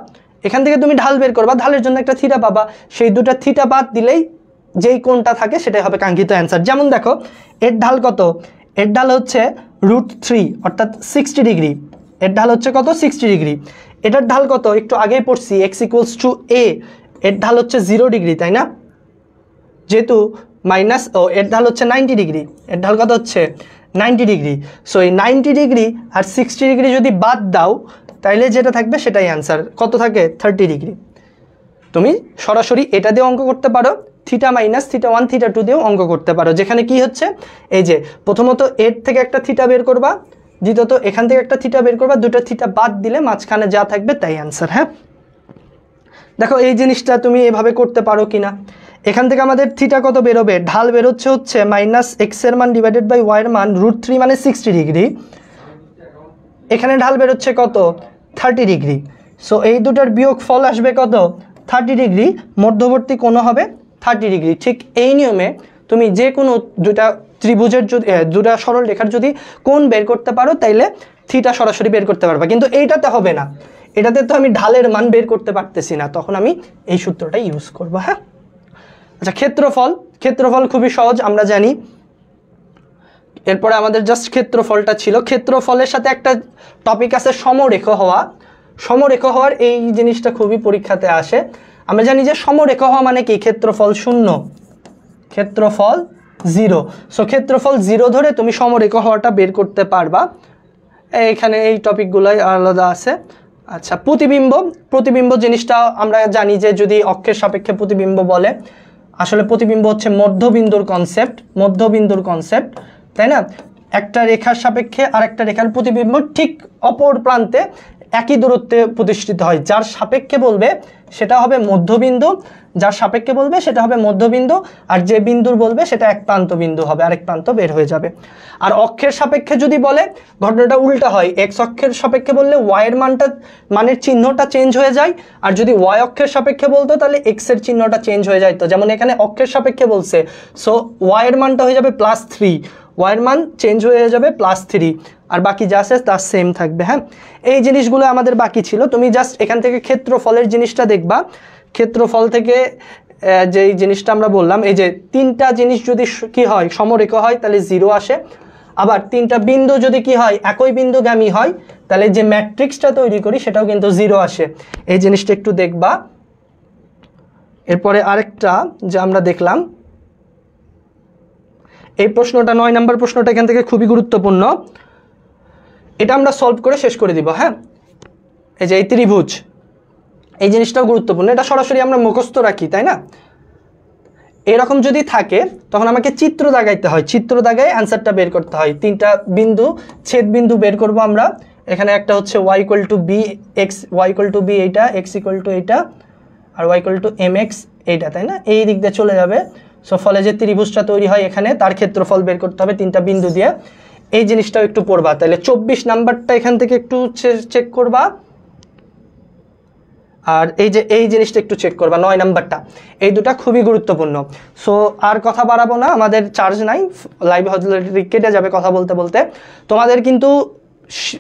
এখান থেকে তুমি ঢাল বের করবা, ঢালের জন্য একটা থিটা পাবা, সেই দুটো থিটা বাদ দিলেই যেই কোণটা থাকে সেটাই হবে কাঙ্ক্ষিত অ্যান্সার। যেমন দেখো এর ঢাল কত, এর ঢাল হচ্ছে √3 অর্থাৎ 60 ডিগ্রি, এর ঢাল হচ্ছে কত, 60 ডিগ্রি। এটার ঢাল কত একটু আগেই পড়ছি, x = a, এর ঢাল হচ্ছে 0 ডিগ্রি, তাই না? যেহেতু এর ঢাল হচ্ছে 90 ডিগ্রি, এর ঢাল কত হচ্ছে 90 ডিগ্রি। সো এই 90 ডিগ্রি আর 60 ডিগ্রি যদি বাদ দাও তাইলে যেটা থাকবে সেটাই অ্যান্সার। কত থাকে 30 ডিগ্রি। তুমি সরাসরি এটা দিয়ে অঙ্ক করতে পারো, θ- θ1 θ2 দিয়েও অঙ্ক করতে পারো, যেখানে কি হচ্ছে এই যে প্রথমত এর থেকে একটা থিটা বের করবা, দ্বিতীয়ত এখান থেকে একটা থিটা বের করবা, দুটো থিটা বাদ দিলে মাঝখানে যা থাকবে তাই অ্যান্সার। হ্যাঁ, দেখো এই জিনিসটা তুমি এভাবে করতে পারো কিনা। এখান থেকে আমাদের থিটা কত বেরোবে, ঢাল বেরোচ্ছে হচ্ছে -x এর মান ডিভাইডেড বাই y এর মান √3 মানে 60 ডিগ্রি, এখানে ঢাল বেরোচ্ছে কত 30 ডিগ্রি। সো এই দুটার বিয়োগ ফল আসবে কত 30 ডিগ্রি, মধ্যবর্তী কোণ হবে 30 ডিগ্রি। ঠিক এই নিয়মে তুমি যে কোনো দুটা ত্রিভুজের যদি দুটা সরল রেখার যদি কোণ বের করতে পারো তাইলে থিটা সরাসরি বের করতে পারবা, কিন্তু এইটাতে হবে না, এটাতে তো আমি ঢালের মান বের করতে পারতেছি না, তখন আমি এই সূত্রটা ইউজ করবো। হ্যাঁ, আচ্ছা ক্ষেত্রফল খুবই সহজ আমরা জানি। এরপরে আমাদের জাস্ট ক্ষেত্রফলটা ছিল। ক্ষেত্রফলের সাথে একটা টপিক আছে সমরেখ হওয়া। সমরেখ হওয়ার এই জিনিসটা খুবই পরীক্ষাতে আসে। আমরা জানি যে সমরেখ হওয়া মানে কি, ক্ষেত্রফল 0, ক্ষেত্রফল 0। সো ক্ষেত্রফল 0 ধরে তুমি সমরেখ হওয়াটা বের করতে পারবা। এইখানে এই টপিকগুলোই আলাদা আছে। আচ্ছা, প্রতিবিম্ব জিনিসটা আমরা জানি যে যদি অক্ষের সাপেক্ষে প্রতিবিম্ব বলে, আসলে প্রতিবিম্ব হচ্ছে মধ্যবিন্দুর কনসেপ্ট, তাই না? একটা রেখার সাপেক্ষে আরেকটা রেখার প্রতিবিম্ব ঠিক অপর প্রান্তে একই দূরত্বে প্রতিষ্ঠিত হয়, যার সাপেক্ষে বলবে সেটা হবে মধ্যবিন্দু, আর যে বিন্দুর বলবে সেটা এক প্রান্ত বিন্দু হবে, আরেক প্রান্ত বের হয়ে যাবে। আর অক্ষের সাপেক্ষে যদি বলে ঘটনাটা উল্টা হয়, এক্স অক্ষের সাপেক্ষে বললে ওয়াই এর মানের চিহ্নটা চেঞ্জ হয়ে যায়, আর যদি ওয়াই অক্ষের সাপেক্ষে বলতো তাহলে এক্স এর চিহ্নটা চেঞ্জ হয়ে যায়। তো যেমন এখানে অক্ষের সাপেক্ষে বলছে, সো ওয়াই এর মানটা হয়ে যাবে +3, ওয়াই এর মান চেঞ্জ হয়ে যাবে +3, আর বাকি যা আছে তা সেম থাকবে। হ্যাঁ, এই জিনিসগুলো আমাদের বাকি ছিল। তুমি জাস্ট এখান থেকে ক্ষেত্রফলের জিনিসটা দেখবা। ক্ষেত্রফল থেকে যেই জিনিসটা আমরা বললাম, এই যে তিনটা জিনিস যদি কি হয় সমরেখ হয় তাহলে 0 আসে, আবার তিনটা বিন্দু যদি কি হয় একই বিন্দুগামী হয় তাহলে যে ম্যাট্রিক্সটা তৈরি করি সেটাও কিন্তু 0 আসে। এই জিনিসটা একটু দেখবা। এরপরে আরেকটা যে আমরা দেখলাম, এই প্রশ্নটা 9 নম্বর প্রশ্নটা এখান থেকে খুবই গুরুত্বপূর্ণ, এটা আমরা সলভ করে শেষ করে দিব। হ্যাঁ, এই যে এই ত্রিভুজ, এই জিনিসটাও গুরুত্বপূর্ণ, এটা সরাসরি আমরা মুখস্থ রাখি, তাই না? এরকম যদি থাকে তখন আমাকে চিত্র দাগাইতে হয়, চিত্র দাগায় অ্যান্সারটা বের করতে হয়। তিনটা বিন্দু ছেদ বিন্দু বের করব আমরা। এখানে একটা হচ্ছে y = b, y = b এইটা, x = এইটা, আর y = mx এইটা, তাই না? এই দিক দিয়ে চলে যাবে। সো ফলে যে ত্রিভুজটা তৈরি হয় এখানে তার ক্ষেত্রফল বের করতে হবে তিনটা বিন্দু দিয়ে। এই জিনিসটাও একটু পড়বা। তাহলে 24 নাম্বারটা এখান থেকে একটু চেক করবা, আর এই যে এই জিনিসটা একটু চেক করবা 9 নাম্বারটা। এই দুটা খুবই গুরুত্বপূর্ণ। সো আর কথা বাড়াবো না, আমাদের চার্জ নাই, লাইভ কেটে যাবে কথা বলতে বলতে। তোমাদের কিন্তু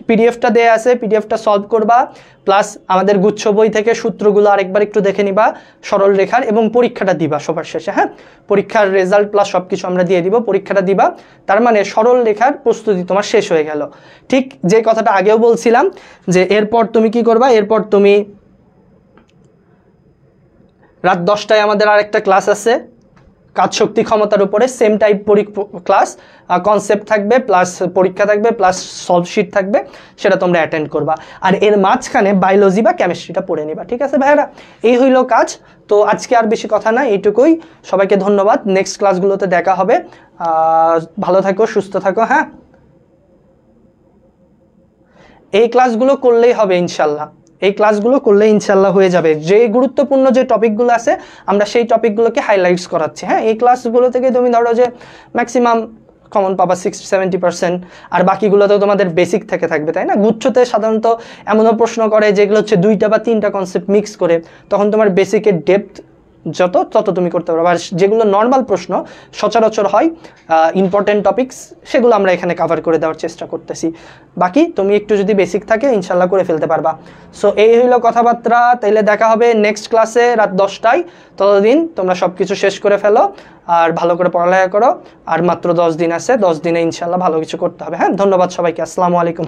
পিডিএফটা দেয়া আছে, পিডিএফটা সলভ করবা, প্লাস আমাদের গুচ্ছ বই থেকে সূত্রগুলো আরেকবার একটু দেখে নিবা সরল রেখার, এবং পরীক্ষাটা দিবা সবার শেষে। হ্যাঁ, পরীক্ষার রেজাল্ট প্লাস সব কিছু আমরা দিয়ে দিব, পরীক্ষাটা দিবা। তার মানে সরল রেখার প্রস্তুতি তোমার শেষ হয়ে গেল। ঠিক যে কথাটা আগেও বলছিলাম যে এরপর তুমি কি করবা, এরপর তুমি রাত 10টায় আমাদের আরেকটা ক্লাস আছে কাজ শক্তি ক্ষমতার উপরে, সেম টাইপ ক্লাস, কনসেপ্ট থাকবে প্লাস পরীক্ষা থাকবে প্লাস সলভ শিট থাকবে, সেটা তোমরা অ্যাটেন্ড করবা। আর এর মাঝখানে বায়োলজি বা কেমিস্ট্রিটা পড়ে নিবা। ঠিক আছে ভাইরা, এই হইল কাজ। তো আজকে আর বেশি কথা না, এইটুকুই। সবাইকে ধন্যবাদ, নেক্সট ক্লাসগুলোতে দেখা হবে। ভালো থাকো, সুস্থ থাকো। হ্যাঁ, এই ক্লাসগুলো করলেই হবে ইনশাল্লাহ, এই ক্লাসগুলো করলে ইনশাল্লাহ হয়ে যাবে। যে গুরুত্বপূর্ণ যে টপিকগুলো আছে আমরা সেই টপিকগুলোকে হাইলাইটস করাচ্ছি। হ্যাঁ, এই ক্লাসগুলো থেকে তুমি ধরো যে ম্যাক্সিমাম কমন পাবা 60-70%, আর বাকিগুলোতেও তোমাদের বেসিক থেকে থাকবে, তাই না? গুচ্ছতে সাধারণত এমনও প্রশ্ন করে যেগুলো হচ্ছে 2টা বা 3টা কনসেপ্ট মিক্স করে, তখন তোমার বেসিকের ডেপথ তত তুমি করতে পারো। আর যেগুলো নর্মাল প্রশ্ন সচরাচর হয় ইম্পর্টেন্ট টপিকস, সেগুলো আমরা এখানে কভার করে দেওয়ার চেষ্টা করতেছি। বাকি তুমি একটু যদি বেসিক থাকে ইনশাল্লাহ করে ফেলতে পারবা। সো এই হইলো কথাবার্তা। তাইলে দেখা হবে নেক্সট ক্লাসে রাত 10টায়। ততদিন তোমরা সব কিছু শেষ করে ফেলো আর ভালো করে পড়ালেখা করো। আর মাত্র 10 দিন আছে, 10 দিনে ইনশাল্লাহ ভালো কিছু করতে হবে। হ্যাঁ, ধন্যবাদ সবাইকে। আসসালামু আলাইকুম।